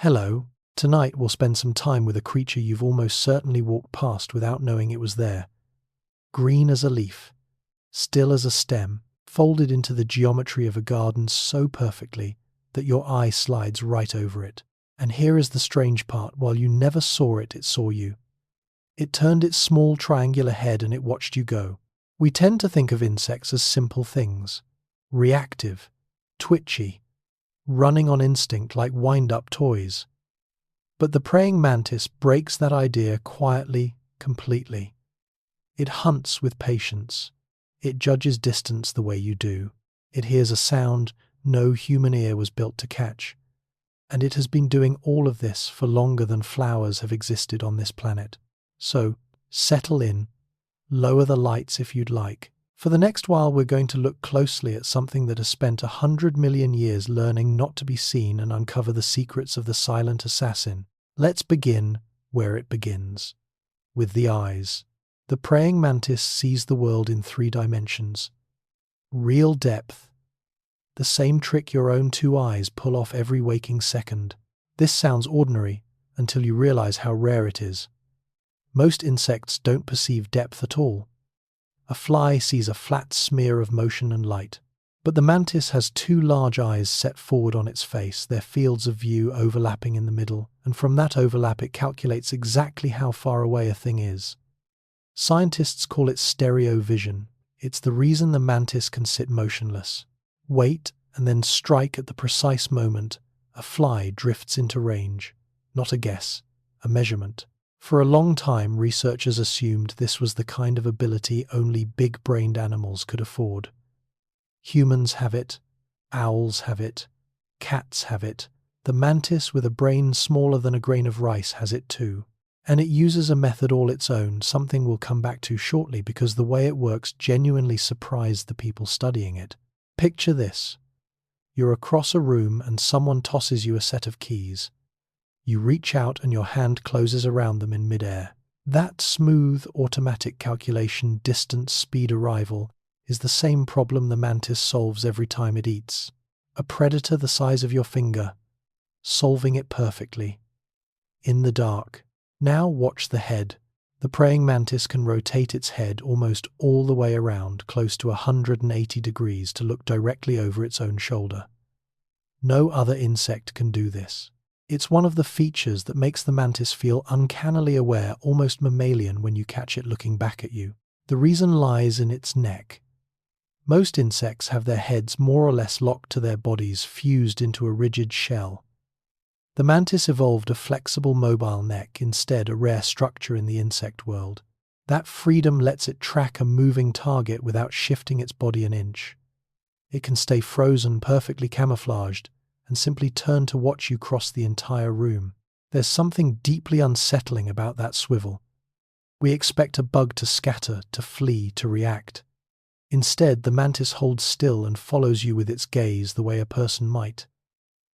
Hello, tonight we'll spend some time with a creature you've almost certainly walked past without knowing it was there. Green as a leaf, still as a stem, folded into the geometry of a garden so perfectly that your eye slides right over it. And here is the strange part: while you never saw it, it saw you. It turned its small triangular head and it watched you go. We tend to think of insects as simple things, reactive, twitchy, running on instinct like wind-up toys. But the praying mantis breaks that idea quietly, completely. It hunts with patience. It judges distance the way you do. It hears a sound no human ear was built to catch. And it has been doing all of this for longer than flowers have existed on this planet. So, settle in, lower the lights if you'd like. For the next while, we're going to look closely at something that has spent 100 million years learning not to be seen and uncover the secrets of the silent assassin. Let's begin where it begins, with the eyes. The praying mantis sees the world in 3 dimensions. Real depth, the same trick your own 2 eyes pull off every waking second. This sounds ordinary until you realize how rare it is. Most insects don't perceive depth at all. A fly sees a flat smear of motion and light. But the mantis has 2 large eyes set forward on its face, their fields of view overlapping in the middle, and from that overlap it calculates exactly how far away a thing is. Scientists call it stereo vision. It's the reason the mantis can sit motionless, wait, and then strike at the precise moment a fly drifts into range. Not a guess, a measurement. For a long time, researchers assumed this was the kind of ability only big-brained animals could afford. Humans have it, owls have it, cats have it. The mantis with a brain smaller than a grain of rice has it too. And it uses a method all its own, something we'll come back to shortly because the way it works genuinely surprised the people studying it. Picture this. You're across a room and someone tosses you a set of keys. You reach out and your hand closes around them in midair. That smooth, automatic calculation, distance, speed, arrival, is the same problem the mantis solves every time it eats. A predator the size of your finger, solving it perfectly. In the dark. Now watch the head. The praying mantis can rotate its head almost all the way around, close to 180 degrees, to look directly over its own shoulder. No other insect can do this. It's one of the features that makes the mantis feel uncannily aware, almost mammalian, when you catch it looking back at you. The reason lies in its neck. Most insects have their heads more or less locked to their bodies, fused into a rigid shell. The mantis evolved a flexible, mobile neck, instead a rare structure in the insect world. That freedom lets it track a moving target without shifting its body an inch. It can stay frozen, perfectly camouflaged, and simply turn to watch you cross the entire room. There's something deeply unsettling about that swivel. We expect a bug to scatter, to flee, to react. Instead, the mantis holds still and follows you with its gaze the way a person might.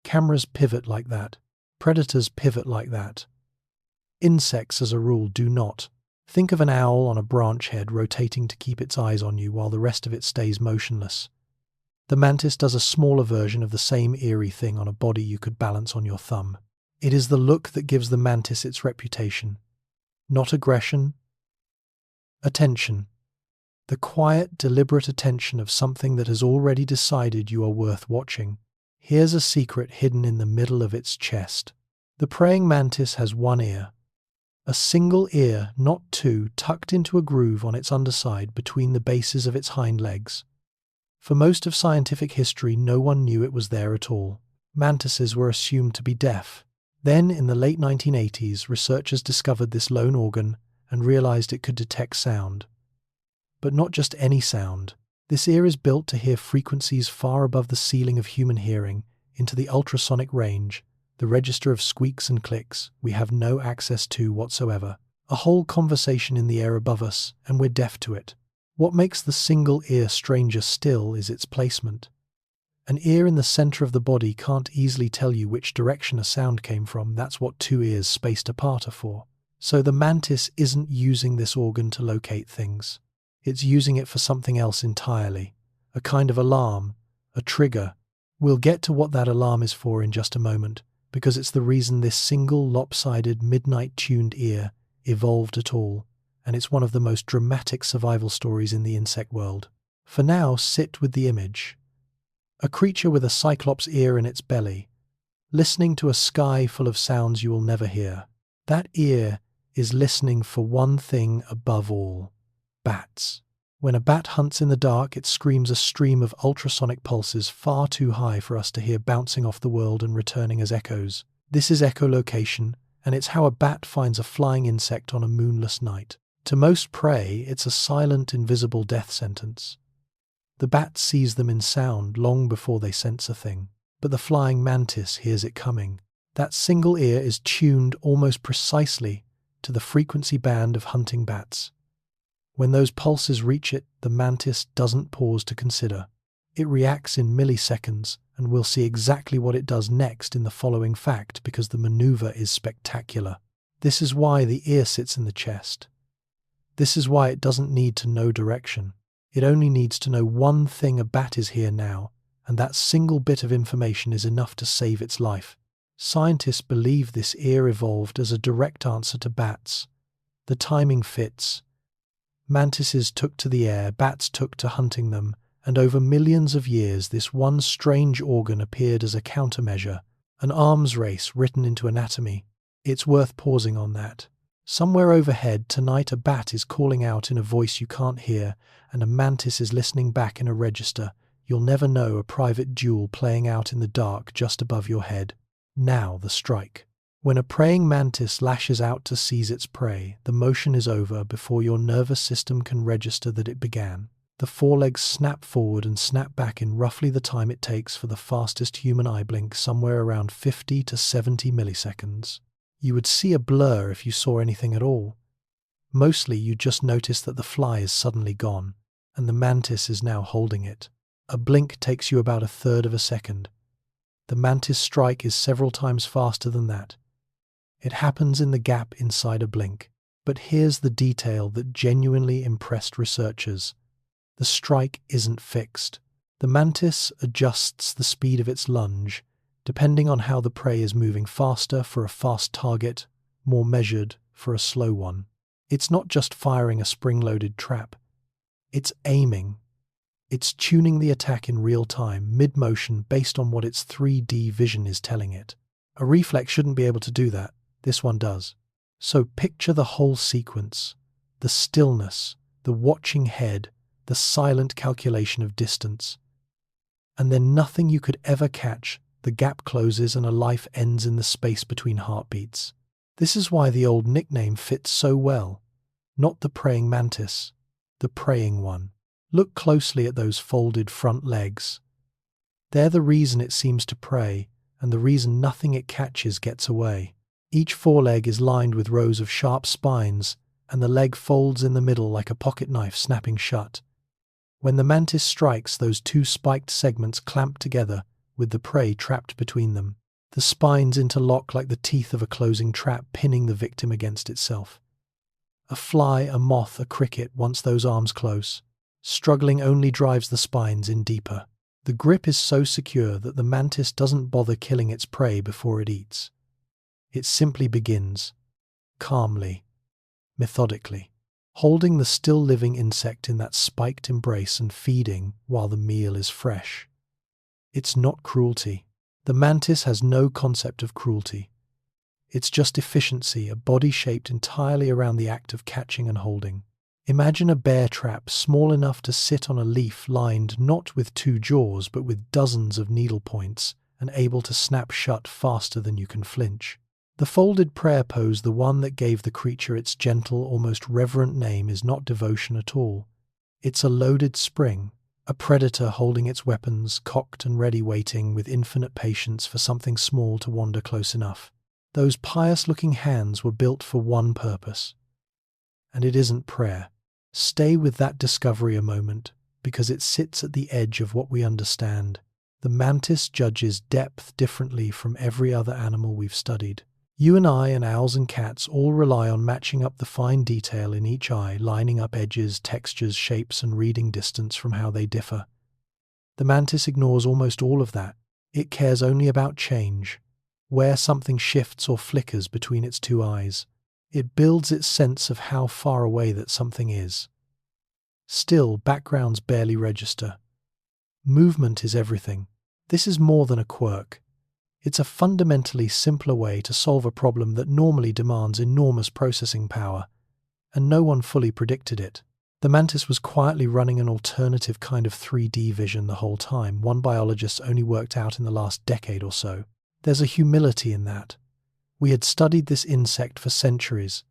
Cameras pivot like that. Predators pivot like that. Insects, as a rule, do not. Think of an owl on a branch head rotating to keep its eyes on you while the rest of it stays motionless. The mantis does a smaller version of the same eerie thing on a body you could balance on your thumb. It is the look that gives the mantis its reputation. Not aggression. Attention. The quiet, deliberate attention of something that has already decided you are worth watching. Here's a secret hidden in the middle of its chest. The praying mantis has 1 ear. A single ear, not 2, tucked into a groove on its underside between the bases of its hind legs. For most of scientific history, no one knew it was there at all. Mantises were assumed to be deaf. Then, in the late 1980s, researchers discovered this lone organ and realized it could detect sound. But not just any sound. This ear is built to hear frequencies far above the ceiling of human hearing, into the ultrasonic range, the register of squeaks and clicks we have no access to whatsoever. A whole conversation in the air above us, and we're deaf to it. What makes the single ear stranger still is its placement. An ear in the center of the body can't easily tell you which direction a sound came from. That's what 2 ears spaced apart are for. So the mantis isn't using this organ to locate things. It's using it for something else entirely. A kind of alarm, a trigger. We'll get to what that alarm is for in just a moment. because it's the reason this single lopsided midnight-tuned ear evolved at all, and it's one of the most dramatic survival stories in the insect world. For now, sit with the image. A creature with a cyclops ear in its belly, listening to a sky full of sounds you will never hear. That ear is listening for one thing above all: bats. When a bat hunts in the dark, it screams a stream of ultrasonic pulses far too high for us to hear, bouncing off the world and returning as echoes. This is echolocation, and it's how a bat finds a flying insect on a moonless night. To most prey, it's a silent, invisible death sentence. The bat sees them in sound long before they sense a thing, but the flying mantis hears it coming. That single ear is tuned almost precisely to the frequency band of hunting bats. When those pulses reach it, the mantis doesn't pause to consider. It reacts in milliseconds, and we'll see exactly what it does next in the following fact, because the maneuver is spectacular. This is why the ear sits in the chest. This is why it doesn't need to know direction. It only needs to know one thing: a bat is here now, and that single bit of information is enough to save its life. Scientists believe this ear evolved as a direct answer to bats. The timing fits. Mantises took to the air, bats took to hunting them, and over millions of years this one strange organ appeared as a countermeasure, an arms race written into anatomy. It's worth pausing on that. Somewhere overhead tonight a bat is calling out in a voice you can't hear, and a mantis is listening back in a register. You'll never know, a private duel playing out in the dark just above your head. Now the strike. When a praying mantis lashes out to seize its prey, the motion is over before your nervous system can register that it began. The forelegs snap forward and snap back in roughly the time it takes for the fastest human eye blink, somewhere around 50 to 70 milliseconds. You would see a blur if you saw anything at all. Mostly you just notice that the fly is suddenly gone, and the mantis is now holding it. A blink takes you about a third of a second. The mantis strike is several times faster than that. It happens in the gap inside a blink. But here's the detail that genuinely impressed researchers. The strike isn't fixed. The mantis adjusts the speed of its lunge, depending on how the prey is moving: faster for a fast target, more measured for a slow one. It's not just firing a spring-loaded trap. It's aiming. It's tuning the attack in real time, mid-motion, based on what its 3D vision is telling it. A reflex shouldn't be able to do that. This one does. So picture the whole sequence: the stillness, the watching head, the silent calculation of distance. And then nothing you could ever catch. The gap closes and a life ends in the space between heartbeats. This is why the old nickname fits so well. Not the praying mantis, the praying one. Look closely at those folded front legs. They're the reason it seems to prey, and the reason nothing it catches gets away. Each foreleg is lined with rows of sharp spines, and the leg folds in the middle like a pocket knife snapping shut. When the mantis strikes, those two spiked segments clamp together, with the prey trapped between them. The spines interlock like the teeth of a closing trap, pinning the victim against itself. A fly, a moth, a cricket, once those arms close, struggling only drives the spines in deeper. The grip is so secure that the mantis doesn't bother killing its prey before it eats. It simply begins, calmly, methodically, holding the still living insect in that spiked embrace and feeding while the meal is fresh. It's not cruelty. The mantis has no concept of cruelty. It's just efficiency, a body shaped entirely around the act of catching and holding. Imagine a bear trap small enough to sit on a leaf, lined not with two jaws but with dozens of needle points, and able to snap shut faster than you can flinch. The folded prayer pose, the one that gave the creature its gentle, almost reverent name, is not devotion at all. It's a loaded spring, a predator holding its weapons, cocked and ready, waiting with infinite patience for something small to wander close enough. Those pious-looking hands were built for one purpose. And it isn't prayer. Stay with that discovery a moment, because it sits at the edge of what we understand. The mantis judges depth differently from every other animal we've studied. You and I and owls and cats all rely on matching up the fine detail in each eye, lining up edges, textures, shapes, and reading distance from how they differ. The mantis ignores almost all of that. It cares only about change. where something shifts or flickers between its two eyes. It builds its sense of how far away that something is. Still, backgrounds barely register. Movement is everything. This is more than a quirk. It's a fundamentally simpler way to solve a problem that normally demands enormous processing power, and no one fully predicted it. The Mantis was quietly running an alternative kind of 3D vision the whole time, one biologist only worked out in the last decade or so. There's a humility in that. We had studied this insect for centuries.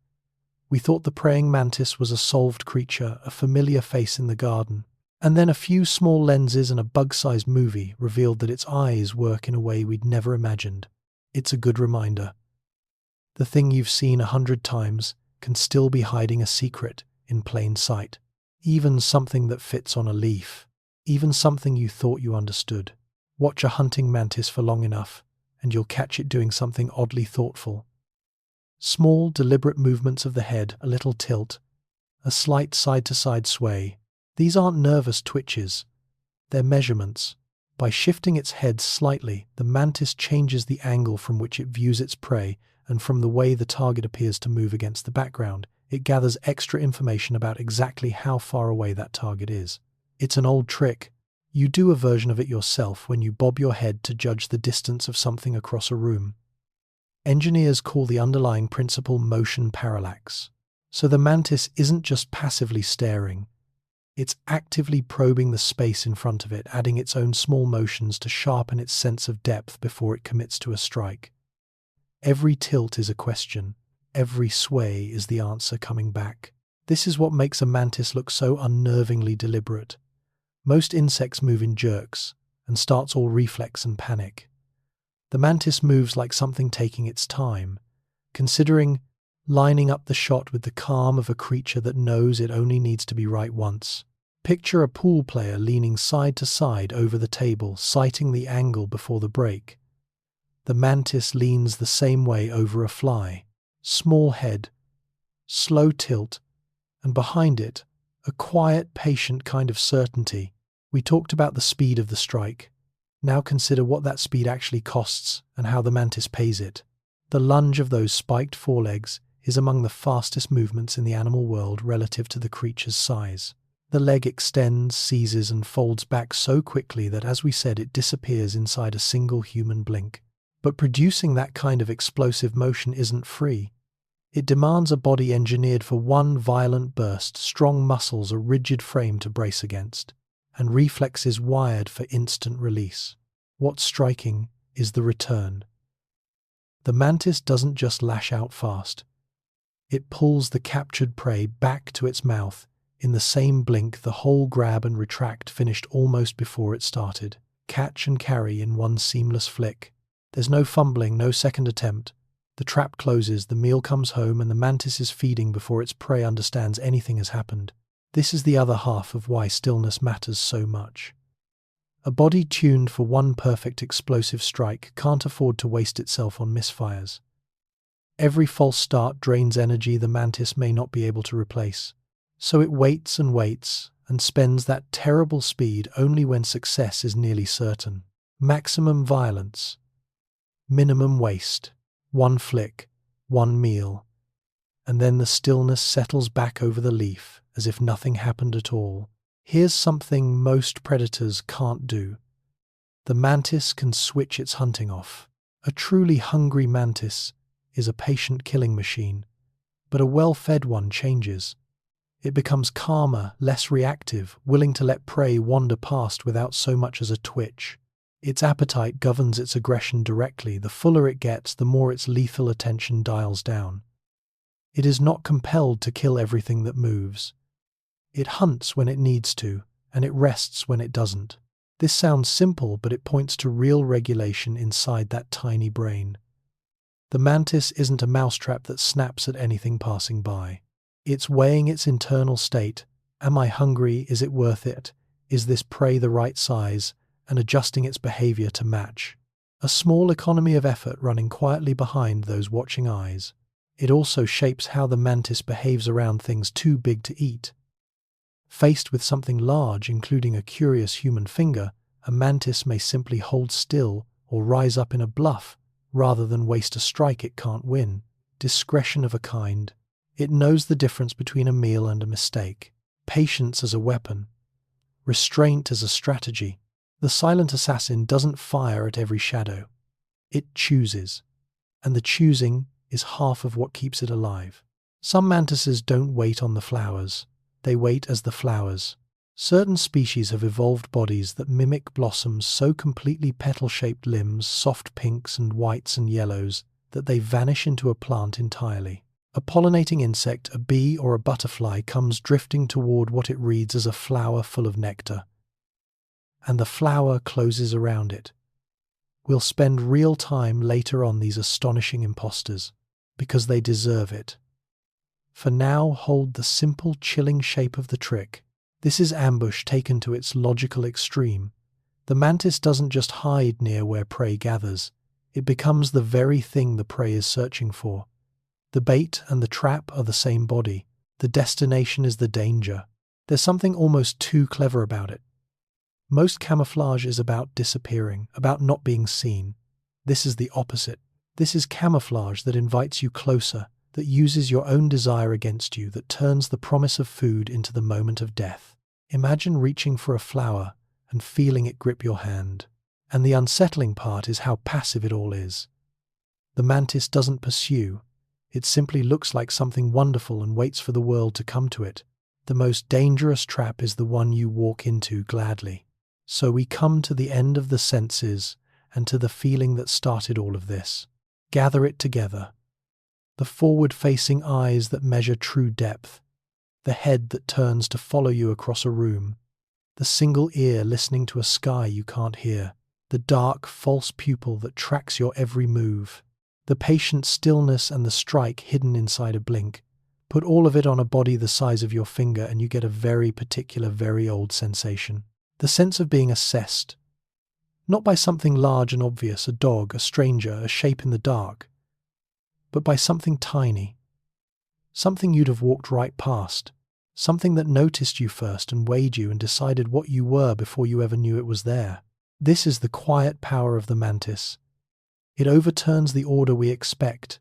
We thought the praying mantis was a solved creature, a familiar face in the garden. And then a few small lenses and a bug-sized movie revealed that its eyes work in a way we'd never imagined. It's a good reminder. The thing you've seen 100 times can still be hiding a secret in plain sight. Even something that fits on a leaf. Even something you thought you understood. Watch a hunting mantis for long enough, and you'll catch it doing something oddly thoughtful. Small, deliberate movements of the head, a little tilt, a slight side-to-side sway. These aren't nervous twitches. They're measurements. By shifting its head slightly, the mantis changes the angle from which it views its prey, and from the way the target appears to move against the background, it gathers extra information about exactly how far away that target is. It's an old trick. You do a version of it yourself when you bob your head to judge the distance of something across a room. Engineers call the underlying principle motion parallax. So the mantis isn't just passively staring. It's actively probing the space in front of it, adding its own small motions to sharpen its sense of depth before it commits to a strike. Every tilt is a question. Every sway is the answer coming back. This is what makes a mantis look so unnervingly deliberate. Most insects move in jerks, and starts all reflex and panic. The mantis moves like something taking its time, considering, lining up the shot with the calm of a creature that knows it only needs to be right once. Picture a pool player leaning side to side over the table, sighting the angle before the break. The mantis leans the same way over a fly. Small head, slow tilt, and behind it, a quiet, patient kind of certainty. We talked about the speed of the strike. Now consider what that speed actually costs and how the mantis pays it. The lunge of those spiked forelegs is among the fastest movements in the animal world relative to the creature's size. The leg extends, seizes, and folds back so quickly that, as we said, it disappears inside a single human blink. But producing that kind of explosive motion isn't free. It demands a body engineered for one violent burst, strong muscles, a rigid frame to brace against, and reflexes wired for instant release. What's striking is the return. The mantis doesn't just lash out fast. It pulls the captured prey back to its mouth. In the same blink, the whole grab and retract finished almost before it started. Catch and carry in one seamless flick. There's no fumbling, no second attempt. The trap closes, the meal comes home, and the mantis is feeding before its prey understands anything has happened. This is the other half of why stillness matters so much. A body tuned for one perfect explosive strike can't afford to waste itself on misfires. Every false start drains energy the mantis may not be able to replace. So it waits and spends that terrible speed only when success is nearly certain. Maximum violence. Minimum waste. One flick, one meal. And then the stillness settles back over the leaf as if nothing happened at all. Here's something most predators can't do. The mantis can switch its hunting off. A truly hungry mantis is a patient killing machine, but a well-fed one changes. It becomes calmer, less reactive, willing to let prey wander past without so much as a twitch. Its appetite governs its aggression directly. The fuller it gets, the more its lethal attention dials down. It is not compelled to kill everything that moves. It hunts when it needs to, and it rests when it doesn't. This sounds simple, but it points to real regulation inside that tiny brain. The mantis isn't a mousetrap that snaps at anything passing by. It's weighing its internal state. Am I hungry? Is it worth it? Is this prey the right size? And adjusting its behavior to match. A small economy of effort running quietly behind those watching eyes. It also shapes how the mantis behaves around things too big to eat. Faced with something large, including a curious human finger, a mantis may simply hold still or rise up in a bluff Rather than waste a strike it can't win, discretion of a kind. It knows the difference between a meal and a mistake, patience as a weapon, restraint as a strategy. The silent assassin doesn't fire at every shadow. It chooses, and the choosing is half of what keeps it alive. Some mantises don't wait on the flowers, they wait as the flowers. Certain species have evolved bodies that mimic blossoms so completely petal-shaped limbs, soft pinks and whites and yellows, that they vanish into a plant entirely. A pollinating insect, a bee or a butterfly, comes drifting toward what it reads as a flower full of nectar, and the flower closes around it. We'll spend real time later on these astonishing imposters, because they deserve it. For now, hold the simple, chilling shape of the trick. This is ambush taken to its logical extreme. The mantis doesn't just hide near where prey gathers, it becomes the very thing the prey is searching for. The bait and the trap are the same body. The destination is the danger. There's something almost too clever about it. Most camouflage is about disappearing, about not being seen. This is the opposite. This is camouflage that invites you closer, that uses your own desire against you, that turns the promise of food into the moment of death. Imagine reaching for a flower and feeling it grip your hand. And the unsettling part is how passive it all is. The mantis doesn't pursue. It simply looks like something wonderful and waits for the world to come to it. The most dangerous trap is the one you walk into gladly. So we come to the end of the senses and to the feeling that started all of this. Gather it together. The forward-facing eyes that measure true depth, the head that turns to follow you across a room, the single ear listening to a sky you can't hear, the dark, false pupil that tracks your every move, the patient stillness and the strike hidden inside a blink. Put all of it on a body the size of your finger and you get a very particular, very old sensation. The sense of being assessed, not by something large and obvious, a dog, a stranger, a shape in the dark, but by something tiny, something you'd have walked right past, something that noticed you first and weighed you and decided what you were before you ever knew it was there. This is the quiet power of the mantis. It overturns the order we expect.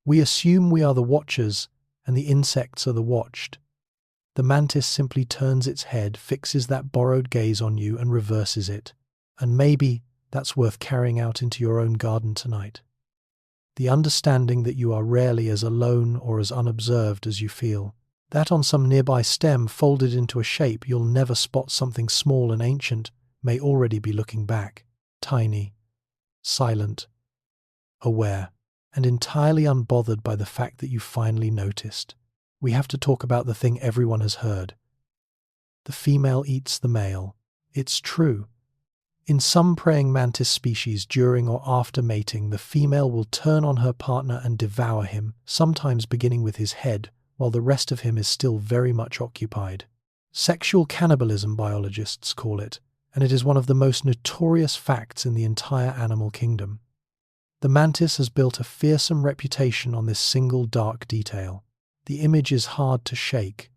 We assume we are the watchers and the insects are the watched. The mantis simply turns its head, fixes that borrowed gaze on you and reverses it. And maybe that's worth carrying out into your own garden tonight. The understanding that you are rarely as alone or as unobserved as you feel. That on some nearby stem, folded into a shape you'll never spot, something small and ancient may already be looking back, tiny, silent, aware, and entirely unbothered by the fact that you finally noticed. We have to talk about the thing everyone has heard. The female eats the male. It's true. In some praying mantis species, during or after mating, the female will turn on her partner and devour him, sometimes beginning with his head, while the rest of him is still very much occupied. Sexual cannibalism, biologists call it, and it is one of the most notorious facts in the entire animal kingdom. The mantis has built a fearsome reputation on this single dark detail. The image is hard to shake.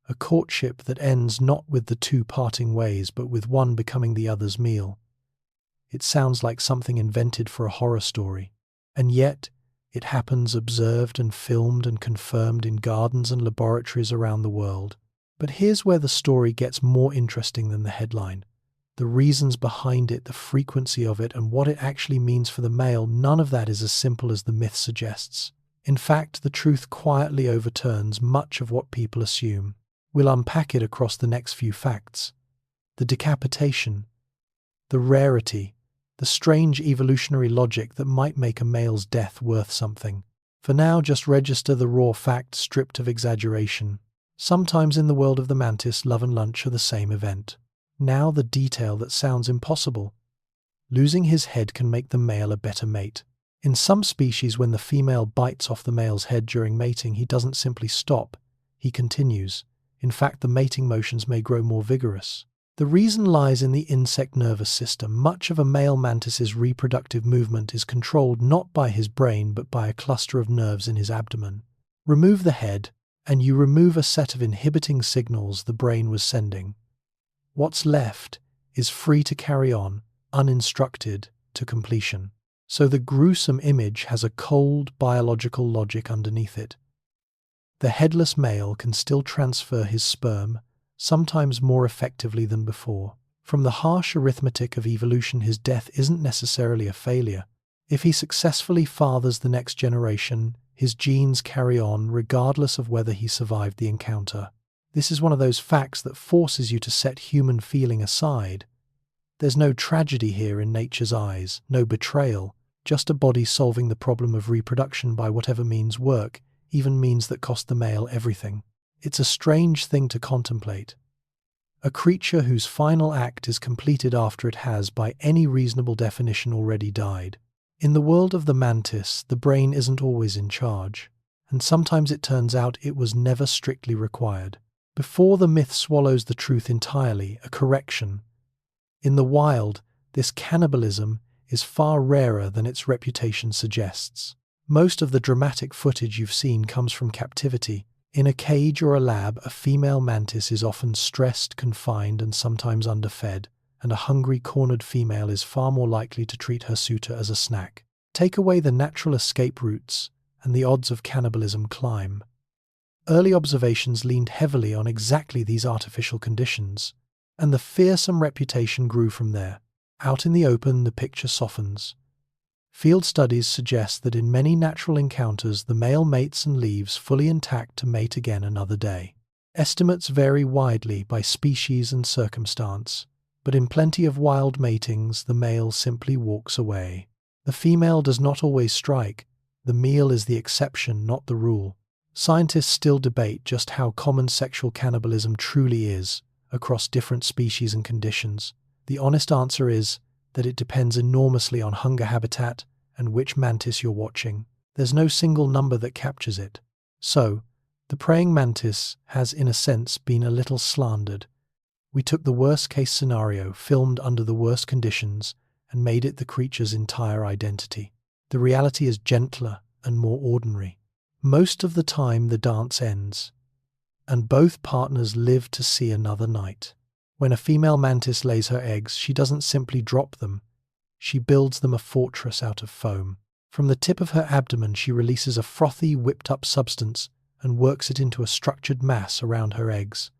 A courtship that ends not with the two parting ways, but with one becoming the other's meal. It sounds like something invented for a horror story, and yet it happens, observed and filmed and confirmed in gardens and laboratories around the world. But here's where the story gets more interesting than the headline. The reasons behind it, the frequency of it, and what it actually means for the male, none of that is as simple as the myth suggests. In fact, the truth quietly overturns much of what people assume. We'll unpack it across the next few facts. The decapitation, the rarity, the strange evolutionary logic that might make a male's death worth something. For now, just register the raw fact stripped of exaggeration. Sometimes in the world of the mantis, love and lunch are the same event. Now the detail that sounds impossible. Losing his head can make the male a better mate. In some species, when the female bites off the male's head during mating, he doesn't simply stop, he continues. In fact, the mating motions may grow more vigorous. The reason lies in the insect nervous system. Much of a male mantis's reproductive movement is controlled not by his brain but by a cluster of nerves in his abdomen. Remove the head, and you remove a set of inhibiting signals the brain was sending. What's left is free to carry on, uninstructed, to completion. So the gruesome image has a cold biological logic underneath it. The headless male can still transfer his sperm, sometimes more effectively than before. From the harsh arithmetic of evolution, his death isn't necessarily a failure. If he successfully fathers the next generation, his genes carry on regardless of whether he survived the encounter. This is one of those facts that forces you to set human feeling aside. There's no tragedy here in nature's eyes, no betrayal, just a body solving the problem of reproduction by whatever means work, even means that cost the male everything. It's a strange thing to contemplate. A creature whose final act is completed after it has, by any reasonable definition, already died. In the world of the mantis, the brain isn't always in charge, and sometimes it turns out it was never strictly required. Before the myth swallows the truth entirely, a correction. In the wild, this cannibalism is far rarer than its reputation suggests. Most of the dramatic footage you've seen comes from captivity. In a cage or a lab, a female mantis is often stressed, confined, and sometimes underfed, and a hungry, cornered female is far more likely to treat her suitor as a snack. Take away the natural escape routes, and the odds of cannibalism climb. Early observations leaned heavily on exactly these artificial conditions, and the fearsome reputation grew from there. Out in the open, the picture softens. Field studies suggest that in many natural encounters, the male mates and leaves fully intact to mate again another day. Estimates vary widely by species and circumstance, but in plenty of wild matings, the male simply walks away. The female does not always strike. The meal is the exception, not the rule. Scientists still debate just how common sexual cannibalism truly is across different species and conditions. The honest answer is that it depends enormously on hunger habitat and which mantis you're watching. There's no single number that captures it. So, the praying mantis has, in a sense, been a little slandered. We took the worst-case scenario, filmed under the worst conditions, and made it the creature's entire identity. The reality is gentler and more ordinary. Most of the time, the dance ends, and both partners live to see another night. When a female mantis lays her eggs, she doesn't simply drop them. She builds them a fortress out of foam. From the tip of her abdomen, she releases a frothy, whipped-up substance and works it into a structured mass around her eggs.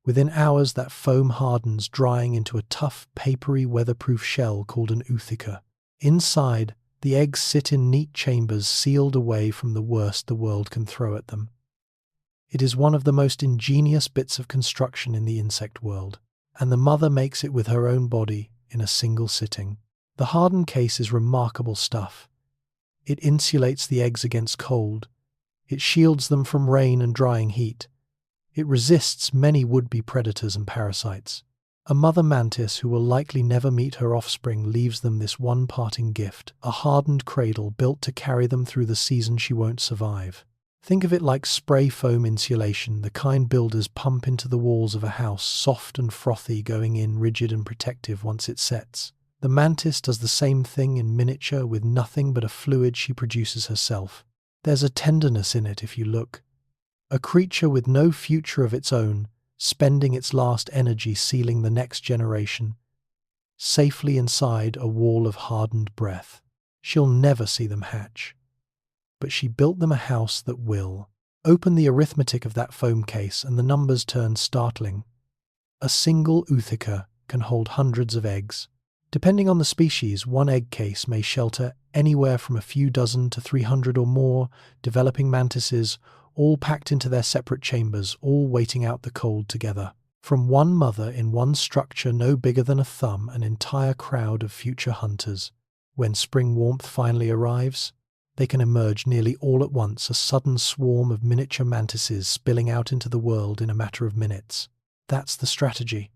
Within hours, that foam hardens, drying into a tough, papery, weatherproof shell called an ootheca. Inside, the eggs sit in neat chambers sealed away from the worst the world can throw at them. It is one of the most ingenious bits of construction in the insect world, and the mother makes it with her own body in a single sitting. The hardened case is remarkable stuff. It insulates the eggs against cold. It shields them from rain and drying heat. It resists many would-be predators and parasites. A mother mantis who will likely never meet her offspring leaves them this one parting gift, a hardened cradle built to carry them through the season she won't survive. Think of it like spray foam insulation, the kind builders pump into the walls of a house, soft and frothy, going in rigid and protective once it sets. The mantis does the same thing in miniature with nothing but a fluid she produces herself. There's a tenderness in it if you look. A creature with no future of its own, spending its last energy sealing the next generation, safely inside a wall of hardened breath. She'll never see them hatch. But she built them a house that will. Open the arithmetic of that foam case and the numbers turn startling. A single ootheca can hold hundreds of eggs. Depending on the species, one egg case may shelter anywhere from a few dozen to 300 or more developing mantises, all packed into their separate chambers, all waiting out the cold together. From one mother in one structure no bigger than a thumb, an entire crowd of future hunters. When spring warmth finally arrives, they can emerge nearly all at once, a sudden swarm of miniature mantises spilling out into the world in a matter of minutes. That's the strategy.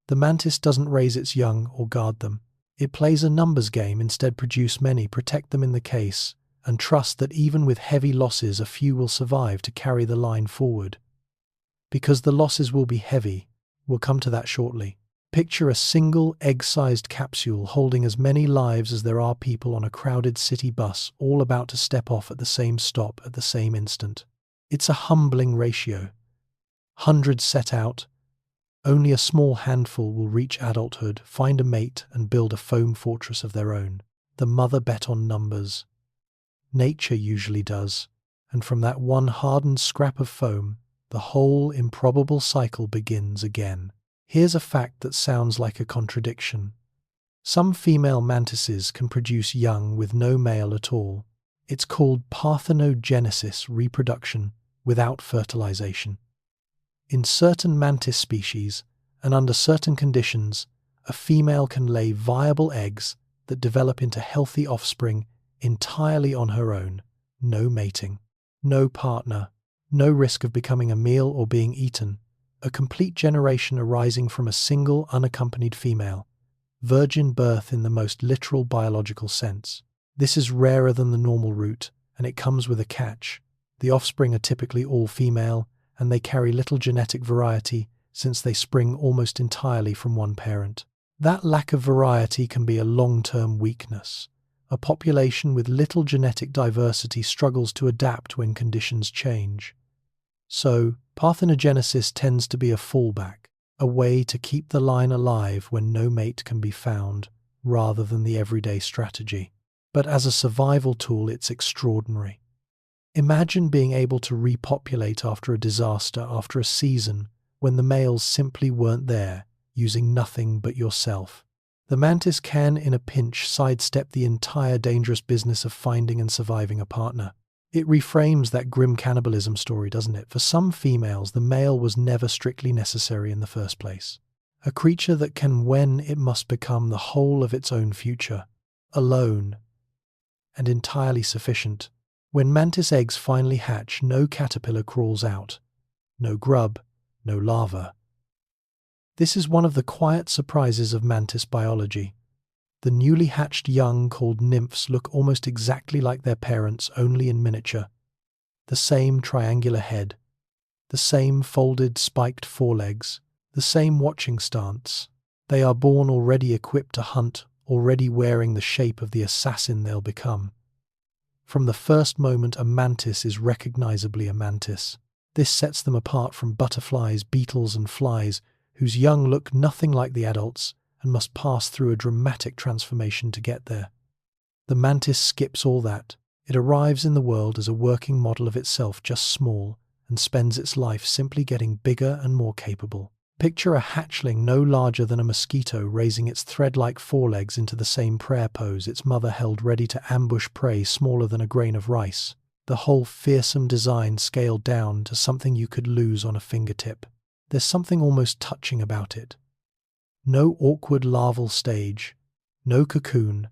The mantis doesn't raise its young or guard them. It plays a numbers game, instead produce many, protect them in the case, and trust that even with heavy losses a few will survive to carry the line forward. Because the losses will be heavy, we'll come to that shortly. Picture a single egg-sized capsule holding as many lives as there are people on a crowded city bus, all about to step off at the same stop at the same instant. It's a humbling ratio. Hundreds set out. Only a small handful will reach adulthood, find a mate, and build a foam fortress of their own. The mother bet on numbers. Nature usually does, and from that one hardened scrap of foam, the whole improbable cycle begins again. Here's a fact that sounds like a contradiction. Some female mantises can produce young with no male at all. It's called parthenogenesis, reproduction without fertilization. In certain mantis species, and under certain conditions, a female can lay viable eggs that develop into healthy offspring entirely on her own. No mating, no partner, no risk of becoming a meal or being eaten. A complete generation arising from a single unaccompanied female. Virgin birth in the most literal biological sense. This is rarer than the normal route, and it comes with a catch. The offspring are typically all female, and they carry little genetic variety since they spring almost entirely from one parent. That lack of variety can be a long-term weakness. A population with little genetic diversity struggles to adapt when conditions change. So, parthenogenesis tends to be a fallback, a way to keep the line alive when no mate can be found, rather than the everyday strategy. But as a survival tool, it's extraordinary. Imagine being able to repopulate after a disaster, after a season, when the males simply weren't there, using nothing but yourself. The mantis can, in a pinch, sidestep the entire dangerous business of finding and surviving a partner. It reframes that grim cannibalism story, doesn't it? For some females, the male was never strictly necessary in the first place. A creature that can, when it must, become the whole of its own future, alone, and entirely sufficient. When mantis eggs finally hatch, no caterpillar crawls out. No grub, no larva. This is one of the quiet surprises of mantis biology. The newly hatched young, called nymphs, look almost exactly like their parents, only in miniature. The same triangular head, the same folded, spiked forelegs, the same watching stance. They are born already equipped to hunt, already wearing the shape of the assassin they'll become. From the first moment, a mantis is recognizably a mantis. This sets them apart from butterflies, beetles, and flies, whose young look nothing like the adults and must pass through a dramatic transformation to get there. The mantis skips all that. It arrives in the world as a working model of itself, just small, and spends its life simply getting bigger and more capable. Picture a hatchling no larger than a mosquito raising its thread-like forelegs into the same prayer pose, its mother held ready to ambush prey smaller than a grain of rice. The whole fearsome design scaled down to something you could lose on a fingertip. There's something almost touching about it. No awkward larval stage, no cocoon,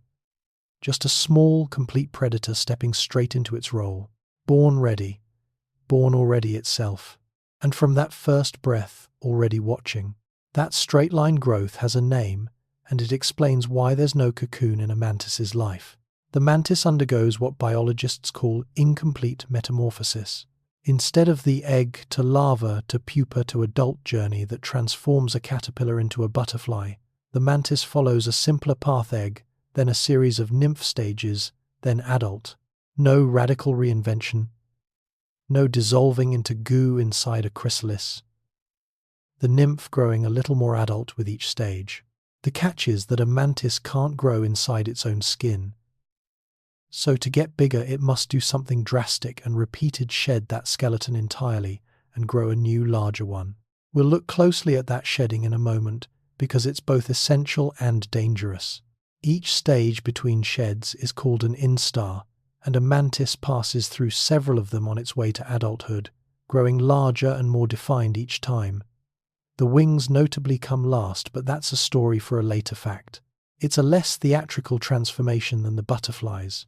just a small, complete predator stepping straight into its role. Born ready, born already itself. And from that first breath, already watching. That straight-line growth has a name, and it explains why there's no cocoon in a mantis's life. The mantis undergoes what biologists call incomplete metamorphosis. Instead of the egg to larva to pupa to adult journey that transforms a caterpillar into a butterfly, the mantis follows a simpler path: egg, then a series of nymph stages, then adult. No radical reinvention, no dissolving into goo inside a chrysalis. The nymph growing a little more adult with each stage. The catch is that a mantis can't grow inside its own skin. So to get bigger, it must do something drastic and repeated: shed that skeleton entirely and grow a new, larger one. We'll look closely at that shedding in a moment, because it's both essential and dangerous. Each stage between sheds is called an instar, and a mantis passes through several of them on its way to adulthood, growing larger and more defined each time. The wings notably come last, but that's a story for a later fact. It's a less theatrical transformation than the butterflies.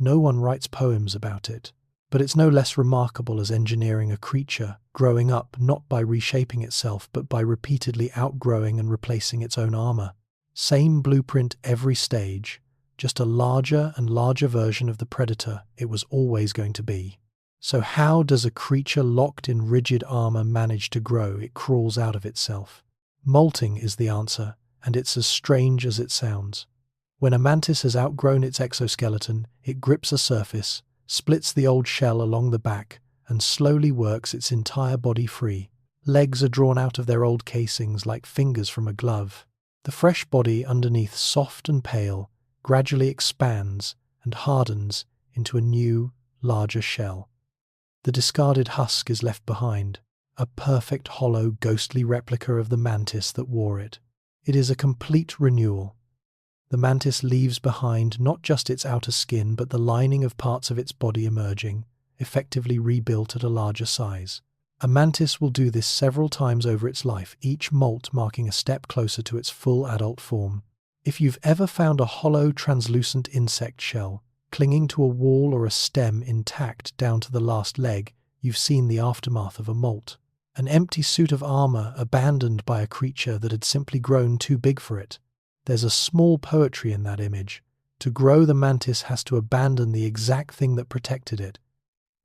No one writes poems about it, but it's no less remarkable as engineering a creature, growing up not by reshaping itself but by repeatedly outgrowing and replacing its own armor. Same blueprint every stage, just a larger and larger version of the predator it was always going to be. So how does a creature locked in rigid armor manage to grow? It crawls out of itself. Molting is the answer, and it's as strange as it sounds. When a mantis has outgrown its exoskeleton, it grips a surface, splits the old shell along the back, and slowly works its entire body free. Legs are drawn out of their old casings like fingers from a glove. The fresh body underneath, soft and pale, gradually expands and hardens into a new, larger shell. The discarded husk is left behind, a perfect, hollow, ghostly replica of the mantis that wore it. It is a complete renewal. The mantis leaves behind not just its outer skin, but the lining of parts of its body emerging, effectively rebuilt at a larger size. A mantis will do this several times over its life, each molt marking a step closer to its full adult form. If you've ever found a hollow, translucent insect shell clinging to a wall or a stem intact down to the last leg, you've seen the aftermath of a molt. An empty suit of armor abandoned by a creature that had simply grown too big for it. There's a small poetry in that image. To grow, the mantis has to abandon the exact thing that protected it.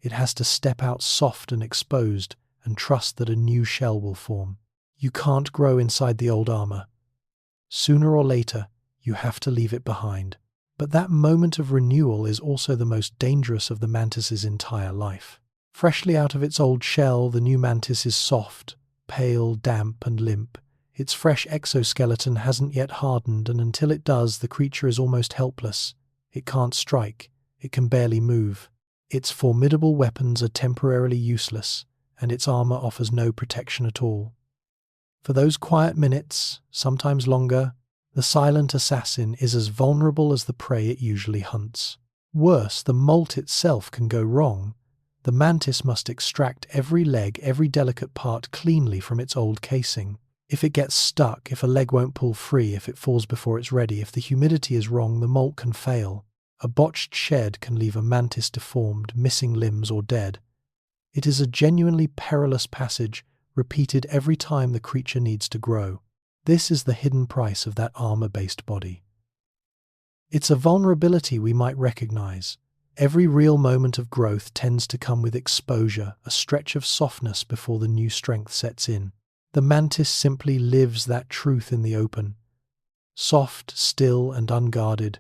It has to step out soft and exposed and trust that a new shell will form. You can't grow inside the old armor. Sooner or later, you have to leave it behind. But that moment of renewal is also the most dangerous of the mantis's entire life. Freshly out of its old shell, the new mantis is soft, pale, damp, and limp. Its fresh exoskeleton hasn't yet hardened, and until it does, the creature is almost helpless. It can't strike. It can barely move. Its formidable weapons are temporarily useless, and its armor offers no protection at all. For those quiet minutes, sometimes longer, the silent assassin is as vulnerable as the prey it usually hunts. Worse, the molt itself can go wrong. The mantis must extract every leg, every delicate part cleanly from its old casing. If it gets stuck, if a leg won't pull free, if it falls before it's ready, if the humidity is wrong, the molt can fail. A botched shed can leave a mantis deformed, missing limbs, or dead. It is a genuinely perilous passage, repeated every time the creature needs to grow. This is the hidden price of that armor-based body. It's a vulnerability we might recognize. Every real moment of growth tends to come with exposure, a stretch of softness before the new strength sets in. The mantis simply lives that truth in the open, soft, still, and unguarded,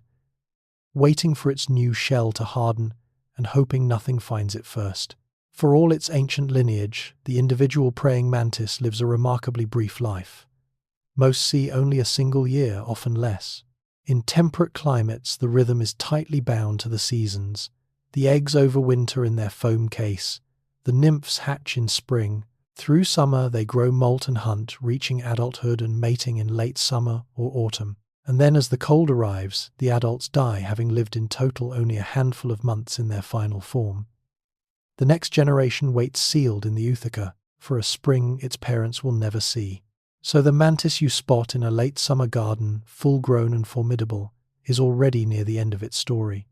waiting for its new shell to harden and hoping nothing finds it first. For all its ancient lineage, the individual praying mantis lives a remarkably brief life. Most see only a single year, often less. In temperate climates, the rhythm is tightly bound to the seasons. The eggs overwinter in their foam case. The nymphs hatch in spring. Through summer, they grow molt and hunt, reaching adulthood and mating in late summer or autumn. And then as the cold arrives, the adults die, having lived in total only a handful of months in their final form. The next generation waits sealed in the Ithaca for a spring its parents will never see. So the mantis you spot in a late summer garden, full-grown and formidable, is already near the end of its story.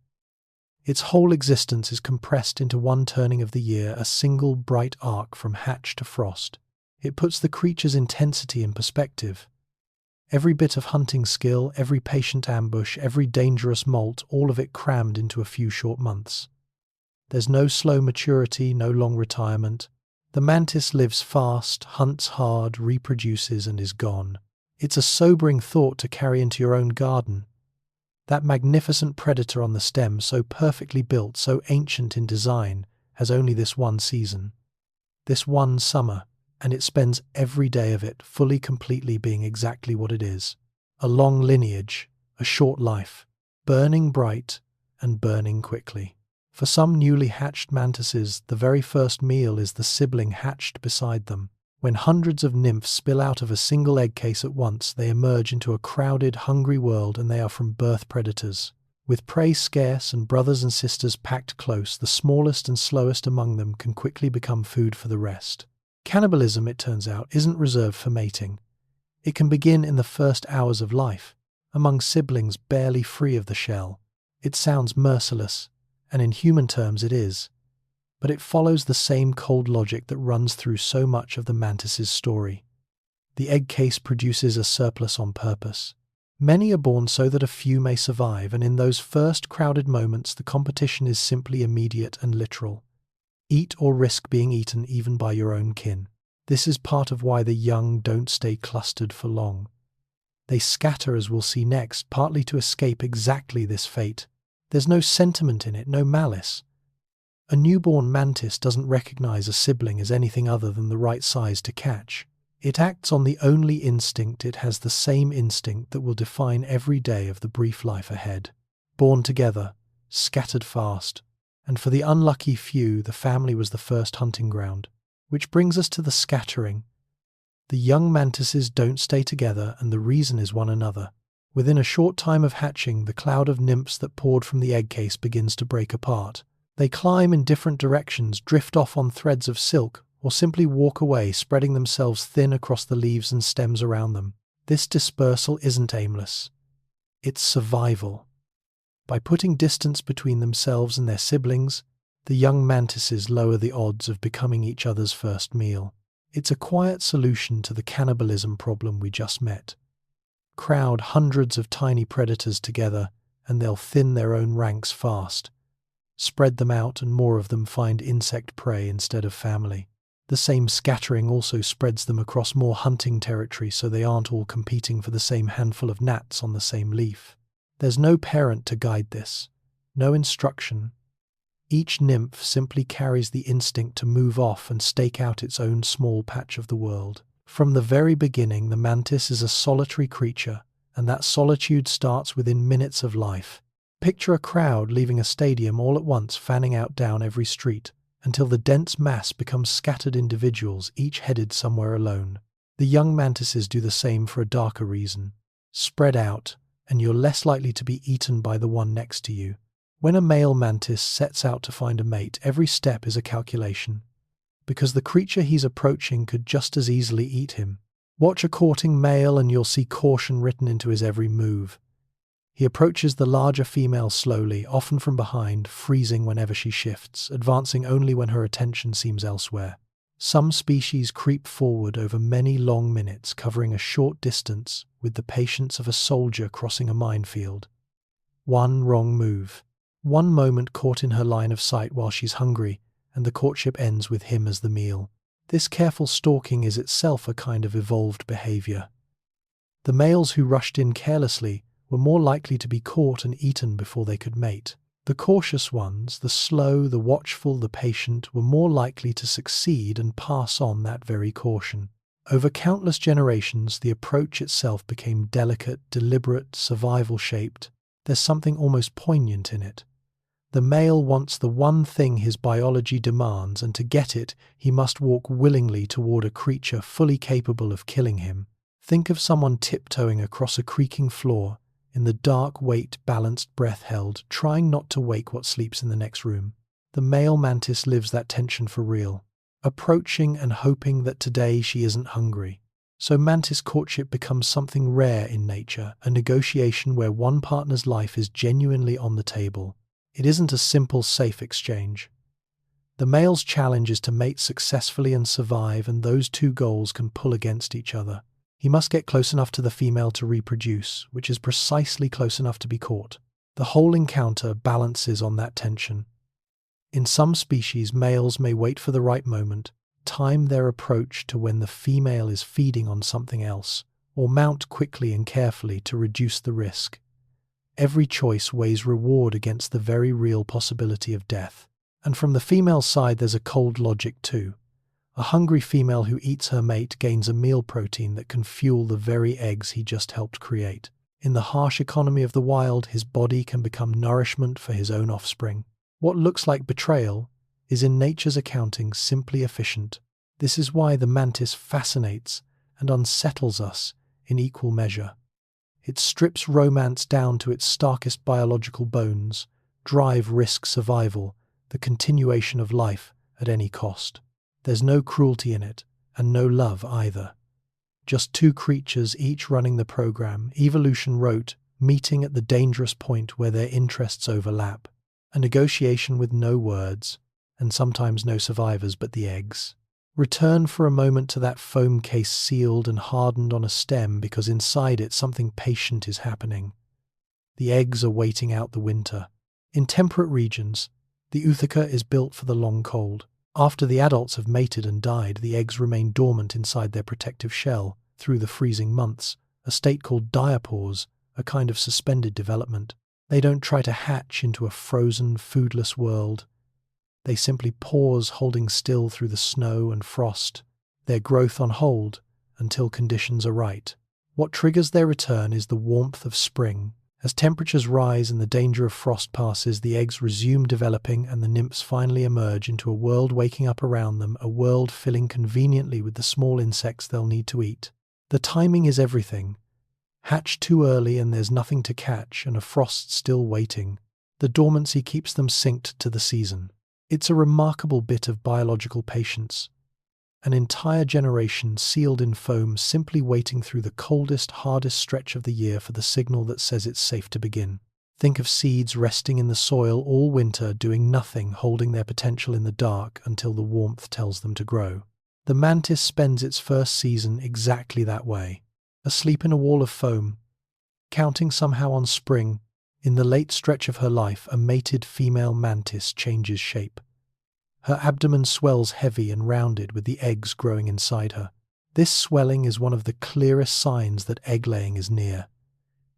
Its whole existence is compressed into one turning of the year, a single bright arc from hatch to frost. It puts the creature's intensity in perspective. Every bit of hunting skill, every patient ambush, every dangerous molt, all of it crammed into a few short months. There's no slow maturity, no long retirement. The mantis lives fast, hunts hard, reproduces, and is gone. It's a sobering thought to carry into your own garden. That magnificent predator on the stem, so perfectly built, so ancient in design, has only this one season, this one summer, and it spends every day of it fully, completely being exactly what it is. A long lineage, a short life, burning bright and burning quickly. For some newly hatched mantises, the very first meal is the sibling hatched beside them. When hundreds of nymphs spill out of a single egg case at once, they emerge into a crowded, hungry world, and they are from birth predators. With prey scarce and brothers and sisters packed close, the smallest and slowest among them can quickly become food for the rest. Cannibalism, it turns out, isn't reserved for mating. It can begin in the first hours of life, among siblings barely free of the shell. It sounds merciless, and in human terms it is, but it follows the same cold logic that runs through so much of the mantis's story. The egg case produces a surplus on purpose. Many are born so that a few may survive, and in those first crowded moments the competition is simply immediate and literal. Eat or risk being eaten even by your own kin. This is part of why the young don't stay clustered for long. They scatter, as we'll see next, partly to escape exactly this fate. There's no sentiment in it, no malice. A newborn mantis doesn't recognize a sibling as anything other than the right size to catch. It acts on the only instinct. It has the same instinct that will define every day of the brief life ahead. Born together, scattered fast, and for the unlucky few, the family was the first hunting ground. Which brings us to the scattering. The young mantises don't stay together, and the reason is one another. Within a short time of hatching, the cloud of nymphs that poured from the egg case begins to break apart. They climb in different directions, drift off on threads of silk, or simply walk away, spreading themselves thin across the leaves and stems around them. This dispersal isn't aimless. It's survival. By putting distance between themselves and their siblings, the young mantises lower the odds of becoming each other's first meal. It's a quiet solution to the cannibalism problem we just met. Crowd hundreds of tiny predators together, and they'll thin their own ranks fast. Spread them out, and more of them find insect prey instead of family. The same scattering also spreads them across more hunting territory, so they aren't all competing for the same handful of gnats on the same leaf. There's no parent to guide this, no instruction. Each nymph simply carries the instinct to move off and stake out its own small patch of the world. From the very beginning, the mantis is a solitary creature, and that solitude starts within minutes of life. Picture a crowd leaving a stadium all at once, fanning out down every street, until the dense mass becomes scattered individuals, each headed somewhere alone. The young mantises do the same for a darker reason. Spread out, and you're less likely to be eaten by the one next to you. When a male mantis sets out to find a mate, every step is a calculation, because the creature he's approaching could just as easily eat him. Watch a courting male and you'll see caution written into his every move. He approaches the larger female slowly, often from behind, freezing whenever she shifts, advancing only when her attention seems elsewhere. Some species creep forward over many long minutes, covering a short distance with the patience of a soldier crossing a minefield. One wrong move, one moment caught in her line of sight while she's hungry, and the courtship ends with him as the meal. This careful stalking is itself a kind of evolved behavior. The males who rushed in carelessly were more likely to be caught and eaten before they could mate. The cautious ones, the slow, the watchful, the patient, were more likely to succeed and pass on that very caution. Over countless generations, the approach itself became delicate, deliberate, survival-shaped. There's something almost poignant in it. The male wants the one thing his biology demands, and to get it, he must walk willingly toward a creature fully capable of killing him. Think of someone tiptoeing across a creaking floor, in the dark wait, balanced breath held, trying not to wake what sleeps in the next room. The male mantis lives that tension for real, approaching and hoping that today she isn't hungry. So mantis courtship becomes something rare in nature, a negotiation where one partner's life is genuinely on the table. It isn't a simple, safe exchange. The male's challenge is to mate successfully and survive, and those two goals can pull against each other. He must get close enough to the female to reproduce, which is precisely close enough to be caught. The whole encounter balances on that tension. In some species, males may wait for the right moment, time their approach to when the female is feeding on something else, or mount quickly and carefully to reduce the risk. Every choice weighs reward against the very real possibility of death. And from the female side, there's a cold logic too. A hungry female who eats her mate gains a meal protein that can fuel the very eggs he just helped create. In the harsh economy of the wild, his body can become nourishment for his own offspring. What looks like betrayal is in nature's accounting simply efficient. This is why the mantis fascinates and unsettles us in equal measure. It strips romance down to its starkest biological bones. Drive risk survival, the continuation of life at any cost. There's no cruelty in it, and no love either. Just two creatures, each running the program, evolution wrote, meeting at the dangerous point where their interests overlap. A negotiation with no words, and sometimes no survivors but the eggs. Return for a moment to that foam case sealed and hardened on a stem, because inside it something patient is happening. The eggs are waiting out the winter. In temperate regions, the Utica is built for the long cold. After the adults have mated and died, the eggs remain dormant inside their protective shell through the freezing months, a state called diapause, a kind of suspended development. They don't try to hatch into a frozen, foodless world. They simply pause, holding still through the snow and frost, their growth on hold until conditions are right. What triggers their return is the warmth of spring, As temperatures rise and the danger of frost passes, the eggs resume developing and the nymphs finally emerge into a world waking up around them, a world filling conveniently with the small insects they'll need to eat. The timing is everything. Hatch too early and there's nothing to catch, and a frost still waiting. The dormancy keeps them synced to the season. It's a remarkable bit of biological patience. An entire generation sealed in foam, simply waiting through the coldest, hardest stretch of the year for the signal that says it's safe to begin. Think of seeds resting in the soil all winter, doing nothing, holding their potential in the dark until the warmth tells them to grow. The mantis spends its first season exactly that way, asleep in a wall of foam, counting somehow on spring. In the late stretch of her life, a mated female mantis changes shape. Her abdomen swells heavy and rounded with the eggs growing inside her. This swelling is one of the clearest signs that egg-laying is near.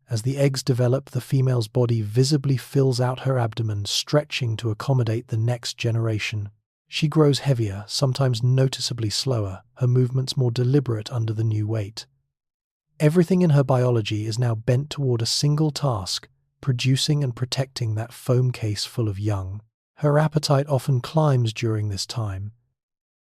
As the eggs develop, the female's body visibly fills out her abdomen, stretching to accommodate the next generation. She grows heavier, sometimes noticeably slower, her movements more deliberate under the new weight. Everything in her biology is now bent toward a single task: producing and protecting that foam case full of young. Her appetite often climbs during this time.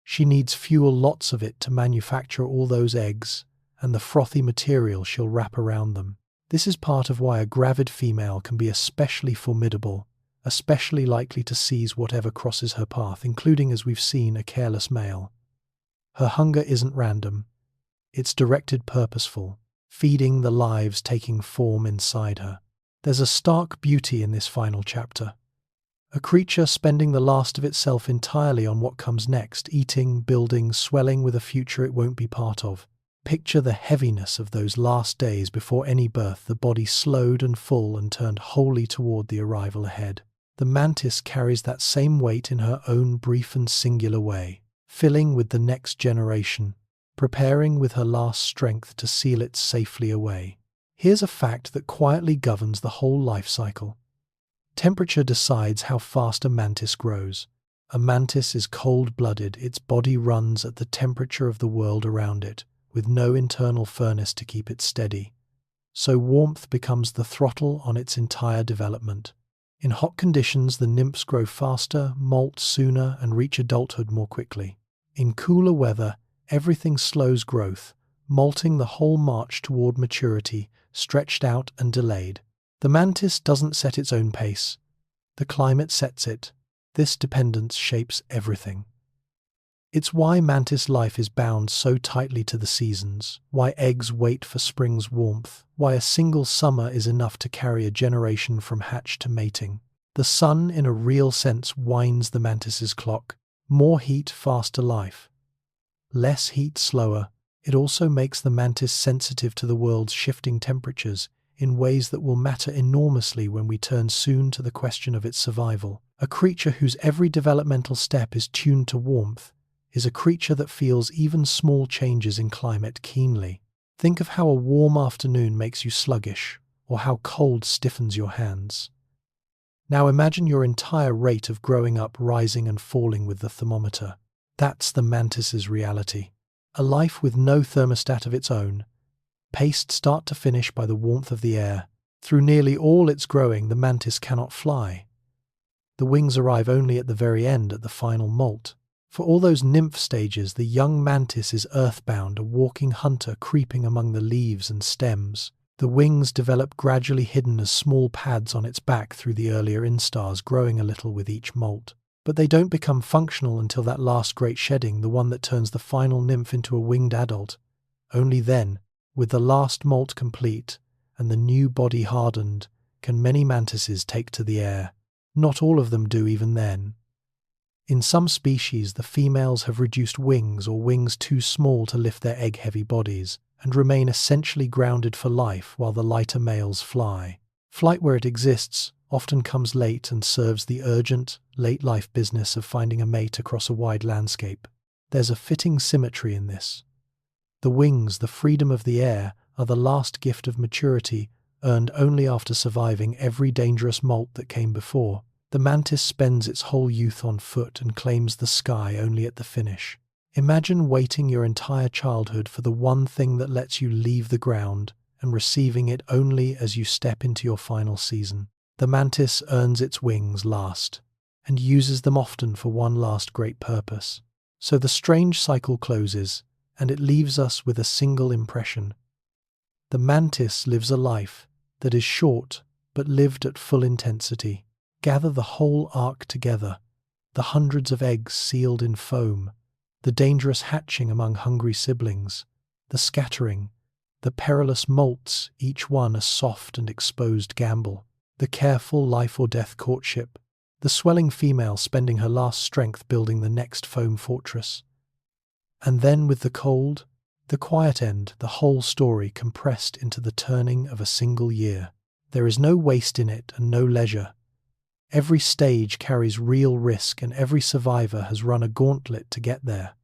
She needs fuel, lots of it, to manufacture all those eggs and the frothy material she'll wrap around them. This is part of why a gravid female can be especially formidable, especially likely to seize whatever crosses her path, including, as we've seen, a careless male. Her hunger isn't random. It's directed, purposeful, feeding the lives taking form inside her. There's a stark beauty in this final chapter. A creature spending the last of itself entirely on what comes next, eating, building, swelling with a future it won't be part of. Picture the heaviness of those last days before any birth, the body slowed and full and turned wholly toward the arrival ahead. The mantis carries that same weight in her own brief and singular way, filling with the next generation, preparing with her last strength to seal it safely away. Here's a fact that quietly governs the whole life cycle. Temperature decides how fast a mantis grows. A mantis is cold-blooded. Its body runs at the temperature of the world around it, with no internal furnace to keep it steady. So warmth becomes the throttle on its entire development. In hot conditions, the nymphs grow faster, molt sooner, and reach adulthood more quickly. In cooler weather, everything slows growth, molting the whole march toward maturity, stretched out and delayed. The mantis doesn't set its own pace. The climate sets it. This dependence shapes everything. It's why mantis life is bound so tightly to the seasons, why eggs wait for spring's warmth, why a single summer is enough to carry a generation from hatch to mating. The sun, in a real sense, winds the mantis's clock. More heat, faster life. Less heat, slower. It also makes the mantis sensitive to the world's shifting temperatures, in ways that will matter enormously when we turn soon to the question of its survival. A creature whose every developmental step is tuned to warmth is a creature that feels even small changes in climate keenly. Think of how a warm afternoon makes you sluggish, or how cold stiffens your hands. Now imagine your entire rate of growing up rising and falling with the thermometer. That's the mantis's reality. A life with no thermostat of its own, paced start to finish by the warmth of the air. Through nearly all its growing, the mantis cannot fly. The wings arrive only at the very end, at the final molt. For all those nymph stages, the young mantis is earthbound, a walking hunter creeping among the leaves and stems. The wings develop gradually, hidden as small pads on its back through the earlier instars, growing a little with each molt. But they don't become functional until that last great shedding, the one that turns the final nymph into a winged adult. Only then, with the last molt complete and the new body hardened, can many mantises take to the air. Not all of them do even then. In some species, the females have reduced wings or wings too small to lift their egg-heavy bodies, and remain essentially grounded for life while the lighter males fly. Flight, where it exists, often comes late and serves the urgent, late-life business of finding a mate across a wide landscape. There's a fitting symmetry in this. The wings, the freedom of the air, are the last gift of maturity, earned only after surviving every dangerous molt that came before. The mantis spends its whole youth on foot and claims the sky only at the finish. Imagine waiting your entire childhood for the one thing that lets you leave the ground and receiving it only as you step into your final season. The mantis earns its wings last, and uses them often for one last great purpose. So the strange cycle closes, and it leaves us with a single impression. The mantis lives a life that is short, but lived at full intensity. Gather the whole arc together, the hundreds of eggs sealed in foam, the dangerous hatching among hungry siblings, the scattering, the perilous molts, each one a soft and exposed gamble, the careful life or death courtship, the swelling female spending her last strength building the next foam fortress. And then with the cold, the quiet end, the whole story compressed into the turning of a single year. There is no waste in it and no leisure. Every stage carries real risk and every survivor has run a gauntlet to get there.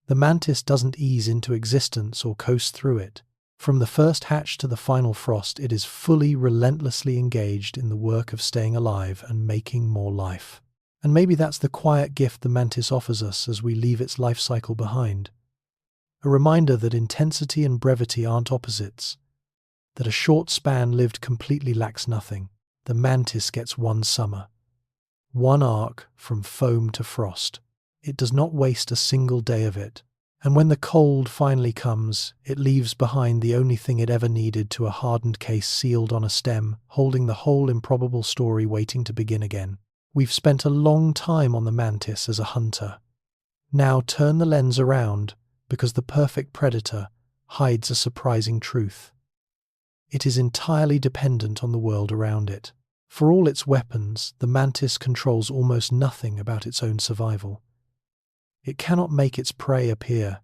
The mantis doesn't ease into existence or coast through it. From the first hatch to the final frost, it is fully, relentlessly engaged in the work of staying alive and making more life. And maybe that's the quiet gift the mantis offers us as we leave its life cycle behind. A reminder that intensity and brevity aren't opposites, that a short span lived completely lacks nothing. The mantis gets one summer, one arc from foam to frost. It does not waste a single day of it. And when the cold finally comes, it leaves behind the only thing it ever needed to a hardened case sealed on a stem, holding the whole improbable story waiting to begin again. We've spent a long time on the mantis as a hunter. Now turn the lens around, because the perfect predator hides a surprising truth. It is entirely dependent on the world around it. For all its weapons, the mantis controls almost nothing about its own survival. It cannot make its prey appear.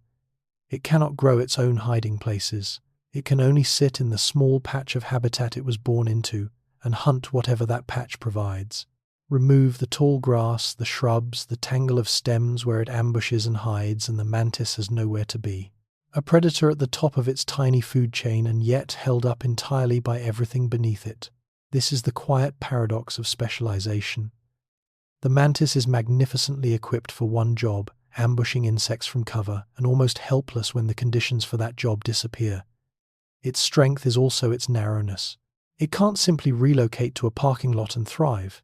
It cannot grow its own hiding places. It can only sit in the small patch of habitat it was born into and hunt whatever that patch provides. Remove the tall grass, the shrubs, the tangle of stems where it ambushes and hides, and the mantis has nowhere to be. A predator at the top of its tiny food chain and yet held up entirely by everything beneath it. This is the quiet paradox of specialization. The mantis is magnificently equipped for one job, ambushing insects from cover, and almost helpless when the conditions for that job disappear. Its strength is also its narrowness. It can't simply relocate to a parking lot and thrive.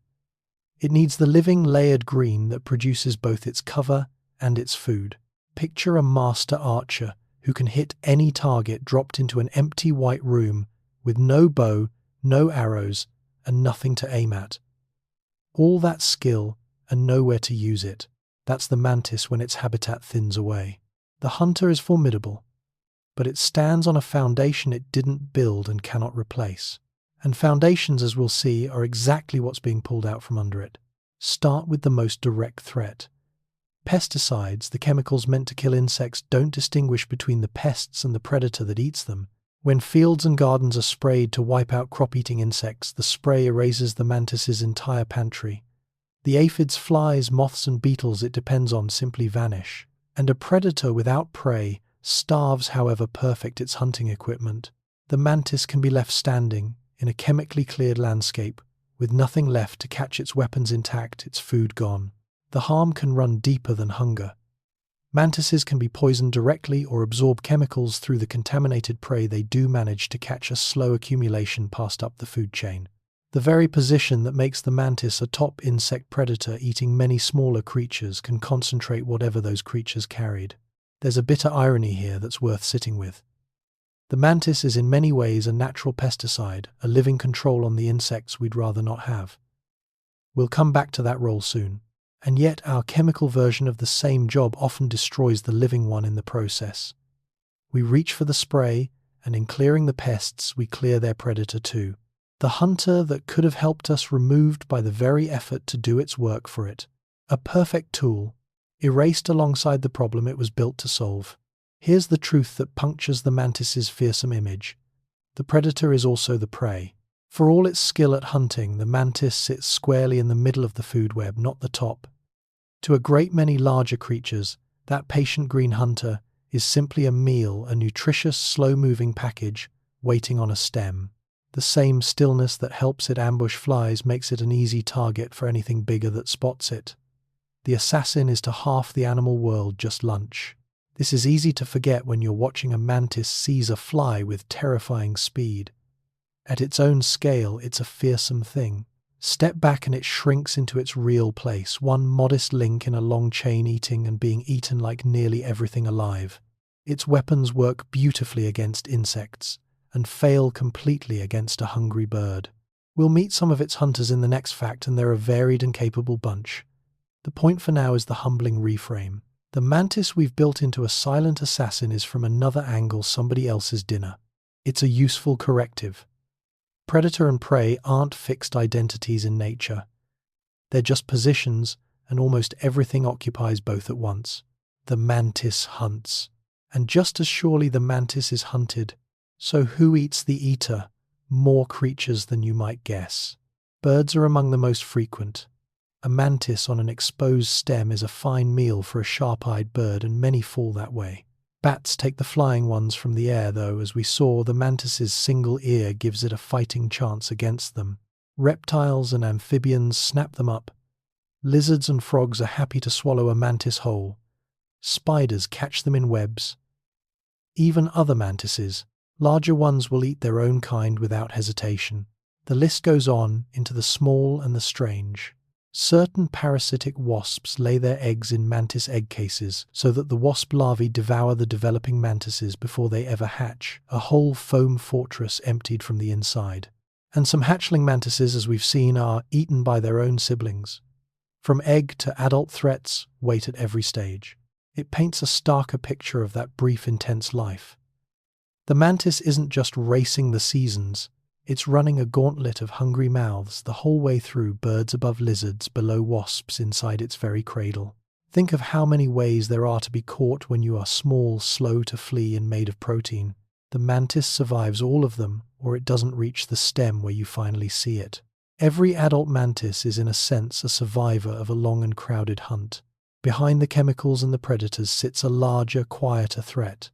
It needs the living, layered green that produces both its cover and its food. Picture a master archer who can hit any target dropped into an empty white room with no bow, no arrows, and nothing to aim at. All that skill and nowhere to use it. That's the mantis when its habitat thins away. The hunter is formidable, but it stands on a foundation it didn't build and cannot replace. And foundations, as we'll see, are exactly what's being pulled out from under it. Start with the most direct threat. Pesticides, the chemicals meant to kill insects, don't distinguish between the pests and the predator that eats them. When fields and gardens are sprayed to wipe out crop-eating insects, the spray erases the mantis's entire pantry. The aphids, flies, moths and beetles it depends on simply vanish. And a predator without prey starves however perfect its hunting equipment. The mantis can be left standing in a chemically cleared landscape, with nothing left to catch its weapons intact, its food gone. The harm can run deeper than hunger. Mantises can be poisoned directly or absorb chemicals through the contaminated prey they do manage to catch, a slow accumulation passed up the food chain. The very position that makes the mantis a top insect predator eating many smaller creatures can concentrate whatever those creatures carried. There's a bitter irony here that's worth sitting with. The mantis is in many ways a natural pesticide, a living control on the insects we'd rather not have. We'll come back to that role soon. And yet our chemical version of the same job often destroys the living one in the process. We reach for the spray, and in clearing the pests, we clear their predator too. The hunter that could have helped us removed by the very effort to do its work for it. A perfect tool, erased alongside the problem it was built to solve. Here's the truth that punctures the mantis's fearsome image. The predator is also the prey. For all its skill at hunting, the mantis sits squarely in the middle of the food web, not the top. To a great many larger creatures, that patient green hunter is simply a meal, a nutritious, slow-moving package waiting on a stem. The same stillness that helps it ambush flies makes it an easy target for anything bigger that spots it. The assassin is to half the animal world just lunch. This is easy to forget when you're watching a mantis seize a fly with terrifying speed. At its own scale, it's a fearsome thing. Step back and it shrinks into its real place, one modest link in a long chain eating and being eaten like nearly everything alive. Its weapons work beautifully against insects and fail completely against a hungry bird. We'll meet some of its hunters in the next fact, and they're a varied and capable bunch. The point for now is the humbling reframe. The mantis we've built into a silent assassin is from another angle somebody else's dinner. It's a useful corrective. Predator and prey aren't fixed identities in nature. They're just positions, and almost everything occupies both at once. The mantis hunts. And just as surely the mantis is hunted. So who eats the eater? More creatures than you might guess. Birds are among the most frequent. A mantis on an exposed stem is a fine meal for a sharp-eyed bird, and many fall that way. Bats take the flying ones from the air, though, as we saw, the mantis's single ear gives it a fighting chance against them. Reptiles and amphibians snap them up. Lizards and frogs are happy to swallow a mantis whole. Spiders catch them in webs. Even other mantises, larger ones, will eat their own kind without hesitation. The list goes on into the small and the strange. Certain parasitic wasps lay their eggs in mantis egg cases so that the wasp larvae devour the developing mantises before they ever hatch, a whole foam fortress emptied from the inside. And some hatchling mantises, as we've seen, are eaten by their own siblings. From egg to adult threats wait at every stage. It paints a starker picture of that brief, intense life. The mantis isn't just racing the seasons. It's running a gauntlet of hungry mouths the whole way through, birds above lizards, below wasps, inside its very cradle. Think of how many ways there are to be caught when you are small, slow to flee, and made of protein. The mantis survives all of them, or it doesn't reach the stem where you finally see it. Every adult mantis is in a sense a survivor of a long and crowded hunt. Behind the chemicals and the predators sits a larger, quieter threat.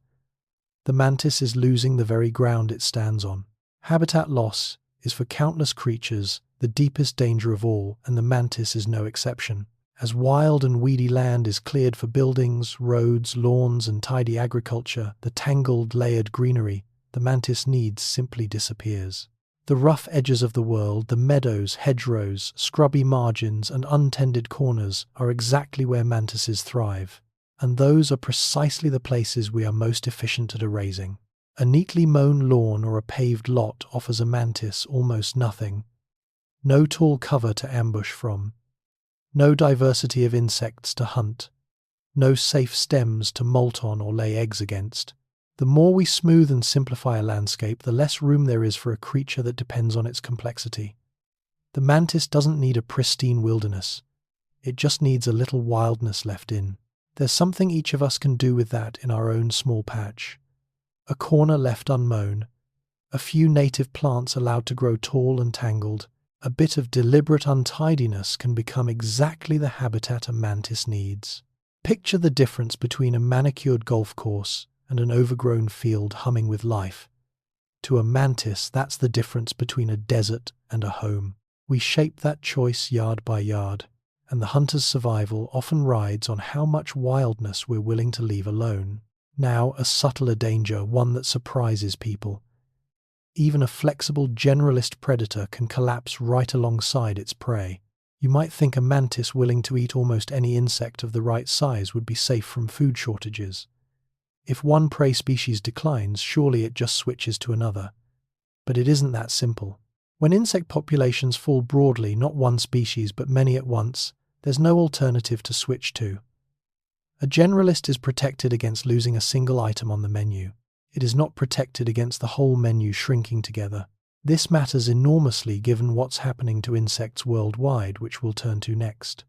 The mantis is losing the very ground it stands on. Habitat loss is for countless creatures the deepest danger of all, and the mantis is no exception. As wild and weedy land is cleared for buildings, roads, lawns, and tidy agriculture, the tangled, layered greenery the mantis needs simply disappears. The rough edges of the world, the meadows, hedgerows, scrubby margins, and untended corners are exactly where mantises thrive, and those are precisely the places we are most efficient at erasing. A neatly mown lawn or a paved lot offers a mantis almost nothing. No tall cover to ambush from. No diversity of insects to hunt. No safe stems to molt on or lay eggs against. The more we smooth and simplify a landscape, the less room there is for a creature that depends on its complexity. The mantis doesn't need a pristine wilderness. It just needs a little wildness left in. There's something each of us can do with that in our own small patch. A corner left unmown, a few native plants allowed to grow tall and tangled, a bit of deliberate untidiness can become exactly the habitat a mantis needs. Picture the difference between a manicured golf course and an overgrown field humming with life. To a mantis, that's the difference between a desert and a home. We shape that choice yard by yard, and the hunter's survival often rides on how much wildness we're willing to leave alone. Now, a subtler danger, one that surprises people. Even a flexible generalist predator can collapse right alongside its prey. You might think a mantis willing to eat almost any insect of the right size would be safe from food shortages. If one prey species declines, surely it just switches to another. But it isn't that simple. When insect populations fall broadly, not one species but many at once, there's no alternative to switch to. A generalist is protected against losing a single item on the menu. It is not protected against the whole menu shrinking together. This matters enormously given what's happening to insects worldwide, which we'll turn to next.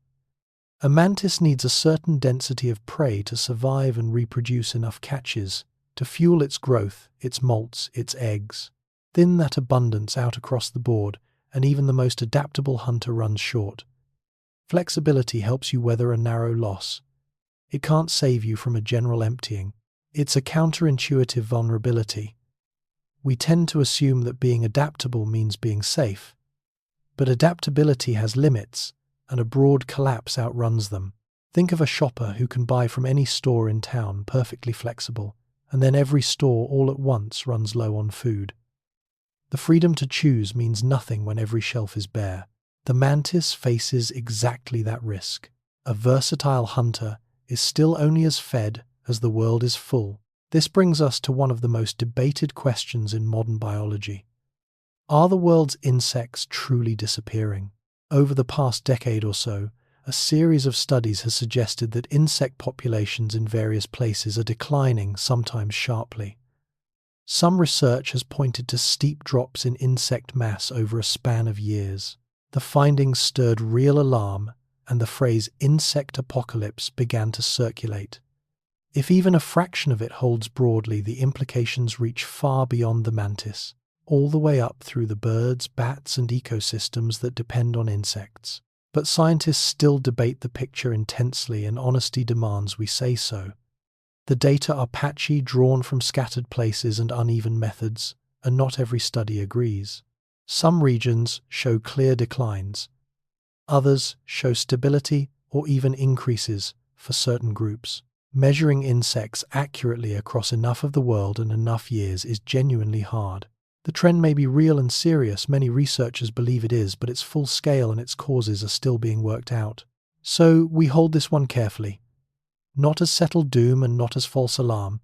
A mantis needs a certain density of prey to survive and reproduce enough catches to fuel its growth, its molts, its eggs. Thin that abundance out across the board, and even the most adaptable hunter runs short. Flexibility helps you weather a narrow loss. It can't save you from a general emptying. It's a counterintuitive vulnerability. We tend to assume that being adaptable means being safe. But adaptability has limits, and a broad collapse outruns them. Think of a shopper who can buy from any store in town, perfectly flexible, and then every store all at once runs low on food. The freedom to choose means nothing when every shelf is bare. The mantis faces exactly that risk. A versatile hunter is still only as fed as the world is full. This brings us to one of the most debated questions in modern biology. Are the world's insects truly disappearing? Over the past decade or so, a series of studies has suggested that insect populations in various places are declining, sometimes sharply. Some research has pointed to steep drops in insect mass over a span of years. The findings stirred real alarm, and the phrase insect apocalypse began to circulate. If even a fraction of it holds broadly, the implications reach far beyond the mantis, all the way up through the birds, bats, and ecosystems that depend on insects. But scientists still debate the picture intensely, and honesty demands we say so. The data are patchy, drawn from scattered places and uneven methods, and not every study agrees. Some regions show clear declines. Others show stability or even increases for certain groups. Measuring insects accurately across enough of the world and enough years is genuinely hard. The trend may be real and serious, many researchers believe it is, but its full scale and its causes are still being worked out. So we hold this one carefully, not as settled doom and not as false alarm,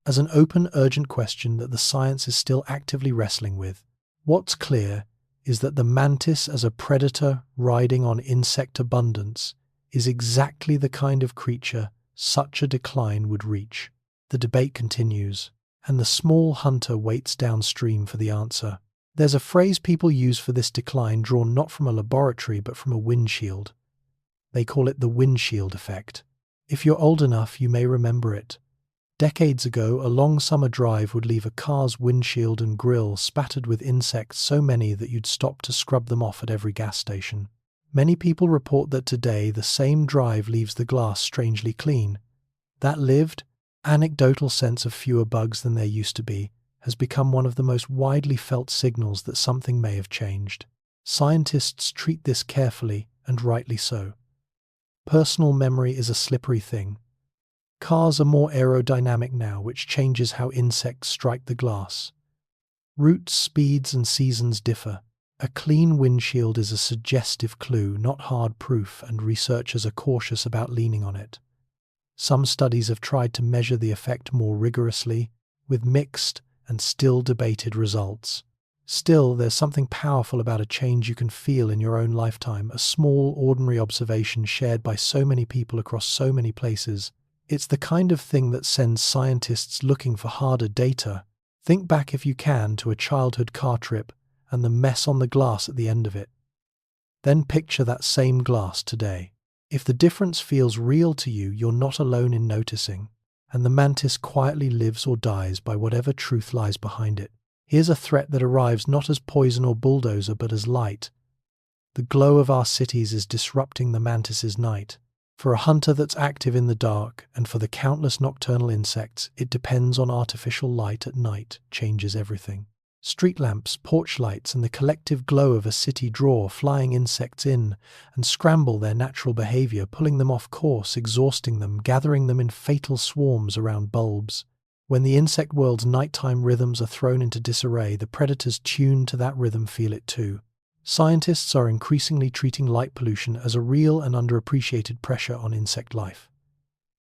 as an open, urgent question that the science is still actively wrestling with. What's clear is that the mantis as a predator riding on insect abundance is exactly the kind of creature such a decline would reach. The debate continues, and the small hunter waits downstream for the answer. There's a phrase people use for this decline drawn not from a laboratory but from a windshield. They call it the windshield effect. If you're old enough, you may remember it. Decades ago, a long summer drive would leave a car's windshield and grille spattered with insects, so many that you'd stop to scrub them off at every gas station. Many people report that today the same drive leaves the glass strangely clean. That lived, anecdotal sense of fewer bugs than there used to be has become one of the most widely felt signals that something may have changed. Scientists treat this carefully, and rightly so. Personal memory is a slippery thing. Cars are more aerodynamic now, which changes how insects strike the glass. Routes, speeds, and seasons differ. A clean windshield is a suggestive clue, not hard proof, and researchers are cautious about leaning on it. Some studies have tried to measure the effect more rigorously, with mixed and still debated results. Still, there's something powerful about a change you can feel in your own lifetime, a small, ordinary observation shared by so many people across so many places. It's the kind of thing that sends scientists looking for harder data. Think back, if you can, to a childhood car trip and the mess on the glass at the end of it. Then picture that same glass today. If the difference feels real to you, you're not alone in noticing, and the mantis quietly lives or dies by whatever truth lies behind it. Here's a threat that arrives not as poison or bulldozer, but as light. The glow of our cities is disrupting the mantis's night. For a hunter that's active in the dark, and for the countless nocturnal insects, it depends on artificial light at night changes everything. Street lamps, porch lights, and the collective glow of a city draw flying insects in and scramble their natural behavior, pulling them off course, exhausting them, gathering them in fatal swarms around bulbs. When the insect world's nighttime rhythms are thrown into disarray, the predators tuned to that rhythm feel it too. Scientists are increasingly treating light pollution as a real and underappreciated pressure on insect life.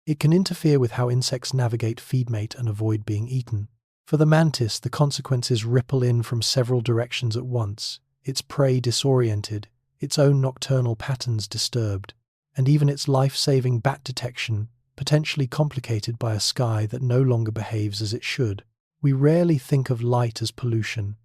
It can interfere with how insects navigate, feedmate, and avoid being eaten. For the mantis, the consequences ripple in from several directions at once, its prey disoriented, its own nocturnal patterns disturbed, and even its life-saving bat detection potentially complicated by a sky that no longer behaves as it should. We rarely think of light as pollution.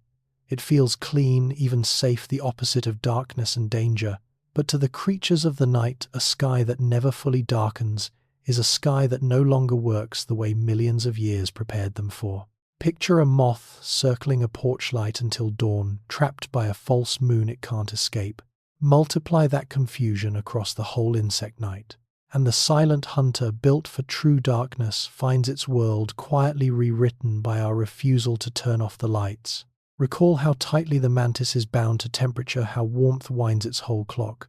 It feels clean, even safe, the opposite of darkness and danger. But to the creatures of the night, a sky that never fully darkens is a sky that no longer works the way millions of years prepared them for. Picture a moth circling a porch light until dawn, trapped by a false moon it can't escape. Multiply that confusion across the whole insect night, and the silent hunter built for true darkness finds its world quietly rewritten by our refusal to turn off the lights. Recall how tightly the mantis is bound to temperature, how warmth winds its whole clock.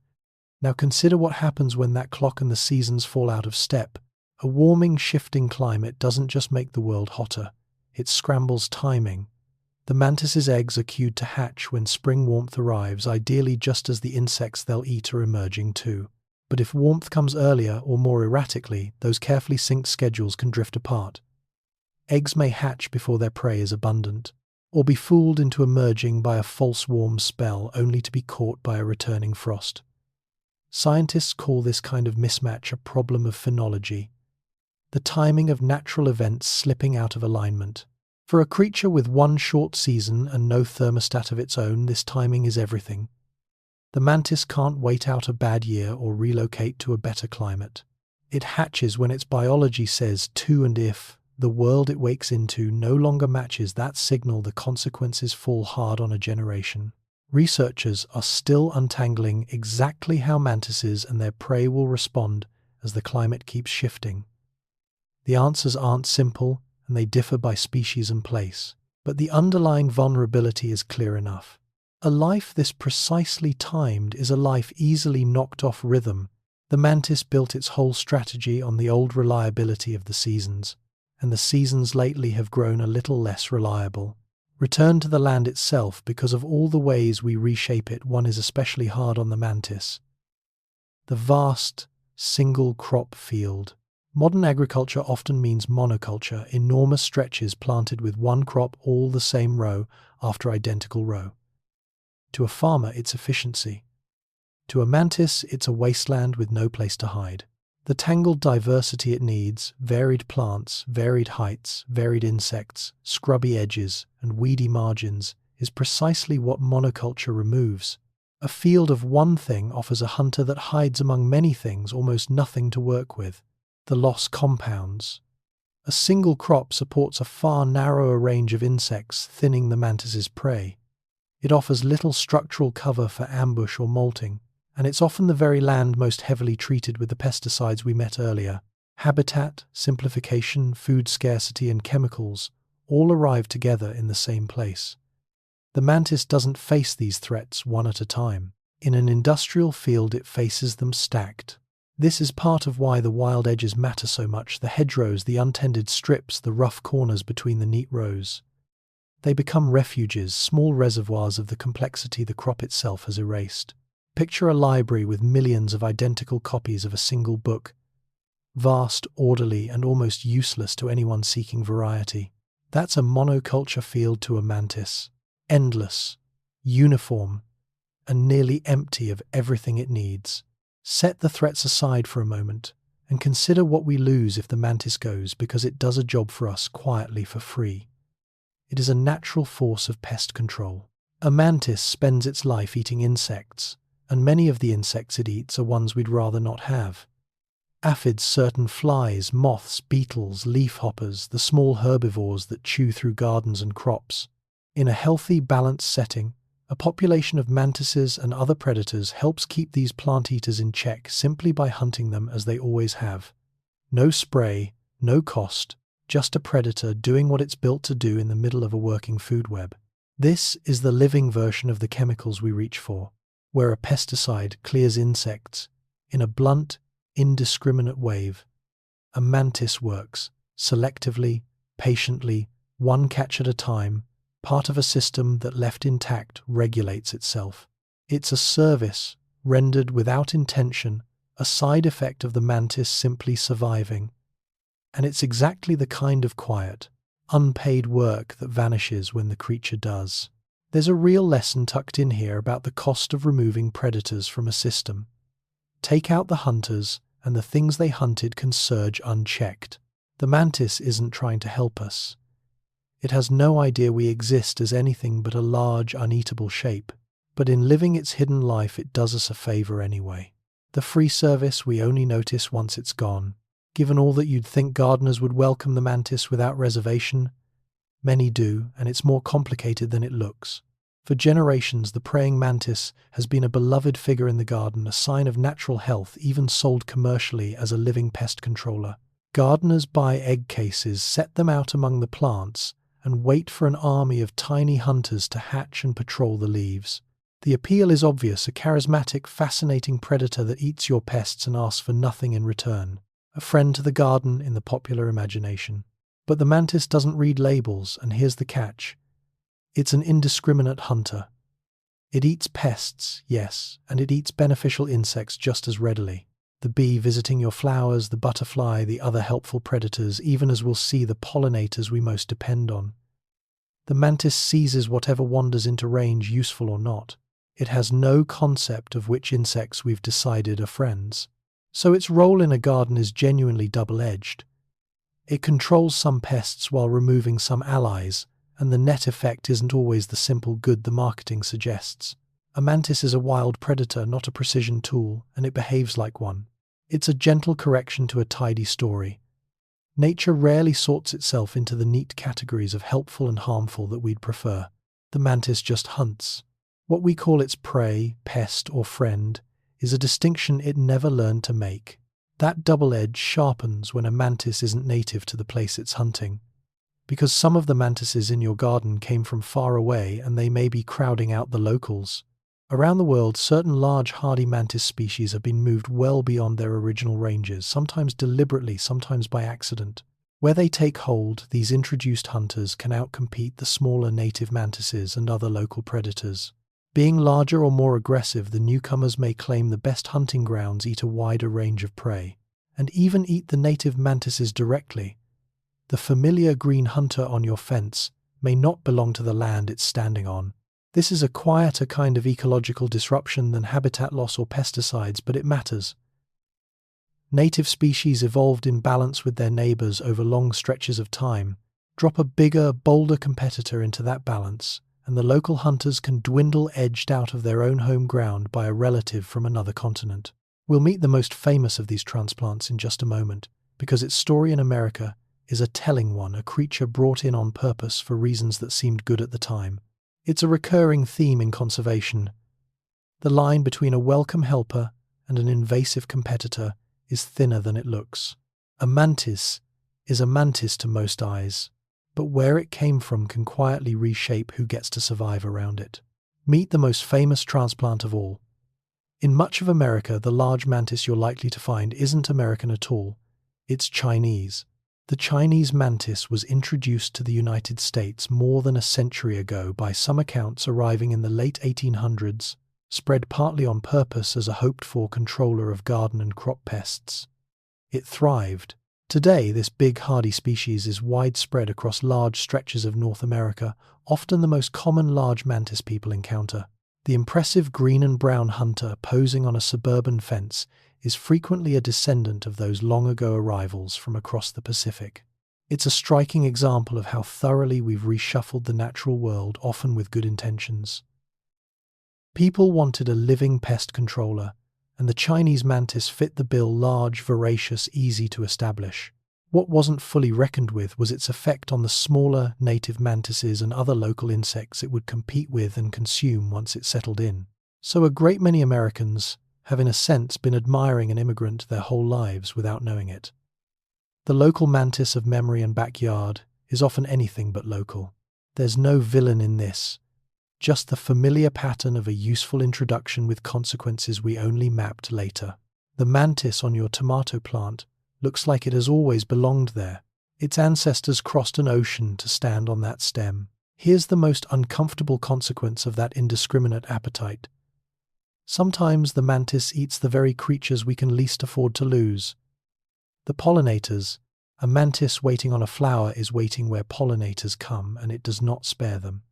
Now consider what happens when that clock and the seasons fall out of step. A warming, shifting climate doesn't just make the world hotter, it scrambles timing. The mantis's eggs are cued to hatch when spring warmth arrives, ideally just as the insects they'll eat are emerging too. But if warmth comes earlier or more erratically, those carefully synced schedules can drift apart. Eggs may hatch before their prey is abundant, or be fooled into emerging by a false warm spell only to be caught by a returning frost. Scientists call this kind of mismatch a problem of phenology, the timing of natural events slipping out of alignment. For a creature with one short season and no thermostat of its own, this timing is everything. The mantis can't wait out a bad year or relocate to a better climate. It hatches when its biology says to, and if the world it wakes into no longer matches that signal, the consequences fall hard on a generation. Researchers are still untangling exactly how mantises and their prey will respond as the climate keeps shifting. The answers aren't simple, and they differ by species and place, but the underlying vulnerability is clear enough. A life this precisely timed is a life easily knocked off rhythm. The mantis built its whole strategy on the old reliability of the seasons, and the seasons lately have grown a little less reliable. Return to the land itself, because of all the ways we reshape it, one is especially hard on the mantis. The vast, single crop field. Modern agriculture often means monoculture, enormous stretches planted with one crop, all the same row after identical row. To a farmer, it's efficiency. To a mantis, it's a wasteland with no place to hide. The tangled diversity it needs, varied plants, varied heights, varied insects, scrubby edges, and weedy margins, is precisely what monoculture removes. A field of one thing offers a hunter that hides among many things almost nothing to work with. The loss compounds. A single crop supports a far narrower range of insects, thinning the mantis's prey. It offers little structural cover for ambush or molting, and it's often the very land most heavily treated with the pesticides we met earlier. Habitat, simplification, food scarcity, and chemicals all arrive together in the same place. The mantis doesn't face these threats one at a time. In an industrial field, it faces them stacked. This is part of why the wild edges matter so much: the hedgerows, the untended strips, the rough corners between the neat rows. They become refuges, small reservoirs of the complexity the crop itself has erased. Picture a library with millions of identical copies of a single book, vast, orderly, and almost useless to anyone seeking variety. That's a monoculture field to a mantis. Endless, uniform, and nearly empty of everything it needs. Set the threats aside for a moment and consider what we lose if the mantis goes, because it does a job for us quietly for free. It is a natural force of pest control. A mantis spends its life eating insects, and many of the insects it eats are ones we'd rather not have. Aphids, certain flies, moths, beetles, leafhoppers, the small herbivores that chew through gardens and crops. In a healthy, balanced setting, a population of mantises and other predators helps keep these plant eaters in check simply by hunting them as they always have. No spray, no cost, just a predator doing what it's built to do in the middle of a working food web. This is the living version of the chemicals we reach for, where a pesticide clears insects in a blunt, indiscriminate wave. A mantis works selectively, patiently, one catch at a time, part of a system that, left intact, regulates itself. It's a service rendered without intention, a side effect of the mantis simply surviving. And it's exactly the kind of quiet, unpaid work that vanishes when the creature does. There's a real lesson tucked in here about the cost of removing predators from a system. Take out the hunters, and the things they hunted can surge unchecked. The mantis isn't trying to help us. It has no idea we exist as anything but a large, uneatable shape. But in living its hidden life, it does us a favor anyway. The free service we only notice once it's gone. Given all that, you'd think gardeners would welcome the mantis without reservation. Many do, and it's more complicated than it looks. For generations, the praying mantis has been a beloved figure in the garden, a sign of natural health, even sold commercially as a living pest controller. Gardeners buy egg cases, set them out among the plants, and wait for an army of tiny hunters to hatch and patrol the leaves. The appeal is obvious, a charismatic, fascinating predator that eats your pests and asks for nothing in return. A friend to the garden in the popular imagination. But the mantis doesn't read labels, and here's the catch. It's an indiscriminate hunter. It eats pests, yes, and it eats beneficial insects just as readily. The bee visiting your flowers, the butterfly, the other helpful predators, even as we'll see the pollinators we most depend on. The mantis seizes whatever wanders into range, useful or not. It has no concept of which insects we've decided are friends. So its role in a garden is genuinely double-edged. It controls some pests while removing some allies, and the net effect isn't always the simple good the marketing suggests. A mantis is a wild predator, not a precision tool, and it behaves like one. It's a gentle correction to a tidy story. Nature rarely sorts itself into the neat categories of helpful and harmful that we'd prefer. The mantis just hunts. What we call its prey, pest, or friend is a distinction it never learned to make. That double edge sharpens when a mantis isn't native to the place it's hunting. Because some of the mantises in your garden came from far away and they may be crowding out the locals. Around the world, certain large hardy mantis species have been moved well beyond their original ranges, sometimes deliberately, sometimes by accident. Where they take hold, these introduced hunters can outcompete the smaller native mantises and other local predators. Being larger or more aggressive, the newcomers may claim the best hunting grounds, eat a wider range of prey, and even eat the native mantises directly. The familiar green hunter on your fence may not belong to the land it's standing on. This is a quieter kind of ecological disruption than habitat loss or pesticides, but it matters. Native species evolved in balance with their neighbors over long stretches of time. Drop a bigger, bolder competitor into that balance, and the local hunters can dwindle, edged out of their own home ground by a relative from another continent. We'll meet the most famous of these transplants in just a moment, because its story in America is a telling one, a creature brought in on purpose for reasons that seemed good at the time. It's a recurring theme in conservation. The line between a welcome helper and an invasive competitor is thinner than it looks. A mantis is a mantis to most eyes, but where it came from can quietly reshape who gets to survive around it. Meet the most famous transplant of all. In much of America, the large mantis you're likely to find isn't American at all. It's Chinese. The Chinese mantis was introduced to the United States more than a century ago, by some accounts arriving in the late 1800s, spread partly on purpose as a hoped-for controller of garden and crop pests. It thrived. Today, this big hardy species is widespread across large stretches of North America, often the most common large mantis people encounter. The impressive green and brown hunter posing on a suburban fence is frequently a descendant of those long-ago arrivals from across the Pacific. It's a striking example of how thoroughly we've reshuffled the natural world, often with good intentions. People wanted a living pest controller, and the Chinese mantis fit the bill: large, voracious, easy to establish. What wasn't fully reckoned with was its effect on the smaller native mantises and other local insects it would compete with and consume once it settled in. So a great many Americans have in a sense been admiring an immigrant their whole lives without knowing it. The local mantis of memory and backyard is often anything but local. There's no villain in this, just the familiar pattern of a useful introduction with consequences we only mapped later. The mantis on your tomato plant looks like it has always belonged there. Its ancestors crossed an ocean to stand on that stem. Here's the most uncomfortable consequence of that indiscriminate appetite. Sometimes the mantis eats the very creatures we can least afford to lose. The pollinators. A mantis waiting on a flower is waiting where pollinators come, and it does not spare them.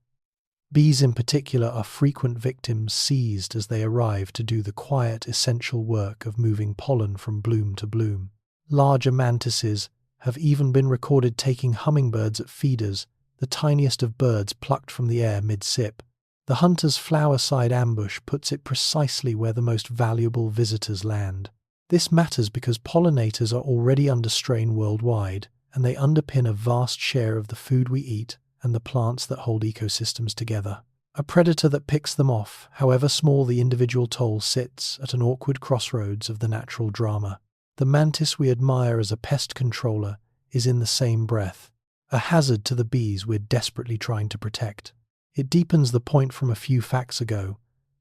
Bees in particular are frequent victims, seized as they arrive to do the quiet, essential work of moving pollen from bloom to bloom. Larger mantises have even been recorded taking hummingbirds at feeders, the tiniest of birds plucked from the air mid-sip. The hunter's flower-side ambush puts it precisely where the most valuable visitors land. This matters because pollinators are already under strain worldwide, and they underpin a vast share of the food we eat and the plants that hold ecosystems together. A predator that picks them off, however small the individual toll, sits at an awkward crossroads of the natural drama. The mantis we admire as a pest controller is in the same breath a hazard to the bees we're desperately trying to protect. It deepens the point from a few facts ago.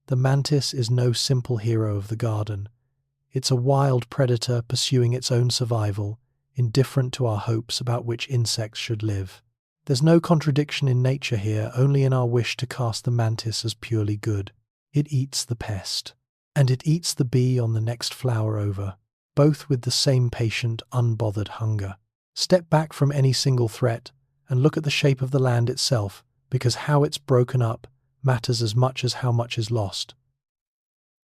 The mantis is no simple hero of the garden. It's a wild predator pursuing its own survival, indifferent to our hopes about which insects should live. There's no contradiction in nature here, only in our wish to cast the mantis as purely good. It eats the pest. And it eats the bee on the next flower over, both with the same patient, unbothered hunger. Step back from any single threat and look at the shape of the land itself, because how it's broken up matters as much as how much is lost.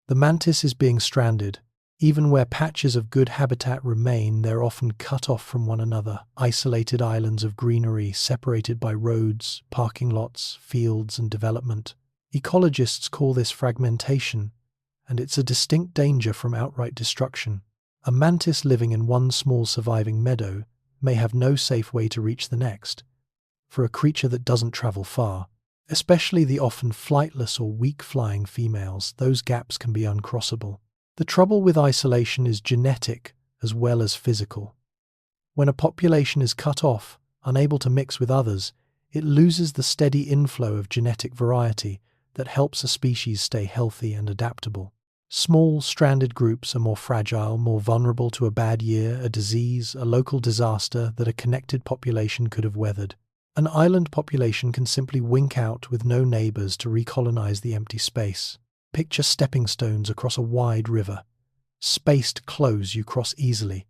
The mantis is being stranded. Even where patches of good habitat remain, they're often cut off from one another, isolated islands of greenery separated by roads, parking lots, fields, and development. Ecologists call this fragmentation, and it's a distinct danger from outright destruction. A mantis living in one small surviving meadow may have no safe way to reach the next. For a creature that doesn't travel far, especially the often flightless or weak-flying females, those gaps can be uncrossable. The trouble with isolation is genetic as well as physical. When a population is cut off, unable to mix with others, it loses the steady inflow of genetic variety that helps a species stay healthy and adaptable. Small, stranded groups are more fragile, more vulnerable to a bad year, a disease, a local disaster that a connected population could have weathered. An island population can simply wink out with no neighbors to recolonize the empty space. Picture stepping stones across a wide river. Spaced close you cross easily.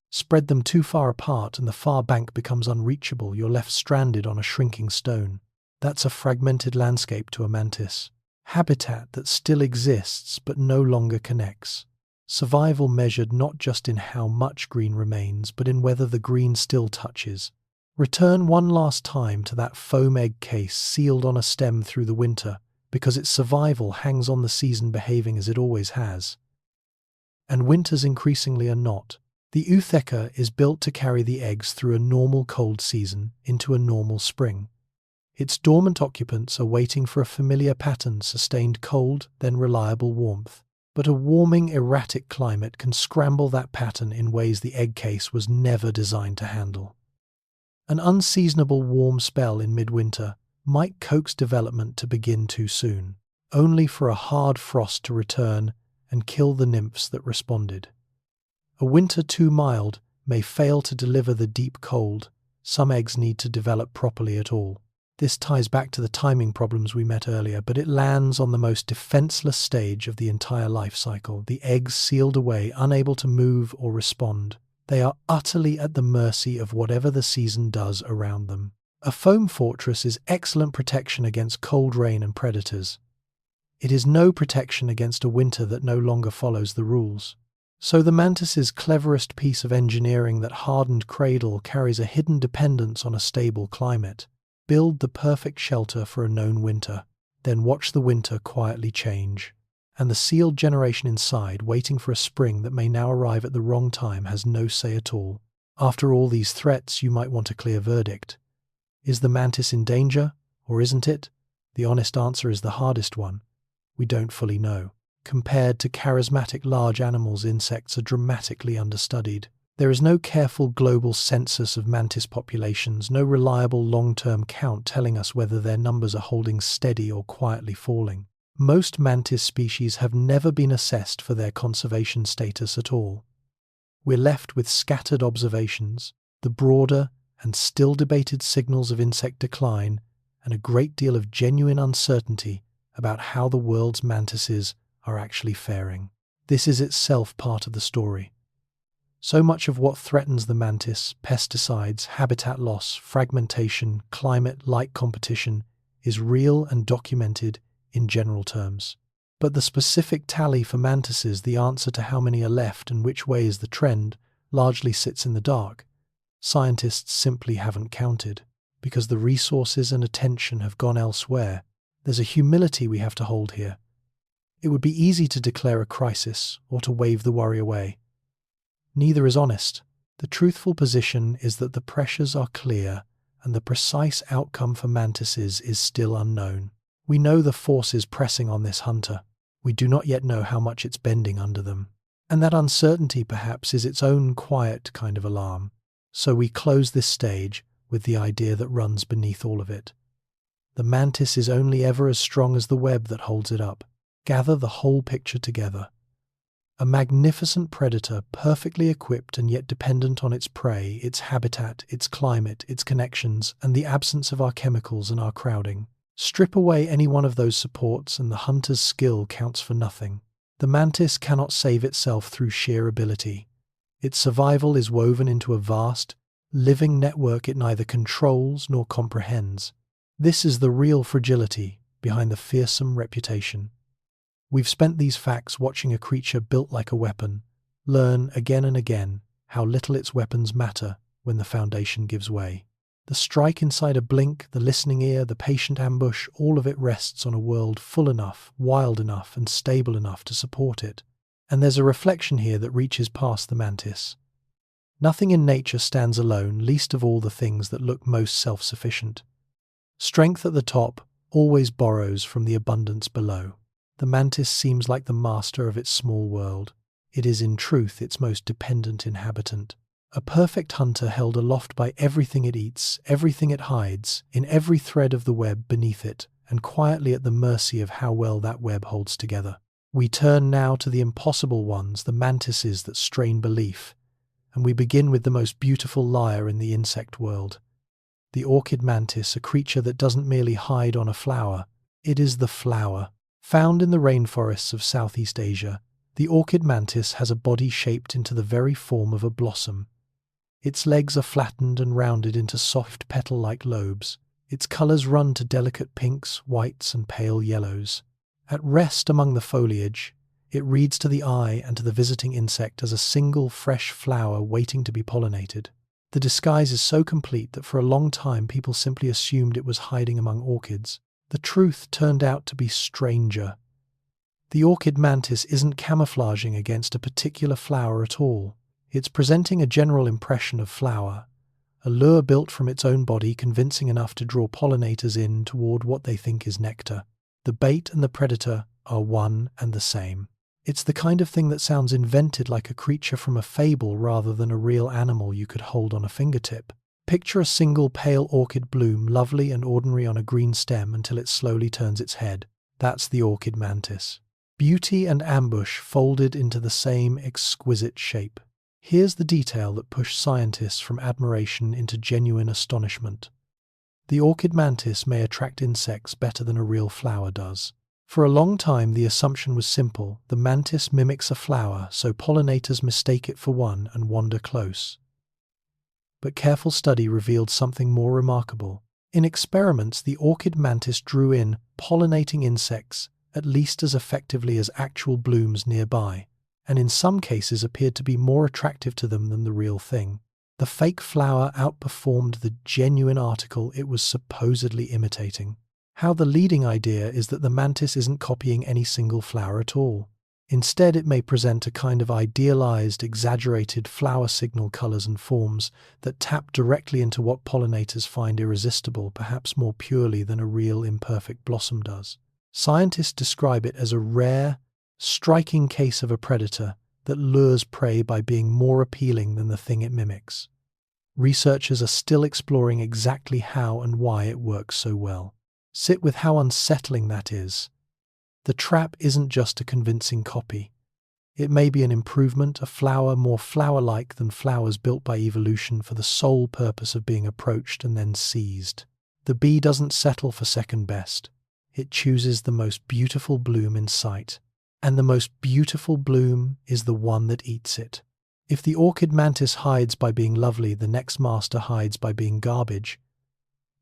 Spread them too far apart and the far bank becomes unreachable. You're left stranded on a shrinking stone. That's a fragmented landscape to a mantis. Habitat that still exists but no longer connects. Survival measured not just in how much green remains, but in whether the green still touches. Return one last time to that foam egg case sealed on a stem through the winter, because its survival hangs on the season behaving as it always has. And winters increasingly are not. The ootheca is built to carry the eggs through a normal cold season into a normal spring. Its dormant occupants are waiting for a familiar pattern, sustained cold, then reliable warmth. But a warming, erratic climate can scramble that pattern in ways the egg case was never designed to handle. An unseasonable warm spell in midwinter might coax development to begin too soon, only for a hard frost to return and kill the nymphs that responded. A winter too mild may fail to deliver the deep cold some eggs need to develop properly at all. This ties back to the timing problems we met earlier, but it lands on the most defenseless stage of the entire life cycle, the eggs sealed away, unable to move or respond. They are utterly at the mercy of whatever the season does around them. A foam fortress is excellent protection against cold rain and predators. It is no protection against a winter that no longer follows the rules. So the mantis's cleverest piece of engineering, that hardened cradle, carries a hidden dependence on a stable climate. Build the perfect shelter for a known winter, then watch the winter quietly change. And the sealed generation inside, waiting for a spring that may now arrive at the wrong time, has no say at all. After all these threats, you might want a clear verdict. Is the mantis in danger, or isn't it? The honest answer is the hardest one. We don't fully know. Compared to charismatic large animals, insects are dramatically understudied. There is no careful global census of mantis populations, no reliable long-term count telling us whether their numbers are holding steady or quietly falling. Most mantis species have never been assessed for their conservation status at all. We're left with scattered observations, the broader and still debated signals of insect decline, and a great deal of genuine uncertainty about how the world's mantises are actually faring. This is itself part of the story. So much of what threatens the mantis, pesticides, habitat loss, fragmentation, climate, light competition, is real and documented in general terms. But the specific tally for mantises, the answer to how many are left and which way is the trend, largely sits in the dark. Scientists simply haven't counted, because the resources and attention have gone elsewhere. There's a humility we have to hold here. It would be easy to declare a crisis or to wave the worry away. Neither is honest. The truthful position is that the pressures are clear and the precise outcome for mantises is still unknown. We know the force is pressing on this hunter. We do not yet know how much it's bending under them. And that uncertainty perhaps is its own quiet kind of alarm. So we close this stage with the idea that runs beneath all of it. The mantis is only ever as strong as the web that holds it up. Gather the whole picture together. A magnificent predator, perfectly equipped and yet dependent on its prey, its habitat, its climate, its connections, and the absence of our chemicals and our crowding. Strip away any one of those supports and the hunter's skill counts for nothing. The mantis cannot save itself through sheer ability. Its survival is woven into a vast, living network it neither controls nor comprehends. This is the real fragility behind the fearsome reputation. We've spent these facts watching a creature built like a weapon, learn again and again how little its weapons matter when the foundation gives way. The strike inside a blink, the listening ear, the patient ambush, all of it rests on a world full enough, wild enough, and stable enough to support it. And there's a reflection here that reaches past the mantis. Nothing in nature stands alone, least of all the things that look most self-sufficient. Strength at the top always borrows from the abundance below. The mantis seems like the master of its small world. It is in truth its most dependent inhabitant. A perfect hunter held aloft by everything it eats, everything it hides, in every thread of the web beneath it, and quietly at the mercy of how well that web holds together. We turn now to the impossible ones, the mantises that strain belief, and we begin with the most beautiful liar in the insect world. The orchid mantis, a creature that doesn't merely hide on a flower, it is the flower. Found in the rainforests of Southeast Asia, the orchid mantis has a body shaped into the very form of a blossom. Its legs are flattened and rounded into soft petal-like lobes. Its colors run to delicate pinks, whites, and pale yellows. At rest among the foliage, it reads to the eye and to the visiting insect as a single fresh flower waiting to be pollinated. The disguise is so complete that for a long time people simply assumed it was hiding among orchids. The truth turned out to be stranger. The orchid mantis isn't camouflaging against a particular flower at all. It's presenting a general impression of flower, a lure built from its own body convincing enough to draw pollinators in toward what they think is nectar. The bait and the predator are one and the same. It's the kind of thing that sounds invented like a creature from a fable rather than a real animal you could hold on a fingertip. Picture a single pale orchid bloom, lovely and ordinary on a green stem until it slowly turns its head. That's the orchid mantis. Beauty and ambush folded into the same exquisite shape. Here's the detail that pushed scientists from admiration into genuine astonishment. The orchid mantis may attract insects better than a real flower does. For a long time, the assumption was simple. The mantis mimics a flower, so pollinators mistake it for one and wander close. But careful study revealed something more remarkable. In experiments, the orchid mantis drew in pollinating insects at least as effectively as actual blooms nearby, and in some cases appeared to be more attractive to them than the real thing. The fake flower outperformed the genuine article it was supposedly imitating. How the leading idea is that the mantis isn't copying any single flower at all. Instead, it may present a kind of idealized, exaggerated flower signal colors and forms that tap directly into what pollinators find irresistible, perhaps more purely than a real imperfect blossom does. Scientists describe it as a rare, striking case of a predator that lures prey by being more appealing than the thing it mimics. Researchers are still exploring exactly how and why it works so well. Sit with how unsettling that is. The trap isn't just a convincing copy. It may be an improvement, a flower more flower-like than flowers built by evolution for the sole purpose of being approached and then seized. The bee doesn't settle for second best. It chooses the most beautiful bloom in sight. And the most beautiful bloom is the one that eats it. If the orchid mantis hides by being lovely, the next master hides by being garbage.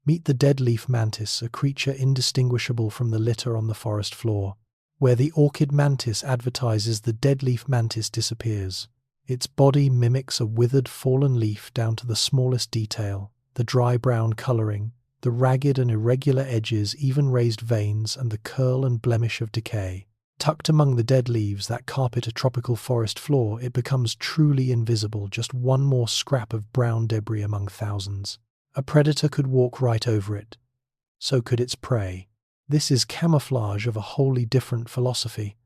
Meet the deadleaf mantis, a creature indistinguishable from the litter on the forest floor. Where the orchid mantis advertises, the deadleaf mantis disappears. Its body mimics a withered fallen leaf down to the smallest detail, the dry brown coloring, the ragged and irregular edges, even raised veins, and the curl and blemish of decay. Tucked among the dead leaves that carpet a tropical forest floor, it becomes truly invisible, just one more scrap of brown debris among thousands. A predator could walk right over it. So could its prey. This is camouflage of a wholly different philosophy.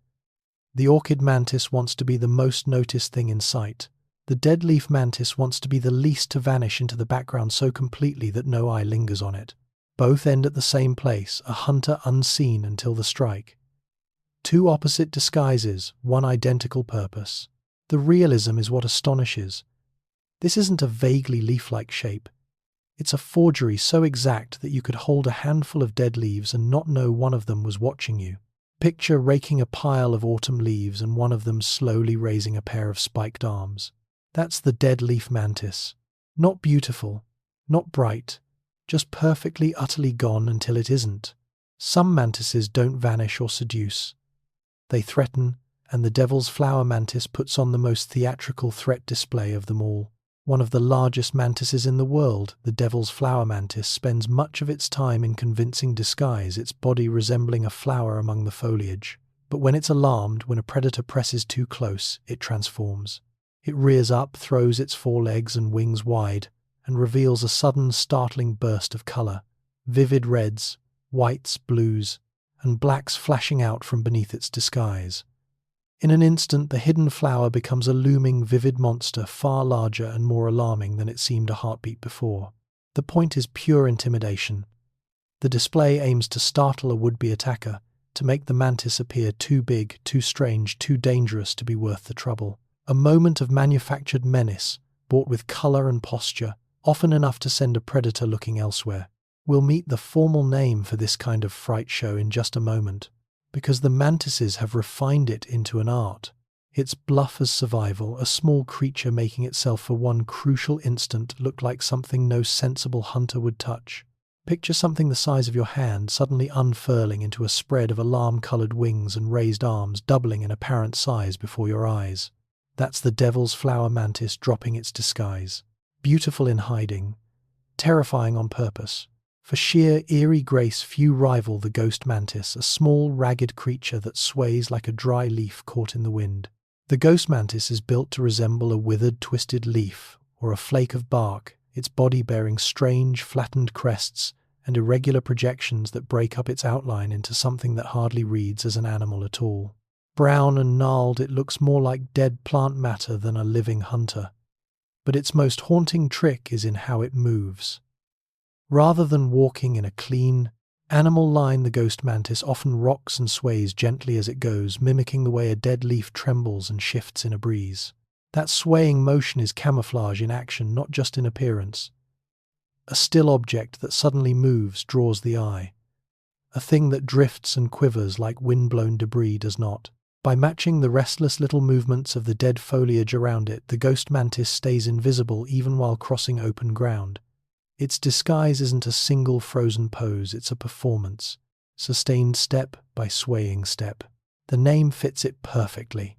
The orchid mantis wants to be the most noticed thing in sight. The deadleaf mantis wants to be the least to vanish into the background so completely that no eye lingers on it. Both end at the same place, a hunter unseen until the strike. Two opposite disguises, one identical purpose. The realism is what astonishes. This isn't a vaguely leaf-like shape. It's a forgery so exact that you could hold a handful of dead leaves and not know one of them was watching you. Picture raking a pile of autumn leaves and one of them slowly raising a pair of spiked arms. That's the dead leaf mantis. Not beautiful, not bright, just perfectly, utterly gone until it isn't. Some mantises don't vanish or seduce. They threaten, and the devil's flower mantis puts on the most theatrical threat display of them all. One of the largest mantises in the world, the devil's flower mantis spends much of its time in convincing disguise, its body resembling a flower among the foliage. But when it's alarmed, when a predator presses too close, it transforms. It rears up, throws its forelegs and wings wide, and reveals a sudden, startling burst of color. Vivid reds, whites, blues, and blacks flashing out from beneath its disguise. In an instant, the hidden flower becomes a looming, vivid monster far larger and more alarming than it seemed a heartbeat before. The point is pure intimidation. The display aims to startle a would-be attacker, to make the mantis appear too big, too strange, too dangerous to be worth the trouble. A moment of manufactured menace, bought with color and posture, often enough to send a predator looking elsewhere. We'll meet the formal name for this kind of fright show in just a moment, because the mantises have refined it into an art. It's bluff as survival, a small creature making itself for one crucial instant look like something no sensible hunter would touch. Picture something the size of your hand suddenly unfurling into a spread of alarm-colored wings and raised arms doubling in apparent size before your eyes. That's the devil's flower mantis dropping its disguise. Beautiful in hiding, terrifying on purpose. For sheer eerie grace, few rival the ghost mantis, a small, ragged creature that sways like a dry leaf caught in the wind. The ghost mantis is built to resemble a withered, twisted leaf or a flake of bark, its body bearing strange, flattened crests and irregular projections that break up its outline into something that hardly reads as an animal at all. Brown and gnarled, it looks more like dead plant matter than a living hunter. But its most haunting trick is in how it moves. Rather than walking in a clean, animal line, the ghost mantis often rocks and sways gently as it goes, mimicking the way a dead leaf trembles and shifts in a breeze. That swaying motion is camouflage in action, not just in appearance. A still object that suddenly moves draws the eye. A thing that drifts and quivers like wind-blown debris does not. By matching the restless little movements of the dead foliage around it, the ghost mantis stays invisible even while crossing open ground. Its disguise isn't a single frozen pose, it's a performance, sustained step by swaying step. The name fits it perfectly.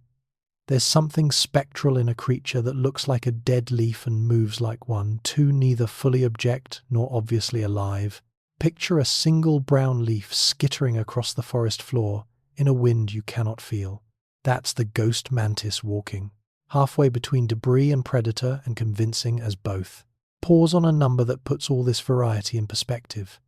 There's something spectral in a creature that looks like a dead leaf and moves like one, too neither fully object nor obviously alive. Picture a single brown leaf skittering across the forest floor in a wind you cannot feel. That's the ghost mantis walking, halfway between debris and predator and convincing as both. Pause on a number that puts all this variety in perspective.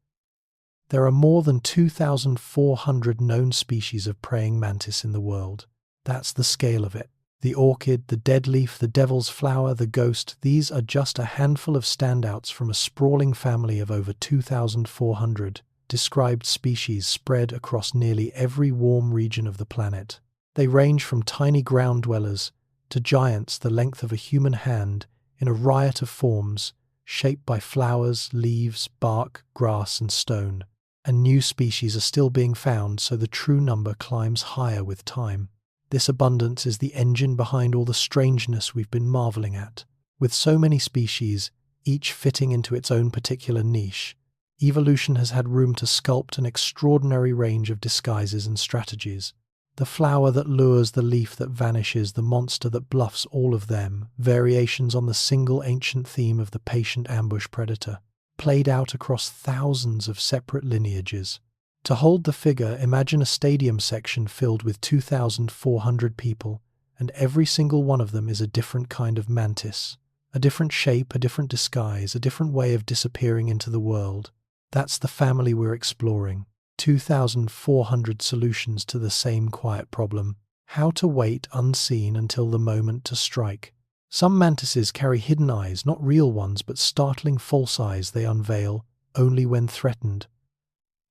There are more than 2,400 known species of praying mantis in the world. That's the scale of it. The orchid, the dead leaf, the devil's flower, the ghost, these are just a handful of standouts from a sprawling family of over 2,400 described species spread across nearly every warm region of the planet. They range from tiny ground dwellers to giants the length of a human hand in a riot of forms, shaped by flowers, leaves, bark, grass, and stone. And new species are still being found, so the true number climbs higher with time. This abundance is the engine behind all the strangeness we've been marveling at. With so many species, each fitting into its own particular niche, evolution has had room to sculpt an extraordinary range of disguises and strategies. The flower that lures, the leaf that vanishes, the monster that bluffs, all of them, variations on the single ancient theme of the patient ambush predator, played out across thousands of separate lineages. To hold the figure, imagine a stadium section filled with 2,400 people, and every single one of them is a different kind of mantis, a different shape, a different disguise, a different way of disappearing into the world. That's the family we're exploring. 2,400 solutions to the same quiet problem: how to wait unseen until the moment to strike. Some mantises carry hidden eyes, not real ones, but startling false eyes they unveil only when threatened.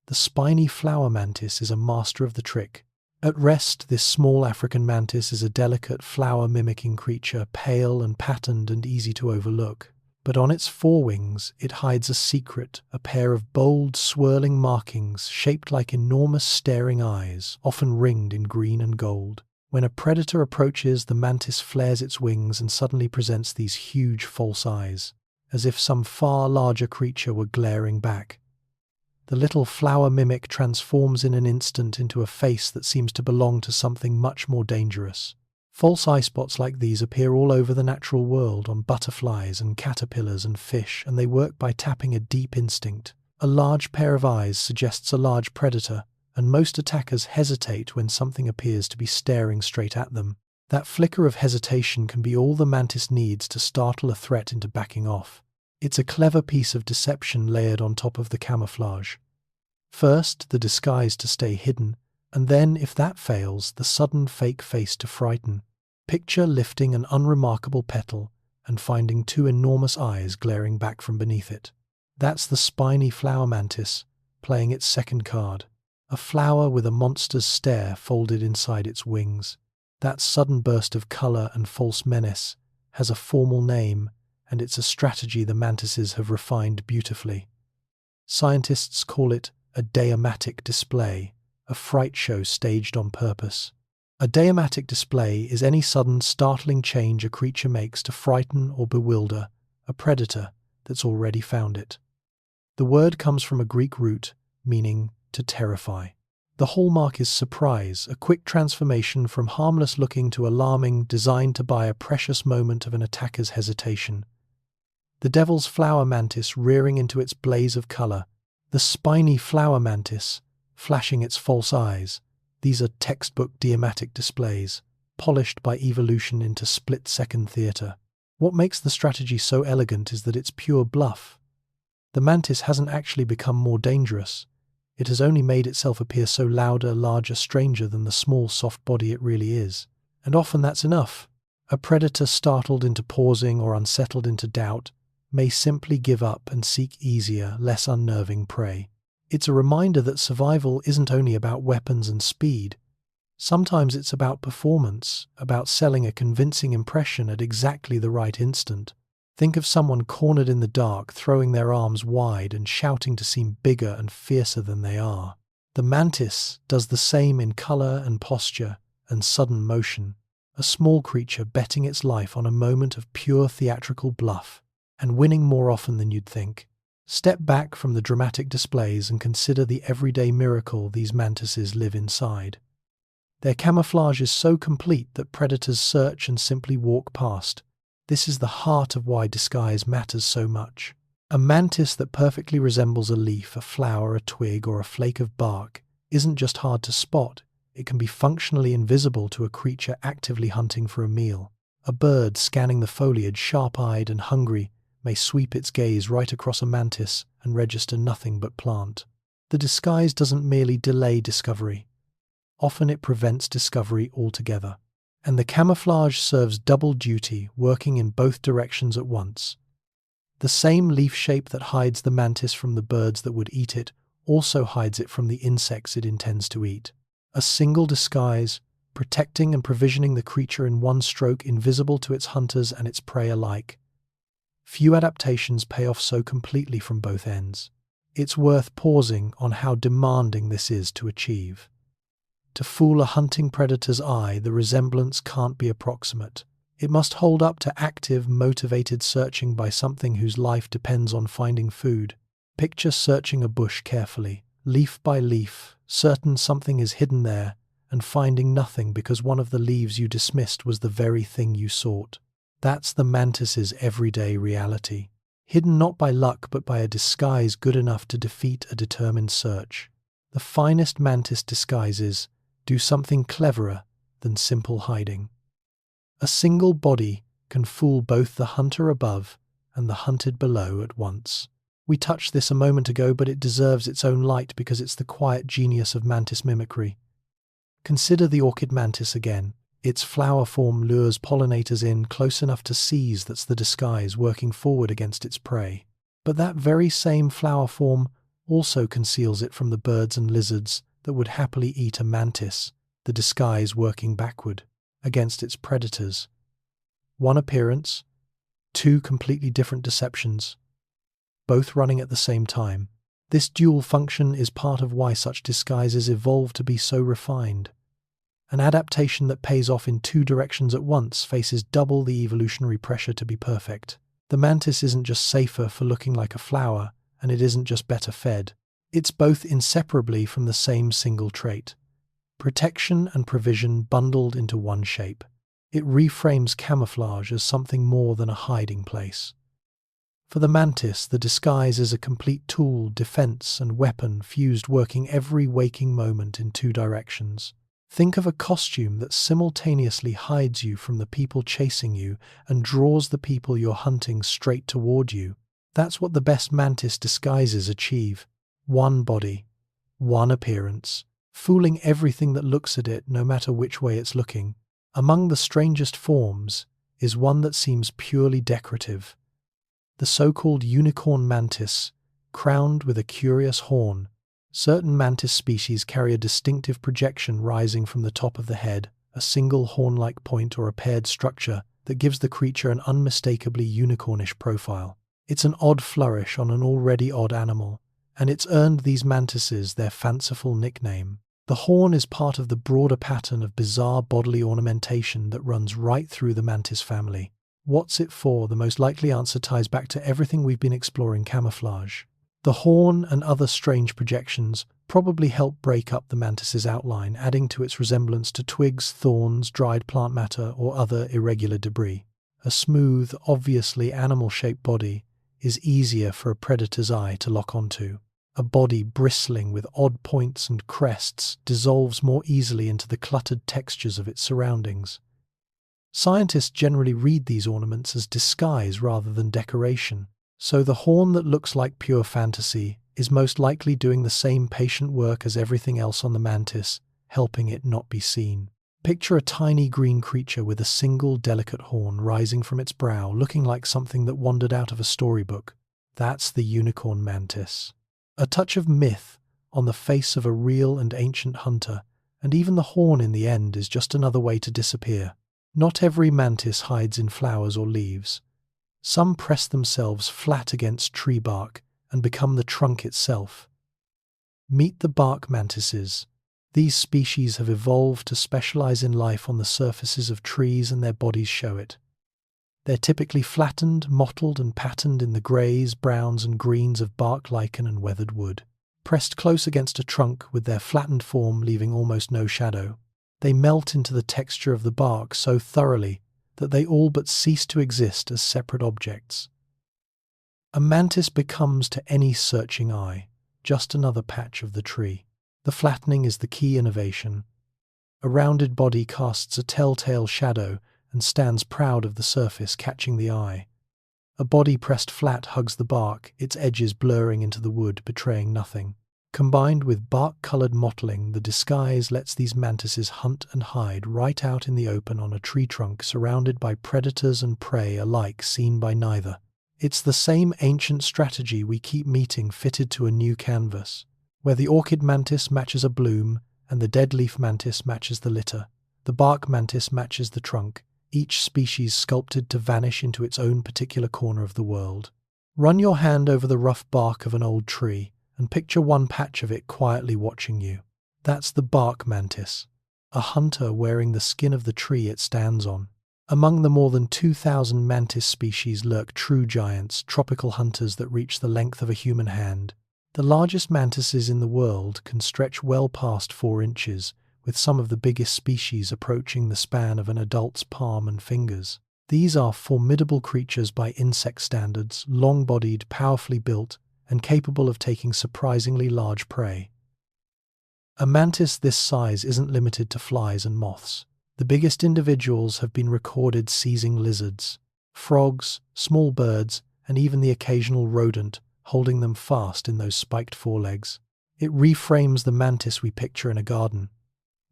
The spiny flower mantis is a master of the trick. At rest, this small African mantis is a delicate flower-mimicking creature, pale and patterned and easy to overlook. But on its forewings, it hides a secret, a pair of bold, swirling markings shaped like enormous staring eyes, often ringed in green and gold. When a predator approaches, the mantis flares its wings and suddenly presents these huge false eyes, as if some far larger creature were glaring back. The little flower mimic transforms in an instant into a face that seems to belong to something much more dangerous. False eye spots like these appear all over the natural world, on butterflies and caterpillars and fish, and they work by tapping a deep instinct. A large pair of eyes suggests a large predator, and most attackers hesitate when something appears to be staring straight at them. That flicker of hesitation can be all the mantis needs to startle a threat into backing off. It's a clever piece of deception layered on top of the camouflage. First, the disguise to stay hidden, and then, if that fails, the sudden fake face to frighten. Picture lifting an unremarkable petal and finding two enormous eyes glaring back from beneath it. That's the spiny flower mantis playing its second card. A flower with a monster's stare folded inside its wings. That sudden burst of colour and false menace has a formal name, and it's a strategy the mantises have refined beautifully. Scientists call it a diamatic display, a fright show staged on purpose. A diamatic display is any sudden, startling change a creature makes to frighten or bewilder a predator that's already found it. The word comes from a Greek root meaning to terrify. The hallmark is surprise, a quick transformation from harmless-looking to alarming, designed to buy a precious moment of an attacker's hesitation. The devil's flower mantis rearing into its blaze of colour, the spiny flower mantis flashing its false eyes. These are textbook diamatic displays, polished by evolution into split-second theatre. What makes the strategy so elegant is that it's pure bluff. The mantis hasn't actually become more dangerous. It has only made itself appear so louder, larger, stranger than the small, soft body it really is. And often that's enough. A predator startled into pausing or unsettled into doubt may simply give up and seek easier, less unnerving prey. It's a reminder that survival isn't only about weapons and speed. Sometimes it's about performance, about selling a convincing impression at exactly the right instant. Think of someone cornered in the dark, throwing their arms wide and shouting to seem bigger and fiercer than they are. The mantis does the same in color and posture and sudden motion, a small creature betting its life on a moment of pure theatrical bluff, and winning more often than you'd think. Step back from the dramatic displays and consider the everyday miracle these mantises live inside. Their camouflage is so complete that predators search and simply walk past. This is the heart of why disguise matters so much. A mantis that perfectly resembles a leaf, a flower, a twig, or a flake of bark isn't just hard to spot, it can be functionally invisible to a creature actively hunting for a meal. A bird scanning the foliage, sharp-eyed and hungry, may sweep its gaze right across a mantis and register nothing but plant. The disguise doesn't merely delay discovery. Often it prevents discovery altogether. And the camouflage serves double duty, working in both directions at once. The same leaf shape that hides the mantis from the birds that would eat it also hides it from the insects it intends to eat. A single disguise, protecting and provisioning the creature in one stroke, invisible to its hunters and its prey alike. Few adaptations pay off so completely from both ends. It's worth pausing on how demanding this is to achieve. To fool a hunting predator's eye, the resemblance can't be approximate. It must hold up to active, motivated searching by something whose life depends on finding food. Picture searching a bush carefully, leaf by leaf, certain something is hidden there, and finding nothing because one of the leaves you dismissed was the very thing you sought. That's the mantis's everyday reality, hidden not by luck but by a disguise good enough to defeat a determined search. The finest mantis disguises do something cleverer than simple hiding. A single body can fool both the hunter above and the hunted below at once. We touched this a moment ago, but it deserves its own light because it's the quiet genius of mantis mimicry. Consider the orchid mantis again. Its flower form lures pollinators in close enough to seize. That's the disguise working forward against its prey. But that very same flower form also conceals it from the birds and lizards that would happily eat a mantis, the disguise working backward against its predators. One appearance, two completely different deceptions, both running at the same time. This dual function is part of why such disguises evolved to be so refined. An adaptation that pays off in two directions at once faces double the evolutionary pressure to be perfect. The mantis isn't just safer for looking like a flower, and it isn't just better fed. It's both inseparably from the same single trait. Protection and provision bundled into one shape. It reframes camouflage as something more than a hiding place. For the mantis, the disguise is a complete tool, defense, and weapon fused, working every waking moment in two directions. Think of a costume that simultaneously hides you from the people chasing you and draws the people you're hunting straight toward you. That's what the best mantis disguises achieve. One body, one appearance, fooling everything that looks at it, no matter which way it's looking. Among the strangest forms is one that seems purely decorative. The so-called unicorn mantis, crowned with a curious horn. Certain mantis species carry a distinctive projection rising from the top of the head, a single horn-like point or a paired structure that gives the creature an unmistakably unicornish profile. It's an odd flourish on an already odd animal, and it's earned these mantises their fanciful nickname. The horn is part of the broader pattern of bizarre bodily ornamentation that runs right through the mantis family. What's it for? The most likely answer ties back to everything we've been exploring: camouflage. The horn and other strange projections probably help break up the mantis's outline, adding to its resemblance to twigs, thorns, dried plant matter, or other irregular debris. A smooth, obviously animal-shaped body is easier for a predator's eye to lock onto. A body bristling with odd points and crests dissolves more easily into the cluttered textures of its surroundings. Scientists generally read these ornaments as disguise rather than decoration, so the horn that looks like pure fantasy is most likely doing the same patient work as everything else on the mantis, helping it not be seen. Picture a tiny green creature with a single delicate horn rising from its brow, looking like something that wandered out of a storybook. That's the unicorn mantis. A touch of myth on the face of a real and ancient hunter, and even the horn in the end is just another way to disappear. Not every mantis hides in flowers or leaves. Some press themselves flat against tree bark and become the trunk itself. Meet the bark mantises. These species have evolved to specialize in life on the surfaces of trees, and their bodies show it. They're typically flattened, mottled, and patterned in the greys, browns, and greens of bark, lichen, and weathered wood. Pressed close against a trunk with their flattened form leaving almost no shadow, they melt into the texture of the bark so thoroughly that they all but cease to exist as separate objects. A mantis becomes to any searching eye just another patch of the tree. The flattening is the key innovation. A rounded body casts a telltale shadow and stands proud of the surface, catching the eye. A body pressed flat hugs the bark, its edges blurring into the wood, betraying nothing. Combined with bark-colored mottling, the disguise lets these mantises hunt and hide right out in the open on a tree trunk, surrounded by predators and prey alike, seen by neither. It's the same ancient strategy we keep meeting, fitted to a new canvas, where the orchid mantis matches a bloom and the deadleaf mantis matches the litter. The bark mantis matches the trunk, each species sculpted to vanish into its own particular corner of the world. Run your hand over the rough bark of an old tree and picture one patch of it quietly watching you. That's the bark mantis, a hunter wearing the skin of the tree it stands on. Among the more than 2,000 mantis species lurk true giants, tropical hunters that reach the length of a human hand. The largest mantises in the world can stretch well past 4 inches, with some of the biggest species approaching the span of an adult's palm and fingers. These are formidable creatures by insect standards, long-bodied, powerfully built, and capable of taking surprisingly large prey. A mantis this size isn't limited to flies and moths. The biggest individuals have been recorded seizing lizards, frogs, small birds, and even the occasional rodent, holding them fast in those spiked forelegs. It reframes the mantis we picture in a garden.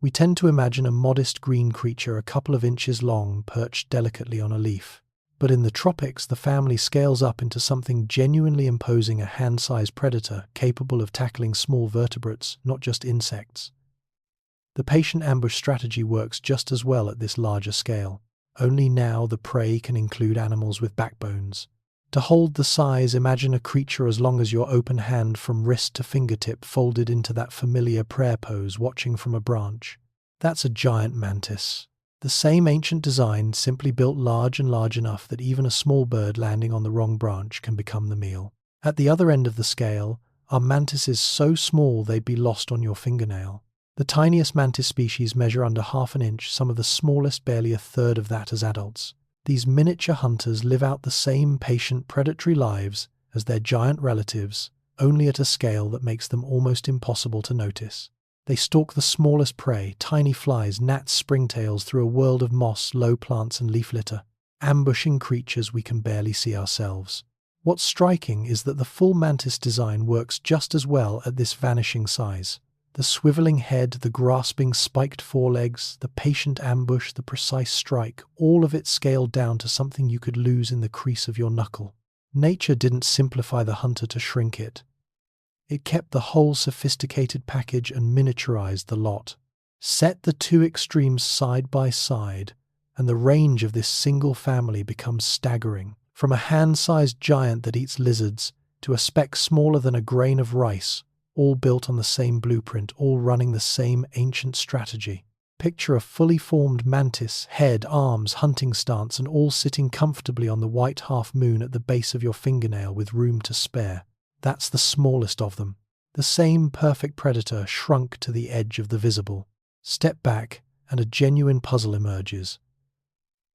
We tend to imagine a modest green creature a couple of inches long, perched delicately on a leaf. But in the tropics, the family scales up into something genuinely imposing, a hand-sized predator capable of tackling small vertebrates, not just insects. The patient ambush strategy works just as well at this larger scale. Only now the prey can include animals with backbones. To hold the size, imagine a creature as long as your open hand from wrist to fingertip folded into that familiar prayer pose watching from a branch. That's a giant mantis. The same ancient design, simply built large and large enough that even a small bird landing on the wrong branch can become the meal. At the other end of the scale are mantises so small they'd be lost on your fingernail. The tiniest mantis species measure under half an inch, some of the smallest barely a third of that as adults. These miniature hunters live out the same patient predatory lives as their giant relatives, only at a scale that makes them almost impossible to notice. They stalk the smallest prey, tiny flies, gnats, springtails, through a world of moss, low plants and leaf litter, ambushing creatures we can barely see ourselves. What's striking is that the full mantis design works just as well at this vanishing size. The swiveling head, the grasping spiked forelegs, the patient ambush, the precise strike, all of it scaled down to something you could lose in the crease of your knuckle. Nature didn't simplify the hunter to shrink it. It kept the whole sophisticated package and miniaturized the lot. Set the two extremes side by side, and the range of this single family becomes staggering. From a hand-sized giant that eats lizards to a speck smaller than a grain of rice, all built on the same blueprint, all running the same ancient strategy. Picture a fully formed mantis, head, arms, hunting stance, and all sitting comfortably on the white half-moon at the base of your fingernail with room to spare. That's the smallest of them. The same perfect predator shrunk to the edge of the visible. Step back, and a genuine puzzle emerges.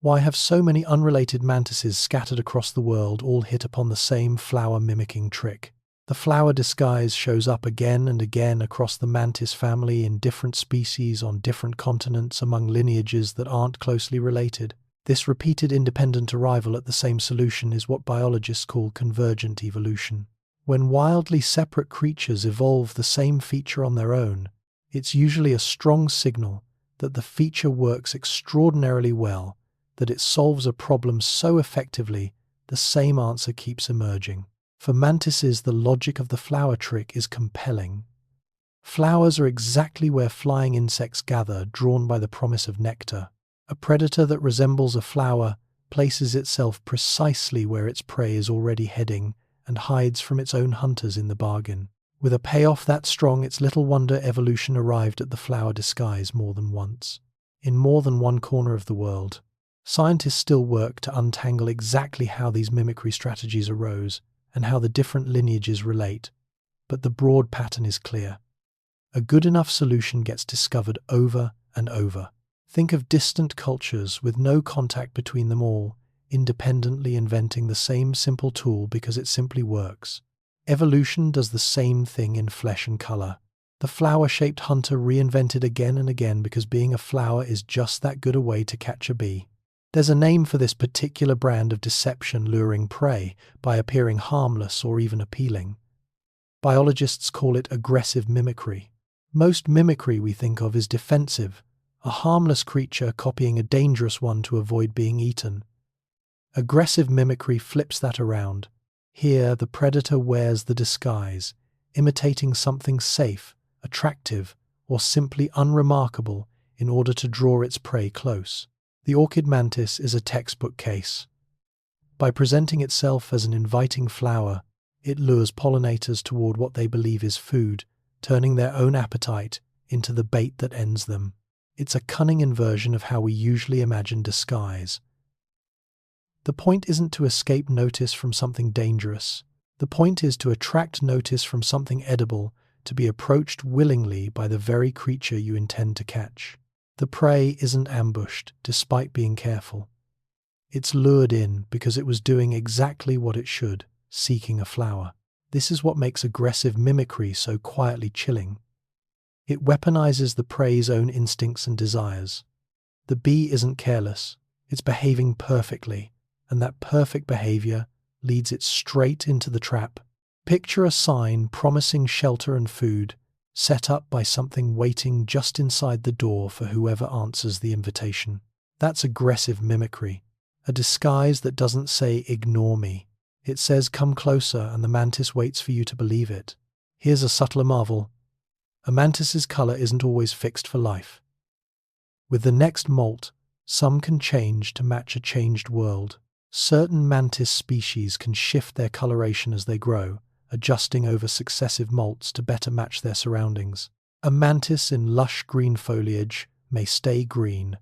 Why have so many unrelated mantises scattered across the world all hit upon the same flower-mimicking trick? The flower disguise shows up again and again across the mantis family in different species on different continents among lineages that aren't closely related. This repeated independent arrival at the same solution is what biologists call convergent evolution. When wildly separate creatures evolve the same feature on their own, it's usually a strong signal that the feature works extraordinarily well, that it solves a problem so effectively the same answer keeps emerging. For mantises, the logic of the flower trick is compelling. Flowers are exactly where flying insects gather, drawn by the promise of nectar. A predator that resembles a flower places itself precisely where its prey is already heading and hides from its own hunters in the bargain. With a payoff that strong, it's little wonder evolution arrived at the flower disguise more than once. In more than one corner of the world, scientists still work to untangle exactly how these mimicry strategies arose and how the different lineages relate, but the broad pattern is clear. A good enough solution gets discovered over and over. Think of distant cultures with no contact between them all, independently inventing the same simple tool because it simply works. Evolution does the same thing in flesh and color. The flower-shaped hunter reinvented again and again because being a flower is just that good a way to catch a bee. There's a name for this particular brand of deception, luring prey by appearing harmless or even appealing. Biologists call it aggressive mimicry. Most mimicry we think of is defensive, a harmless creature copying a dangerous one to avoid being eaten. Aggressive mimicry flips that around. Here, the predator wears the disguise, imitating something safe, attractive, or simply unremarkable in order to draw its prey close. The orchid mantis is a textbook case. By presenting itself as an inviting flower, it lures pollinators toward what they believe is food, turning their own appetite into the bait that ends them. It's a cunning inversion of how we usually imagine disguise. The point isn't to escape notice from something dangerous. The point is to attract notice from something edible, to be approached willingly by the very creature you intend to catch. The prey isn't ambushed, despite being careful. It's lured in because it was doing exactly what it should, seeking a flower. This is what makes aggressive mimicry so quietly chilling. It weaponizes the prey's own instincts and desires. The bee isn't careless, it's behaving perfectly, and that perfect behavior leads it straight into the trap. Picture a sign promising shelter and food, set up by something waiting just inside the door for whoever answers the invitation. That's aggressive mimicry, a disguise that doesn't say "ignore me." It says "come closer," and the mantis waits for you to believe it. Here's a subtler marvel. A mantis's color isn't always fixed for life. With the next molt, some can change to match a changed world. Certain mantis species can shift their coloration as they grow, adjusting over successive molts to better match their surroundings. A mantis in lush green foliage may stay green.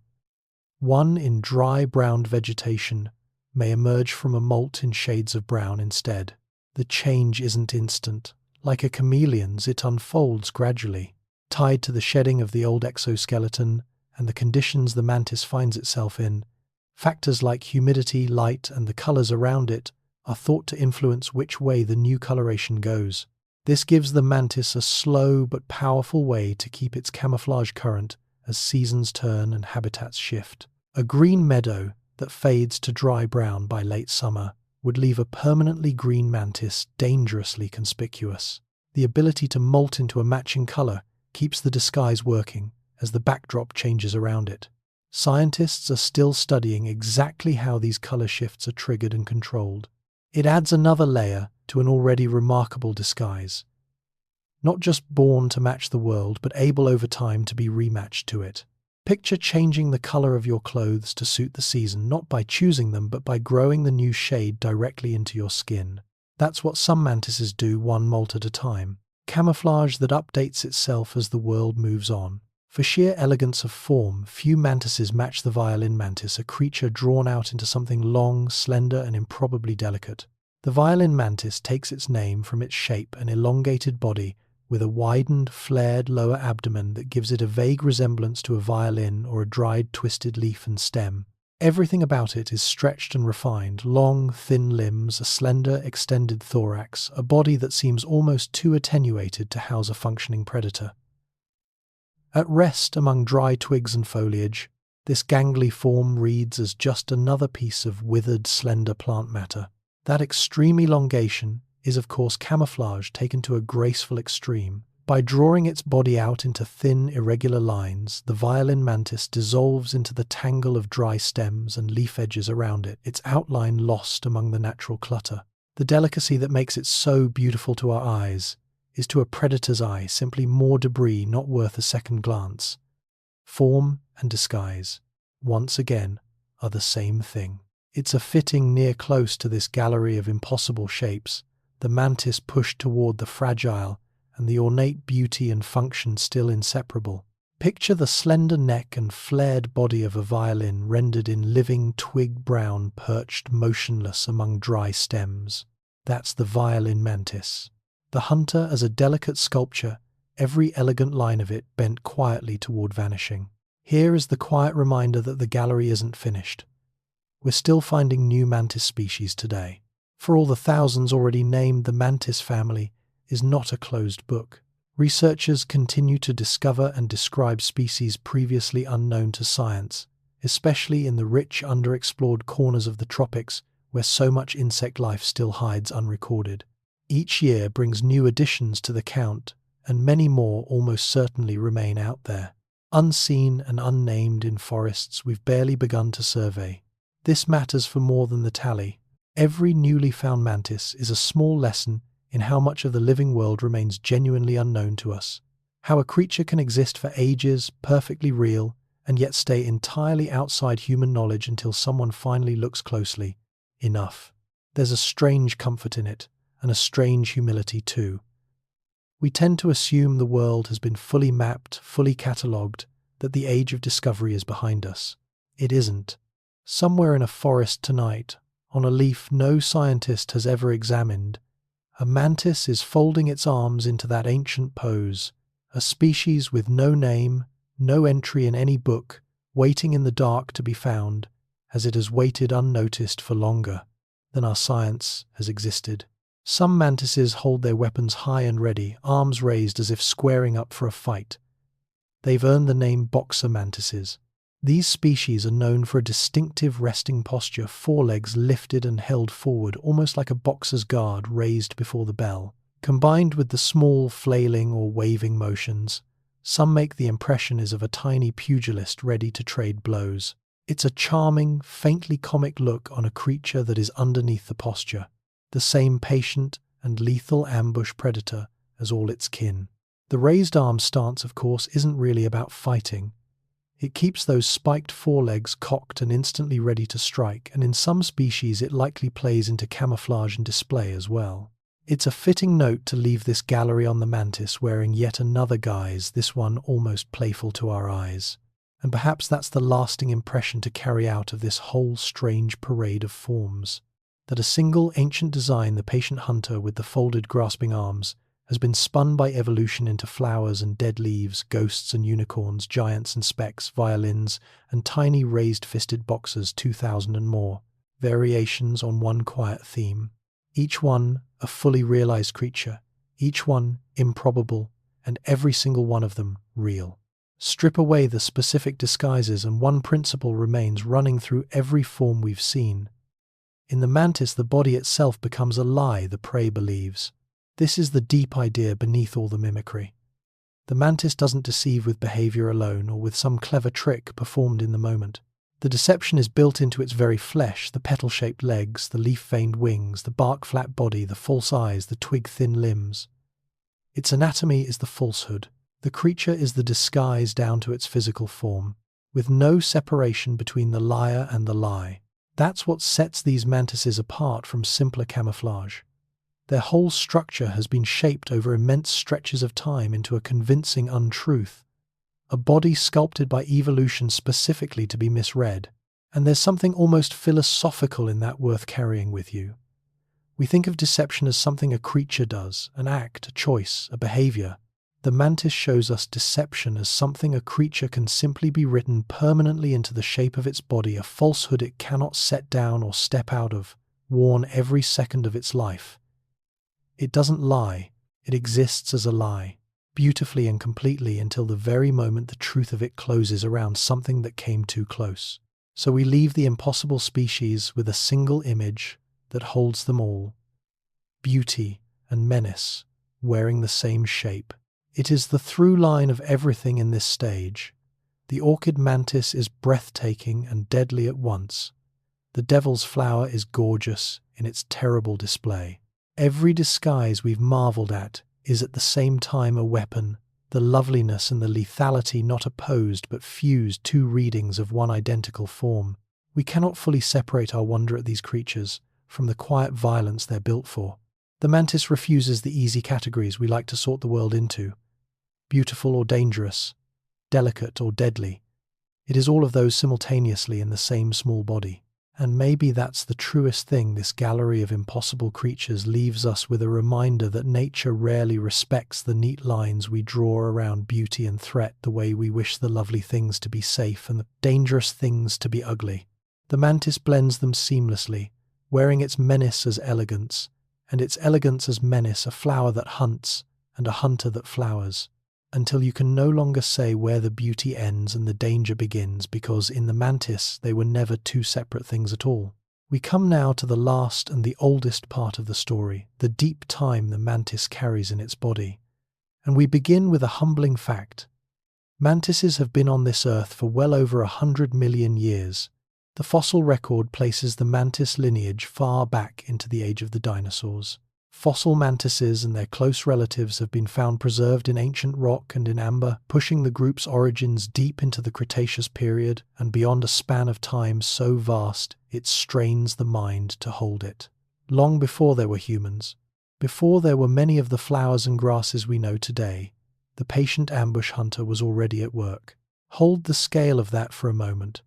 One in dry browned vegetation may emerge from a molt in shades of brown instead. The change isn't instant. Like a chameleon's, it unfolds gradually, tied to the shedding of the old exoskeleton and the conditions the mantis finds itself in. Factors like humidity, light, and the colors around it are thought to influence which way the new coloration goes. This gives the mantis a slow but powerful way to keep its camouflage current as seasons turn and habitats shift. A green meadow that fades to dry brown by late summer would leave a permanently green mantis dangerously conspicuous. The ability to molt into a matching color keeps the disguise working as the backdrop changes around it. Scientists are still studying exactly how these color shifts are triggered and controlled. It adds another layer to an already remarkable disguise. Not just born to match the world, but able over time to be rematched to it. Picture changing the color of your clothes to suit the season, not by choosing them, but by growing the new shade directly into your skin. That's what some mantises do, one molt at a time. Camouflage that updates itself as the world moves on. For sheer elegance of form, few mantises match the violin mantis, a creature drawn out into something long, slender, and improbably delicate. The violin mantis takes its name from its shape, an elongated body with a widened, flared lower abdomen that gives it a vague resemblance to a violin or a dried, twisted leaf and stem. Everything about it is stretched and refined: long, thin limbs, a slender, extended thorax, a body that seems almost too attenuated to house a functioning predator. At rest among dry twigs and foliage, this gangly form reads as just another piece of withered, slender plant matter. That extreme elongation is, of course, camouflage taken to a graceful extreme. By drawing its body out into thin, irregular lines, the violin mantis dissolves into the tangle of dry stems and leaf edges around it, its outline lost among the natural clutter. The delicacy that makes it so beautiful to our eyes is to a predator's eye simply more debris not worth a second glance. Form and disguise, once again, are the same thing. It's a fitting near close to this gallery of impossible shapes, the mantis pushed toward the fragile and the ornate beauty and function still inseparable. Picture the slender neck and flared body of a violin rendered in living twig brown, perched motionless among dry stems. That's the violin mantis. The hunter as a delicate sculpture, every elegant line of it bent quietly toward vanishing. Here is the quiet reminder that the gallery isn't finished. We're still finding new mantis species today. For all the thousands already named, the mantis family is not a closed book. Researchers continue to discover and describe species previously unknown to science, especially in the rich, underexplored corners of the tropics where so much insect life still hides unrecorded. Each year brings new additions to the count, and many more almost certainly remain out there, unseen and unnamed in forests we've barely begun to survey. This matters for more than the tally. Every newly found mantis is a small lesson in how much of the living world remains genuinely unknown to us, how a creature can exist for ages, perfectly real, and yet stay entirely outside human knowledge until someone finally looks closely enough. There's a strange comfort in it, and a strange humility too. We tend to assume the world has been fully mapped, fully catalogued, that the age of discovery is behind us. It isn't. Somewhere in a forest tonight, on a leaf no scientist has ever examined, a mantis is folding its arms into that ancient pose, a species with no name, no entry in any book, waiting in the dark to be found, as it has waited unnoticed for longer than our science has existed. Some mantises hold their weapons high and ready, arms raised as if squaring up for a fight. They've earned the name boxer mantises. These species are known for a distinctive resting posture, forelegs lifted and held forward, almost like a boxer's guard raised before the bell. Combined with the small flailing or waving motions, some make the impression as of a tiny pugilist ready to trade blows. It's a charming, faintly comic look on a creature that is underneath the posture, the same patient and lethal ambush predator as all its kin. The raised arm stance, of course, isn't really about fighting. It keeps those spiked forelegs cocked and instantly ready to strike, and in some species it likely plays into camouflage and display as well. It's a fitting note to leave this gallery on the mantis wearing yet another guise, this one almost playful to our eyes. And perhaps that's the lasting impression to carry out of this whole strange parade of forms. That a single ancient design, the patient hunter with the folded grasping arms, has been spun by evolution into flowers and dead leaves, ghosts and unicorns, giants and specks, violins, and tiny raised-fisted boxers, 2,000 and more. Variations on one quiet theme. Each one a fully realized creature, each one improbable, and every single one of them real. Strip away the specific disguises and one principle remains running through every form we've seen. In the mantis, the body itself becomes a lie the prey believes. This is the deep idea beneath all the mimicry. The mantis doesn't deceive with behavior alone or with some clever trick performed in the moment. The deception is built into its very flesh, the petal-shaped legs, the leaf-veined wings, the bark-flat body, the false eyes, the twig-thin limbs. Its anatomy is the falsehood. The creature is the disguise down to its physical form, with no separation between the liar and the lie. That's what sets these mantises apart from simpler camouflage. Their whole structure has been shaped over immense stretches of time into a convincing untruth, a body sculpted by evolution specifically to be misread. And there's something almost philosophical in that worth carrying with you. We think of deception as something a creature does, an act, a choice, a behavior. The mantis shows us deception as something a creature can simply be written permanently into the shape of its body, a falsehood it cannot set down or step out of, worn every second of its life. It doesn't lie, it exists as a lie, beautifully and completely until the very moment the truth of it closes around something that came too close. So we leave the impossible species with a single image that holds them all. Beauty and menace, wearing the same shape. It is the through line of everything in this stage. The orchid mantis is breathtaking and deadly at once. The devil's flower is gorgeous in its terrible display. Every disguise we've marveled at is at the same time a weapon, the loveliness and the lethality not opposed but fused, two readings of one identical form. We cannot fully separate our wonder at these creatures from the quiet violence they're built for. The mantis refuses the easy categories we like to sort the world into. Beautiful or dangerous, delicate or deadly. It is all of those simultaneously in the same small body. And maybe that's the truest thing this gallery of impossible creatures leaves us with, a reminder that nature rarely respects the neat lines we draw around beauty and threat the way we wish the lovely things to be safe and the dangerous things to be ugly. The mantis blends them seamlessly, wearing its menace as elegance, and its elegance as menace, a flower that hunts and a hunter that flowers, until you can no longer say where the beauty ends and the danger begins, because in the mantis they were never two separate things at all. We come now to the last and the oldest part of the story, the deep time the mantis carries in its body. And we begin with a humbling fact. Mantises have been on this earth for well over 100 million years. The fossil record places the mantis lineage far back into the age of the dinosaurs. Fossil mantises and their close relatives have been found preserved in ancient rock and in amber, pushing the group's origins deep into the Cretaceous period and beyond a span of time so vast it strains the mind to hold it. Long before there were humans, before there were many of the flowers and grasses we know today, the patient ambush hunter was already at work. Hold the scale of that for a moment.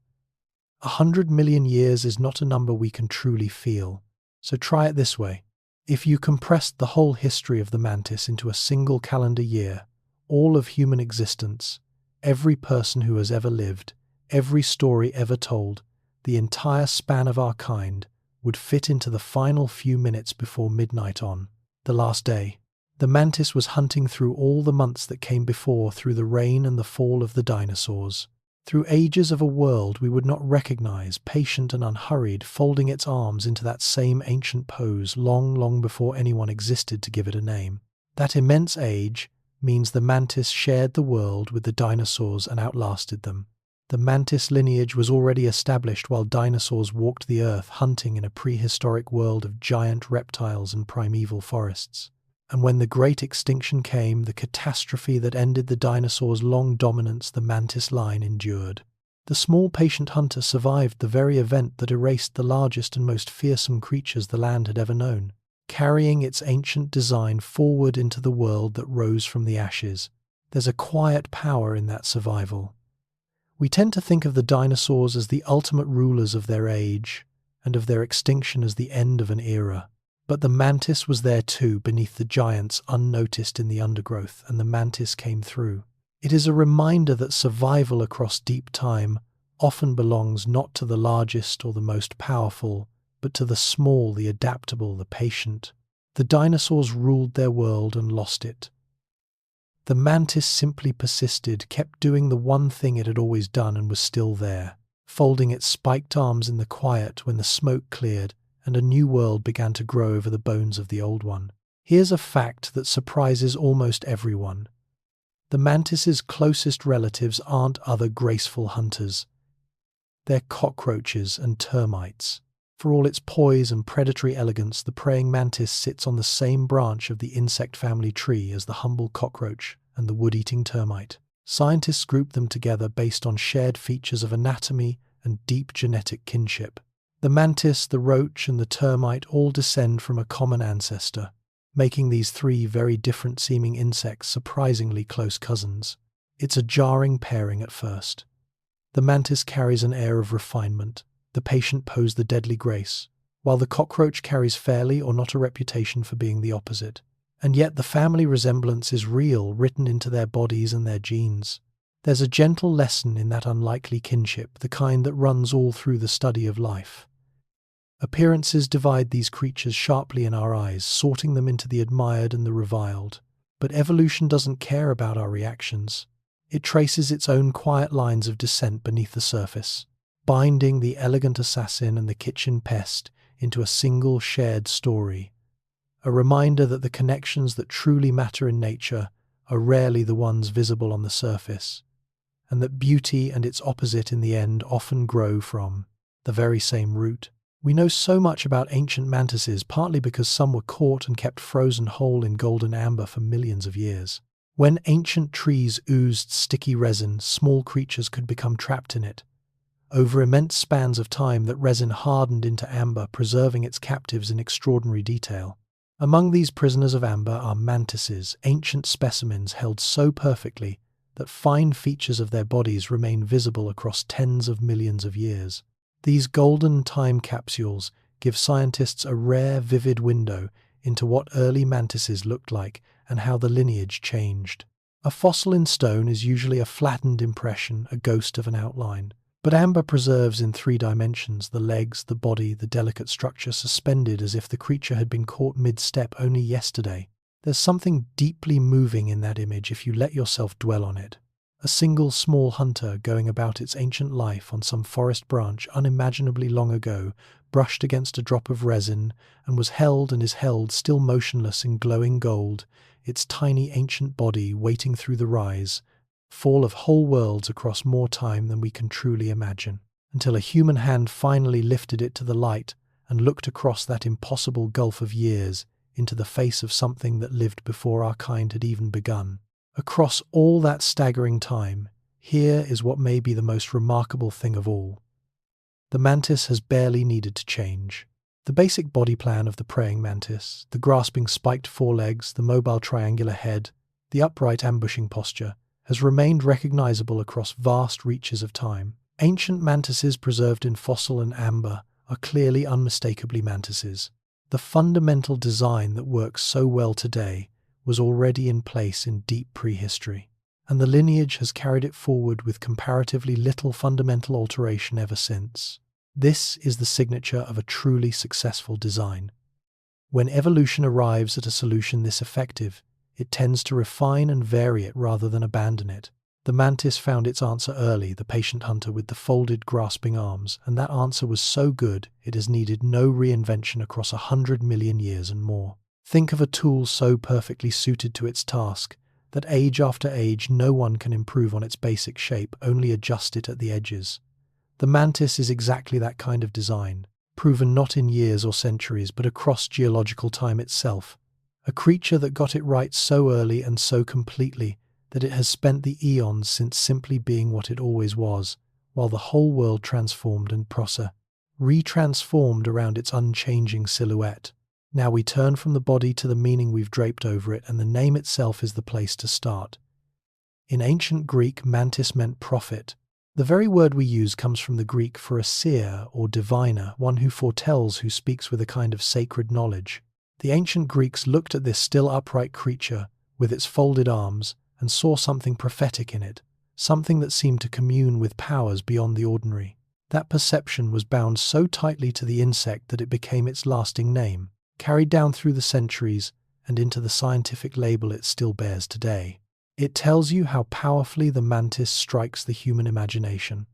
100 million years is not a number we can truly feel, so try it this way. If you compressed the whole history of the mantis into a single calendar year, all of human existence, every person who has ever lived, every story ever told, the entire span of our kind, would fit into the final few minutes before midnight on the last day. The mantis was hunting through all the months that came before, through the reign and the fall of the dinosaurs, through ages of a world we would not recognize, patient and unhurried, folding its arms into that same ancient pose long, long before anyone existed to give it a name. That immense age means the mantis shared the world with the dinosaurs and outlasted them. The mantis lineage was already established while dinosaurs walked the earth, hunting in a prehistoric world of giant reptiles and primeval forests. And when the great extinction came, the catastrophe that ended the dinosaurs' long dominance, the mantis line endured. The small patient hunter survived the very event that erased the largest and most fearsome creatures the land had ever known, carrying its ancient design forward into the world that rose from the ashes. There's a quiet power in that survival. We tend to think of the dinosaurs as the ultimate rulers of their age, and of their extinction as the end of an era. But the mantis was there too, beneath the giants, unnoticed in the undergrowth, and the mantis came through. It is a reminder that survival across deep time often belongs not to the largest or the most powerful, but to the small, the adaptable, the patient. The dinosaurs ruled their world and lost it. The mantis simply persisted, kept doing the one thing it had always done, and was still there, folding its spiked arms in the quiet when the smoke cleared and a new world began to grow over the bones of the old one. Here's a fact that surprises almost everyone. The mantis's closest relatives aren't other graceful hunters. They're cockroaches and termites. For all its poise and predatory elegance, the praying mantis sits on the same branch of the insect family tree as the humble cockroach and the wood-eating termite. Scientists group them together based on shared features of anatomy and deep genetic kinship. The mantis, the roach, and the termite all descend from a common ancestor, making these three very different-seeming insects surprisingly close cousins. It's a jarring pairing at first. The mantis carries an air of refinement, the patient pose the deadly grace, while the cockroach carries fairly or not a reputation for being the opposite. And yet the family resemblance is real, written into their bodies and their genes. There's a gentle lesson in that unlikely kinship, the kind that runs all through the study of life. Appearances divide these creatures sharply in our eyes, sorting them into the admired and the reviled. But evolution doesn't care about our reactions. It traces its own quiet lines of descent beneath the surface, binding the elegant assassin and the kitchen pest into a single shared story. A reminder that the connections that truly matter in nature are rarely the ones visible on the surface, and that beauty and its opposite in the end often grow from the very same root. We know so much about ancient mantises partly because some were caught and kept frozen whole in golden amber for millions of years. When ancient trees oozed sticky resin, small creatures could become trapped in it. Over immense spans of time, that resin hardened into amber, preserving its captives in extraordinary detail. Among these prisoners of amber are mantises, ancient specimens held so perfectly that fine features of their bodies remain visible across tens of millions of years. These golden time capsules give scientists a rare, vivid window into what early mantises looked like and how the lineage changed. A fossil in stone is usually a flattened impression, a ghost of an outline. But amber preserves in 3 dimensions: the legs, the body, the delicate structure suspended as if the creature had been caught mid-step only yesterday. There's something deeply moving in that image if you let yourself dwell on it. A single small hunter going about its ancient life on some forest branch unimaginably long ago, brushed against a drop of resin, and was held and is held still motionless in glowing gold, its tiny ancient body waiting through the rise, fall of whole worlds across more time than we can truly imagine, until a human hand finally lifted it to the light and looked across that impossible gulf of years into the face of something that lived before our kind had even begun. Across all that staggering time, here is what may be the most remarkable thing of all. The mantis has barely needed to change. The basic body plan of the praying mantis, the grasping spiked forelegs, the mobile triangular head, the upright ambushing posture, has remained recognizable across vast reaches of time. Ancient mantises preserved in fossil and amber are clearly unmistakably mantises. The fundamental design that works so well today was already in place in deep prehistory, and the lineage has carried it forward with comparatively little fundamental alteration ever since. This is the signature of a truly successful design. When evolution arrives at a solution this effective, it tends to refine and vary it rather than abandon it. The mantis found its answer early, the patient hunter with the folded, grasping arms, and that answer was so good it has needed no reinvention across 100 million years and more. Think of a tool so perfectly suited to its task that age after age no one can improve on its basic shape, only adjust it at the edges. The mantis is exactly that kind of design, proven not in years or centuries but across geological time itself. a creature that got it right so early and so completely that it has spent the eons since simply being what it always was, while the whole world transformed and retransformed around its unchanging silhouette. Now we turn from the body to the meaning we've draped over it, and the name itself is the place to start. In ancient Greek, mantis meant prophet. The very word we use comes from the Greek for a seer or diviner, one who foretells, who speaks with a kind of sacred knowledge. The ancient Greeks looked at this still upright creature with its folded arms and saw something prophetic in it, something that seemed to commune with powers beyond the ordinary. That perception was bound so tightly to the insect that it became its lasting name, carried down through the centuries and into the scientific label it still bears today. It tells you how powerfully the mantis strikes the human imagination.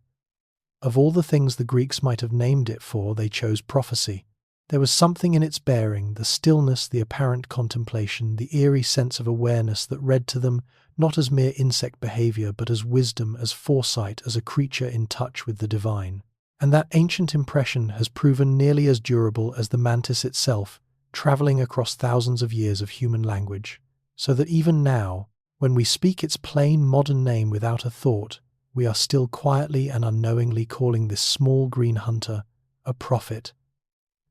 Of all the things the Greeks might have named it for, they chose prophecy. There was something in its bearing, the stillness, the apparent contemplation, the eerie sense of awareness that read to them not as mere insect behavior, but as wisdom, as foresight, as a creature in touch with the divine. And that ancient impression has proven nearly as durable as the mantis itself, traveling across thousands of years of human language, so that even now, when we speak its plain modern name without a thought, we are still quietly and unknowingly calling this small green hunter a prophet,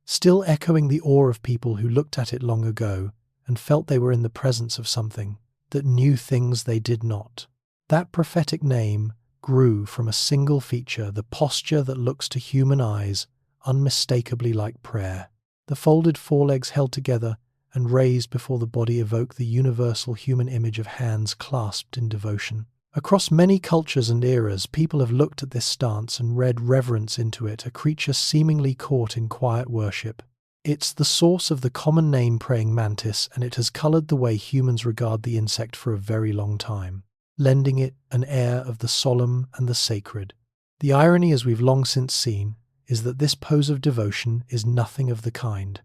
still echoing the awe of people who looked at it long ago and felt they were in the presence of something that knew things they did not. That prophetic name grew from a single feature, the posture that looks to human eyes unmistakably like prayer. The folded forelegs held together and raised before the body evoke the universal human image of hands clasped in devotion. Across many cultures and eras, people have looked at this stance and read reverence into it, a creature seemingly caught in quiet worship. It's the source of the common name praying mantis, and it has colored the way humans regard the insect for a very long time, lending it an air of the solemn and the sacred. The irony, as we've long since seen, is that this pose of devotion is nothing of the kind.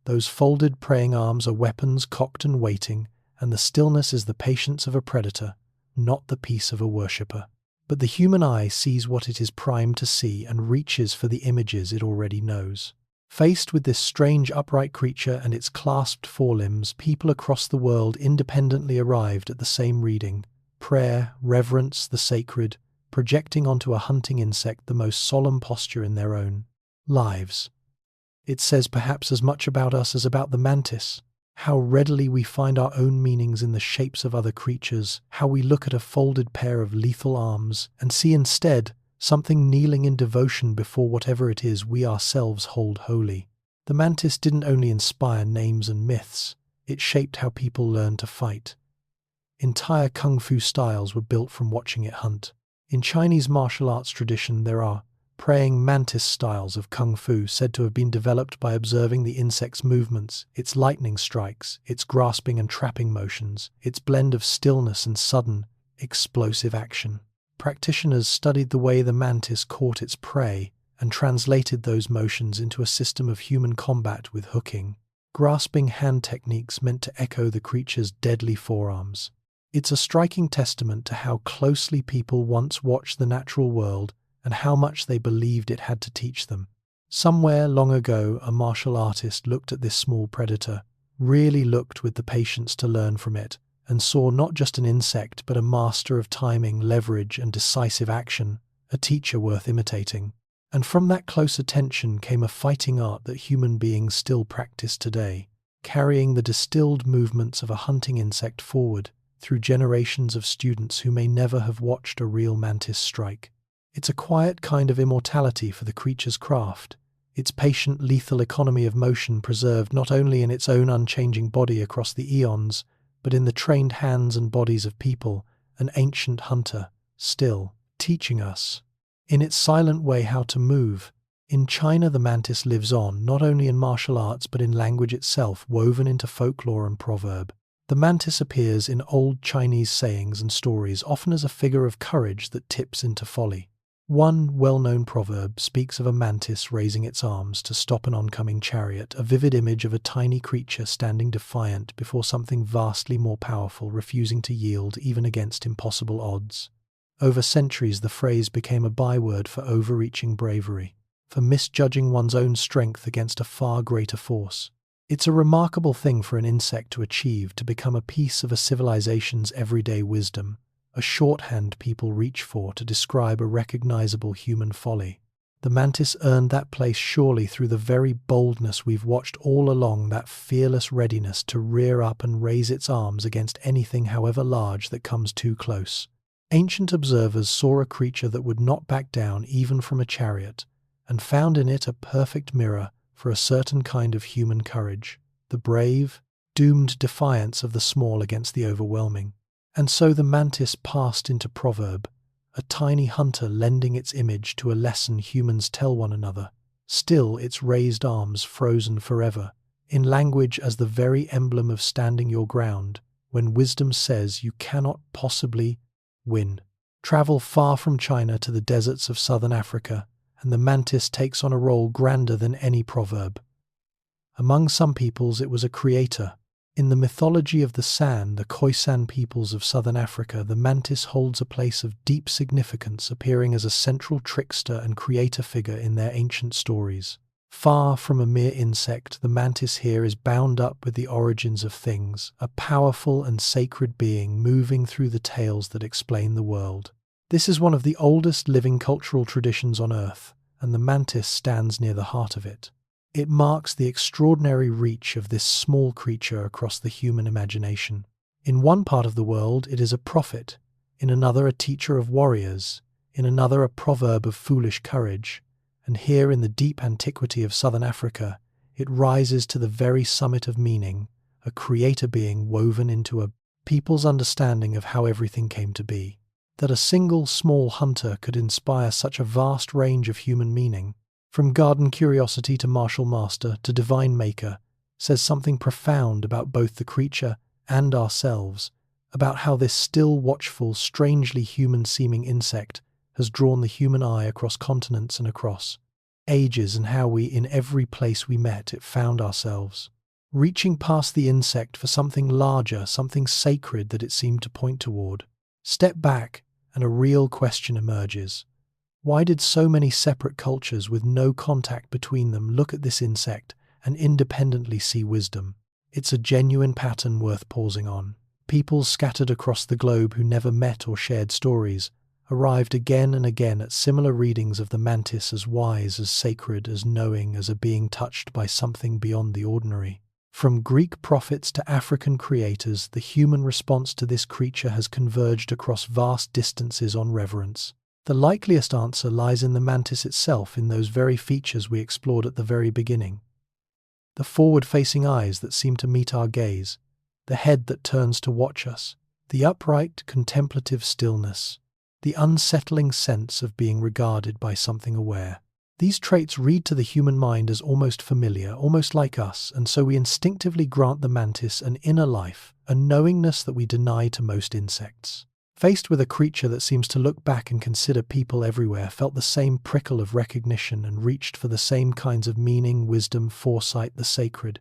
Those folded praying arms are weapons cocked and waiting, and the stillness is the patience of a predator, not the peace of a worshipper. But the human eye sees what it is primed to see and reaches for the images it already knows. Faced with this strange upright creature and its clasped forelimbs, people across the world independently arrived at the same reading: prayer, reverence, the sacred, projecting onto a hunting insect the most solemn posture in their own lives. It says perhaps as much about us as about the mantis. How readily we find our own meanings in the shapes of other creatures, how we look at a folded pair of lethal arms and see instead something kneeling in devotion before whatever it is we ourselves hold holy. The mantis didn't only inspire names and myths, it shaped how people learned to fight. Entire kung fu styles were built from watching it hunt. In Chinese martial arts tradition, there are praying mantis styles of kung fu said to have been developed by observing the insect's movements, its lightning strikes, its grasping and trapping motions, its blend of stillness and sudden, explosive action. Practitioners studied the way the mantis caught its prey and translated those motions into a system of human combat with hooking, grasping hand techniques meant to echo the creature's deadly forearms. It's a striking testament to how closely people once watched the natural world and how much they believed it had to teach them. Somewhere long ago, a martial artist looked at this small predator, really looked with the patience to learn from it, and saw not just an insect but a master of timing, leverage, and decisive action, a teacher worth imitating. And from that close attention came a fighting art that human beings still practice today, carrying the distilled movements of a hunting insect forward through generations of students who may never have watched a real mantis strike. It's a quiet kind of immortality for the creature's craft, its patient, lethal economy of motion preserved not only in its own unchanging body across the eons, but in the trained hands and bodies of people, an ancient hunter, still teaching us, in its silent way, how to move. In China, the mantis lives on, not only in martial arts but in language itself, woven into folklore and proverb. The mantis appears in old Chinese sayings and stories, often as a figure of courage that tips into folly. One well-known proverb speaks of a mantis raising its arms to stop an oncoming chariot, a vivid image of a tiny creature standing defiant before something vastly more powerful, refusing to yield even against impossible odds. Over centuries, the phrase became a byword for overreaching bravery, for misjudging one's own strength against a far greater force. It's a remarkable thing for an insect to achieve, to become a piece of a civilization's everyday wisdom, a shorthand people reach for to describe a recognizable human folly. The mantis earned that place surely through the very boldness we've watched all along, that fearless readiness to rear up and raise its arms against anything, however large, that comes too close. Ancient observers saw a creature that would not back down even from a chariot, and found in it a perfect mirror for a certain kind of human courage, the brave, doomed defiance of the small against the overwhelming. And so the mantis passed into proverb, a tiny hunter lending its image to a lesson humans tell one another, still its raised arms frozen forever, in language as the very emblem of standing your ground, when wisdom says you cannot possibly win. Travel far from China to the deserts of southern Africa, and the mantis takes on a role grander than any proverb. Among some peoples it was a creator. In the mythology of the San, the Khoisan peoples of southern Africa, the mantis holds a place of deep significance, appearing as a central trickster and creator figure in their ancient stories. Far from a mere insect, the mantis here is bound up with the origins of things, a powerful and sacred being moving through the tales that explain the world. This is one of the oldest living cultural traditions on Earth, and the mantis stands near the heart of it. It marks the extraordinary reach of this small creature across the human imagination. In one part of the world it is a prophet, in another a teacher of warriors, in another a proverb of foolish courage, and here in the deep antiquity of southern Africa it rises to the very summit of meaning, a creator being woven into a people's understanding of how everything came to be. That a single small hunter could inspire such a vast range of human meaning, from garden curiosity to martial master to divine maker, says something profound about both the creature and ourselves, about how this still watchful, strangely human-seeming insect has drawn the human eye across continents and across ages, and how we, in every place we met, it found ourselves, reaching past the insect for something larger, something sacred that it seemed to point toward. Step back, and a real question emerges. Why did so many separate cultures with no contact between them look at this insect and independently see wisdom? It's a genuine pattern worth pausing on. Peoples scattered across the globe who never met or shared stories arrived again and again at similar readings of the mantis as wise, as sacred, as knowing, as a being touched by something beyond the ordinary. From Greek prophets to African creators, the human response to this creature has converged across vast distances on reverence. The likeliest answer lies in the mantis itself, in those very features we explored at the very beginning. The forward-facing eyes that seem to meet our gaze, the head that turns to watch us, the upright, contemplative stillness, the unsettling sense of being regarded by something aware. These traits read to the human mind as almost familiar, almost like us, and so we instinctively grant the mantis an inner life, a knowingness that we deny to most insects. Faced with a creature that seems to look back and consider people everywhere, felt the same prickle of recognition and reached for the same kinds of meaning, wisdom, foresight, the sacred.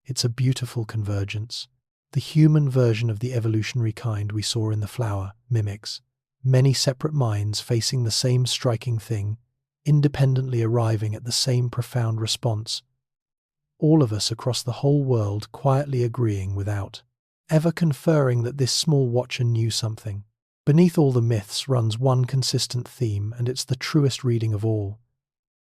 It's a beautiful convergence. The human version of the evolutionary kind we saw in the flower mimics many separate minds facing the same striking thing, independently arriving at the same profound response. All of us across the whole world quietly agreeing without ever conferring that this small watcher knew something. Beneath all the myths runs one consistent theme, and it's the truest reading of all.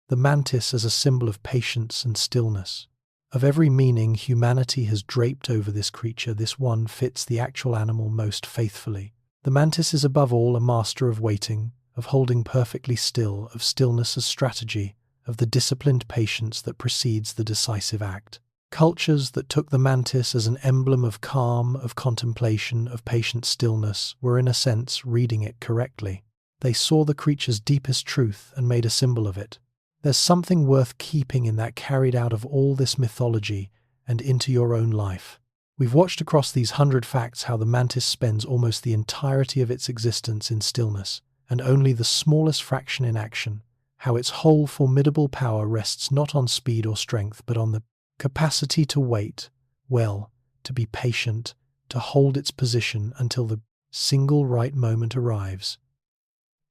The mantis as a symbol of patience and stillness. Of every meaning humanity has draped over this creature, this one fits the actual animal most faithfully. The mantis is above all a master of waiting, of holding perfectly still, of stillness as strategy, of the disciplined patience that precedes the decisive act. Cultures that took the mantis as an emblem of calm, of contemplation, of patient stillness were in a sense reading it correctly. They saw the creature's deepest truth and made a symbol of it. There's something worth keeping in that, carried out of all this mythology and into your own life. We've watched across these 100 facts how the mantis spends almost the entirety of its existence in stillness, and only the smallest fraction in action, how its whole formidable power rests not on speed or strength, but on the capacity to wait, well, to be patient, to hold its position until the single right moment arrives.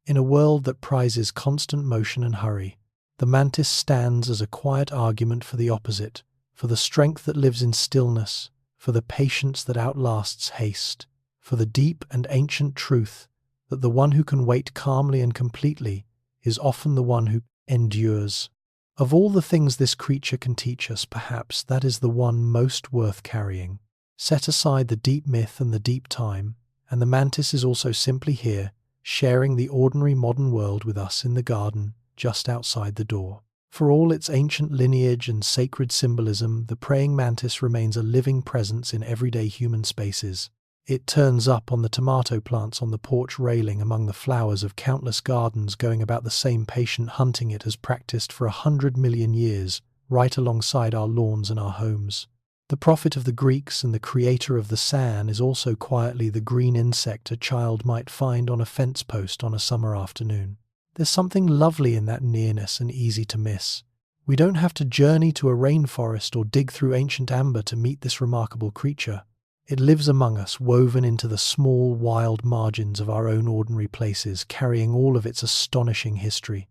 In a world that prizes constant motion and hurry, the mantis stands as a quiet argument for the opposite, for the strength that lives in stillness, for the patience that outlasts haste, for the deep and ancient truth that the one who can wait calmly and completely is often the one who endures. Of all the things this creature can teach us, perhaps that is the one most worth carrying. Set aside the deep myth and the deep time, and the mantis is also simply here, sharing the ordinary modern world with us in the garden just outside the door. For all its ancient lineage and sacred symbolism, the praying mantis remains a living presence in everyday human spaces. It turns up on the tomato plants on the porch railing among the flowers of countless gardens, going about the same patient hunting it has practiced for 100 million years, right alongside our lawns and our homes. The prophet of the Greeks and the creator of the san is also quietly the green insect a child might find on a fence post on a summer afternoon. There's something lovely in that nearness and easy to miss. We don't have to journey to a rainforest or dig through ancient amber to meet this remarkable creature. It lives among us, woven into the small, wild margins of our own ordinary places, carrying all of its astonishing history.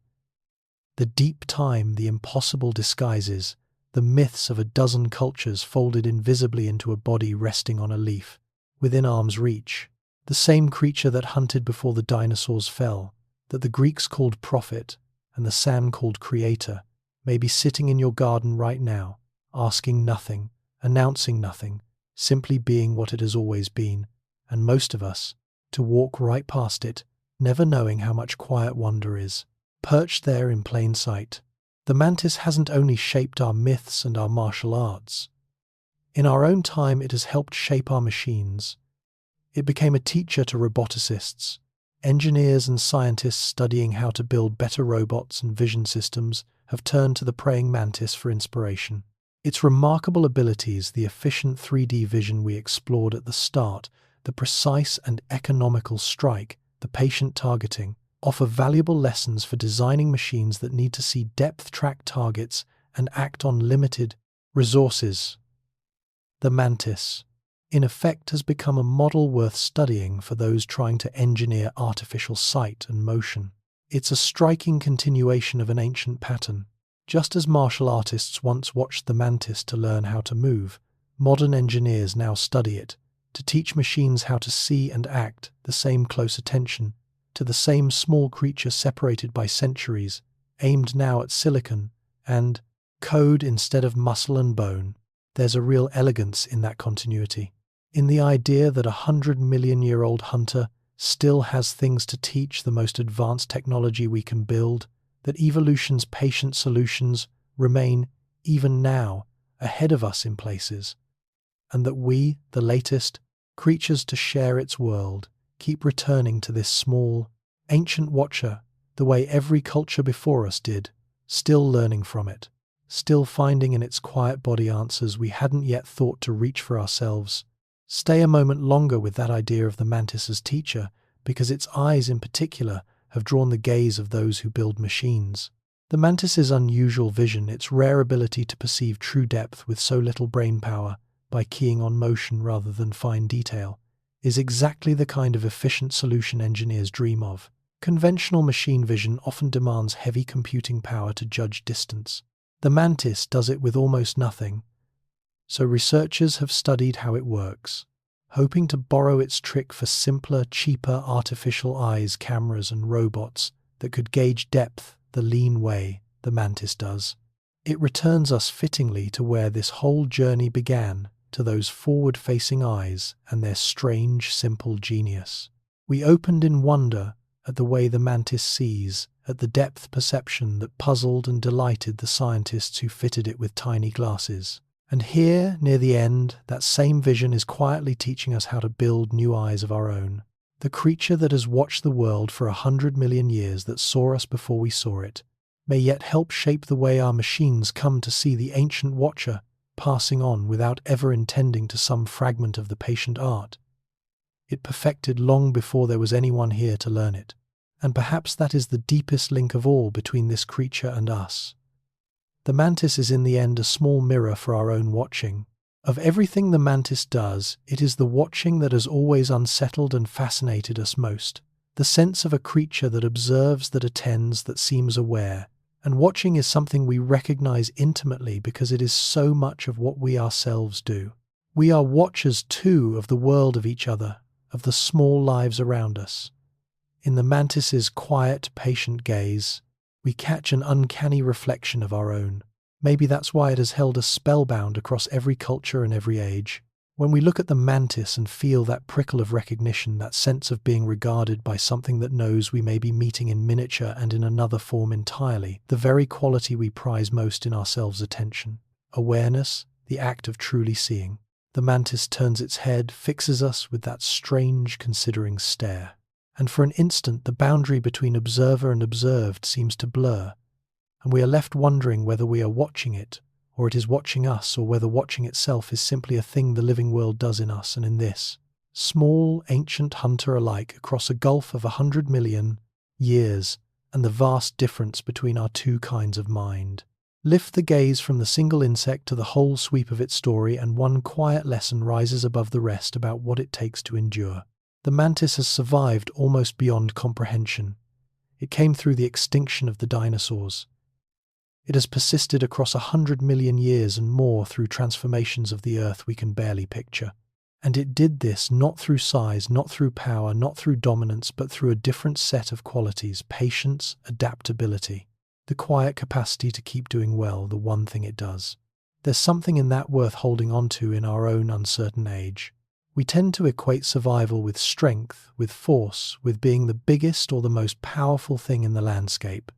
The deep time, the impossible disguises, the myths of a dozen cultures folded invisibly into a body resting on a leaf, within arm's reach. The same creature that hunted before the dinosaurs fell, that the Greeks called prophet and the san called creator, may be sitting in your garden right now, asking nothing, announcing nothing, simply being what it has always been, and most of us, to walk right past it, never knowing how much quiet wonder is, perched there in plain sight. The mantis hasn't only shaped our myths and our martial arts. In our own time, it has helped shape our machines. It became a teacher to roboticists, engineers and scientists studying how to build better robots and vision systems have turned to the praying mantis for inspiration. Its remarkable abilities, the efficient 3D vision we explored at the start, the precise and economical strike, the patient targeting, offer valuable lessons for designing machines that need to see depth-track targets and act on limited resources. The mantis, in effect, has become a model worth studying for those trying to engineer artificial sight and motion. It's a striking continuation of an ancient pattern. Just as martial artists once watched the mantis to learn how to move, modern engineers now study it to teach machines how to see and act the same close attention to the same small creature separated by centuries, aimed now at silicon and code instead of muscle and bone. There's a real elegance in that continuity, in the idea that 100-million-year-old hunter still has things to teach the most advanced technology we can build, that evolution's patient solutions remain, even now, ahead of us in places, and that we, the latest creatures to share its world, keep returning to this small, ancient watcher the way every culture before us did, still learning from it, still finding in its quiet body answers we hadn't yet thought to reach for ourselves. Stay a moment longer with that idea of the mantis as teacher, because its eyes in particular have drawn the gaze of those who build machines. The mantis's unusual vision, its rare ability to perceive true depth with so little brain power by keying on motion rather than fine detail, is exactly the kind of efficient solution engineers dream of. Conventional machine vision often demands heavy computing power to judge distance. The mantis does it with almost nothing, so researchers have studied how it works, hoping to borrow its trick for simpler, cheaper artificial eyes, cameras and robots that could gauge depth the lean way the mantis does. It returns us fittingly to where this whole journey began, to those forward-facing eyes and their strange, simple genius. We opened in wonder at the way the mantis sees, at the depth perception that puzzled and delighted the scientists who fitted it with tiny glasses. And here, near the end, that same vision is quietly teaching us how to build new eyes of our own. The creature that has watched the world for 100 million years, that saw us before we saw it, may yet help shape the way our machines come to see the ancient watcher passing on without ever intending to some fragment of the patient art it perfected long before there was anyone here to learn it. And perhaps that is the deepest link of all between this creature and us. The mantis is in the end a small mirror for our own watching. Of everything the mantis does, it is the watching that has always unsettled and fascinated us most. The sense of a creature that observes, that attends, that seems aware, And watching is something we recognize intimately because it is so much of what we ourselves do. We are watchers too of the world of each other, of the small lives around us. In the mantis's quiet, patient gaze, we catch an uncanny reflection of our own. Maybe that's why it has held us spellbound across every culture and every age. When we look at the mantis and feel that prickle of recognition, that sense of being regarded by something that knows we may be meeting in miniature and in another form entirely, the very quality we prize most in ourselves: attention, awareness, the act of truly seeing. The mantis turns its head, fixes us with that strange, considering stare. And for an instant, the boundary between observer and observed seems to blur, and we are left wondering whether we are watching it, or it is watching us, or whether watching itself is simply a thing the living world does in us and in this small, ancient hunter alike across a gulf of 100 million years, and the vast difference between our two kinds of mind. Lift the gaze from the single insect to the whole sweep of its story, and one quiet lesson rises above the rest about what it takes to endure. The mantis has survived almost beyond comprehension. It came through the extinction of the dinosaurs. It has persisted across 100 million years and more through transformations of the earth we can barely picture. And it did this not through size, not through power, not through dominance, but through a different set of qualities: patience, adaptability, the quiet capacity to keep doing well the one thing it does. There's something in that worth holding on to in our own uncertain age. We tend to equate survival with strength, with force, with being the biggest or the most powerful thing in the landscape.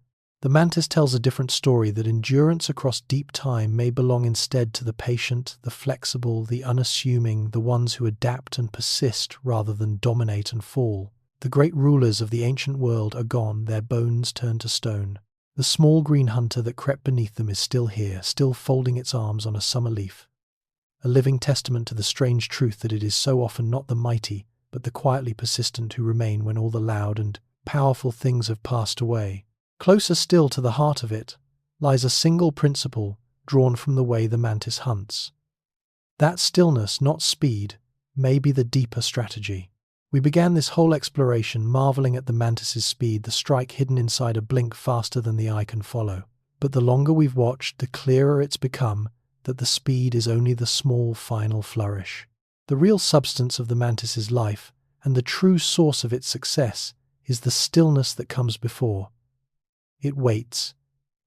The mantis tells a different story, that endurance across deep time may belong instead to the patient, the flexible, the unassuming, the ones who adapt and persist rather than dominate and fall. The great rulers of the ancient world are gone, their bones turned to stone. The small green hunter that crept beneath them is still here, still folding its arms on a summer leaf. A living testament to the strange truth that it is so often not the mighty, but the quietly persistent who remain when all the loud and powerful things have passed away. Closer still to the heart of it lies a single principle drawn from the way the mantis hunts. That stillness, not speed, may be the deeper strategy. We began this whole exploration marveling at the mantis's speed, the strike hidden inside a blink faster than the eye can follow. But the longer we've watched, the clearer it's become that the speed is only the small final flourish. The real substance of the mantis's life, and the true source of its success, is the stillness that comes before. It waits,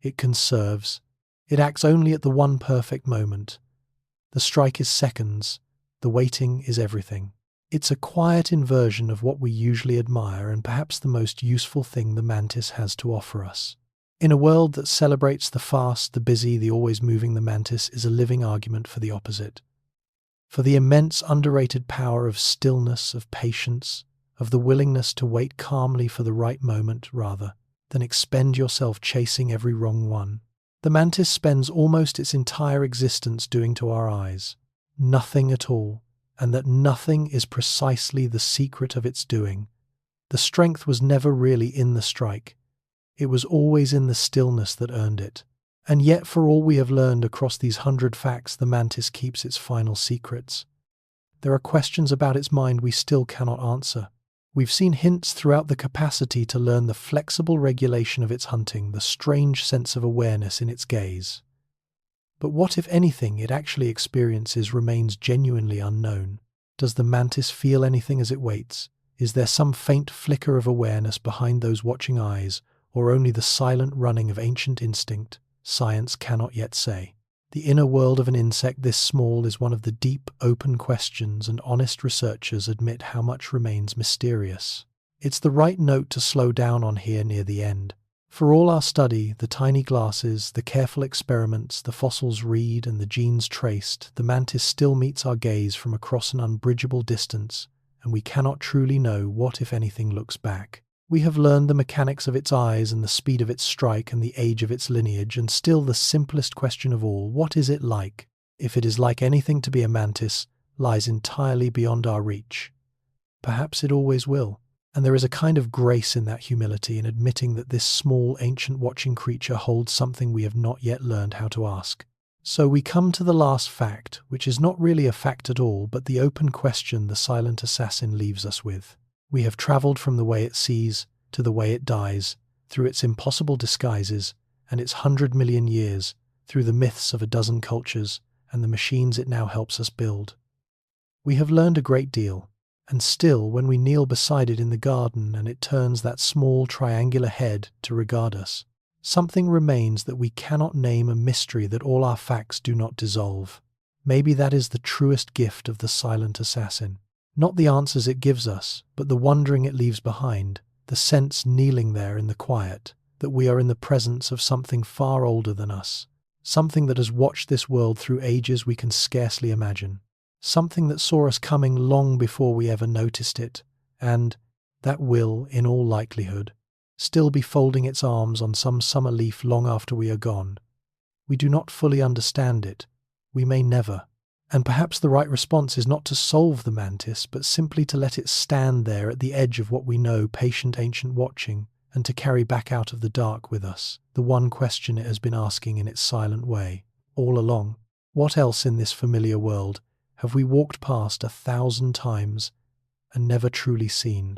it conserves, it acts only at the one perfect moment. The strike is seconds, the waiting is everything. It's a quiet inversion of what we usually admire, and perhaps the most useful thing the mantis has to offer us. In a world that celebrates the fast, the busy, the always moving, the mantis is a living argument for the opposite. For the immense underrated power of stillness, of patience, of the willingness to wait calmly for the right moment rather than expend yourself chasing every wrong one. The mantis spends almost its entire existence doing to our eyes nothing at all, and that nothing is precisely the secret of its doing. The strength was never really in the strike. It was always in the stillness that earned it. And yet, for all we have learned across these 100 facts, the mantis keeps its final secrets. There are questions about its mind we still cannot answer. We've seen hints throughout the capacity to learn, the flexible regulation of its hunting, the strange sense of awareness in its gaze. But what, if anything, it actually experiences remains genuinely unknown. Does the mantis feel anything as it waits? Is there some faint flicker of awareness behind those watching eyes, or only the silent running of ancient instinct? Science cannot yet say. The inner world of an insect this small is one of the deep, open questions, and honest researchers admit how much remains mysterious. It's the right note to slow down on here near the end. For all our study, the tiny glasses, the careful experiments, the fossils read, and the genes traced, the mantis still meets our gaze from across an unbridgeable distance, and we cannot truly know what, if anything, looks back. We have learned the mechanics of its eyes and the speed of its strike and the age of its lineage, and still the simplest question of all, what is it like? If it is like anything to be a mantis, lies entirely beyond our reach. Perhaps it always will. And there is a kind of grace in that humility, in admitting that this small, ancient watching creature holds something we have not yet learned how to ask. So we come to the last fact, which is not really a fact at all, but the open question the silent assassin leaves us with. We have travelled from the way it sees to the way it dies, through its impossible disguises, and its 100 million years, through the myths of a dozen cultures and the machines it now helps us build. We have learned a great deal, and still, when we kneel beside it in the garden and it turns that small triangular head to regard us, something remains that we cannot name, a mystery that all our facts do not dissolve. Maybe that is the truest gift of the silent assassin. Not the answers it gives us, but the wondering it leaves behind, the sense kneeling there in the quiet, that we are in the presence of something far older than us, something that has watched this world through ages we can scarcely imagine, something that saw us coming long before we ever noticed it, and that will, in all likelihood, still be folding its arms on some summer leaf long after we are gone. We do not fully understand it. We may never. And perhaps the right response is not to solve the mantis, but simply to let it stand there at the edge of what we know, patient, ancient, watching, and to carry back out of the dark with us the one question it has been asking in its silent way all along. What else in this familiar world have we walked past 1,000 times and never truly seen?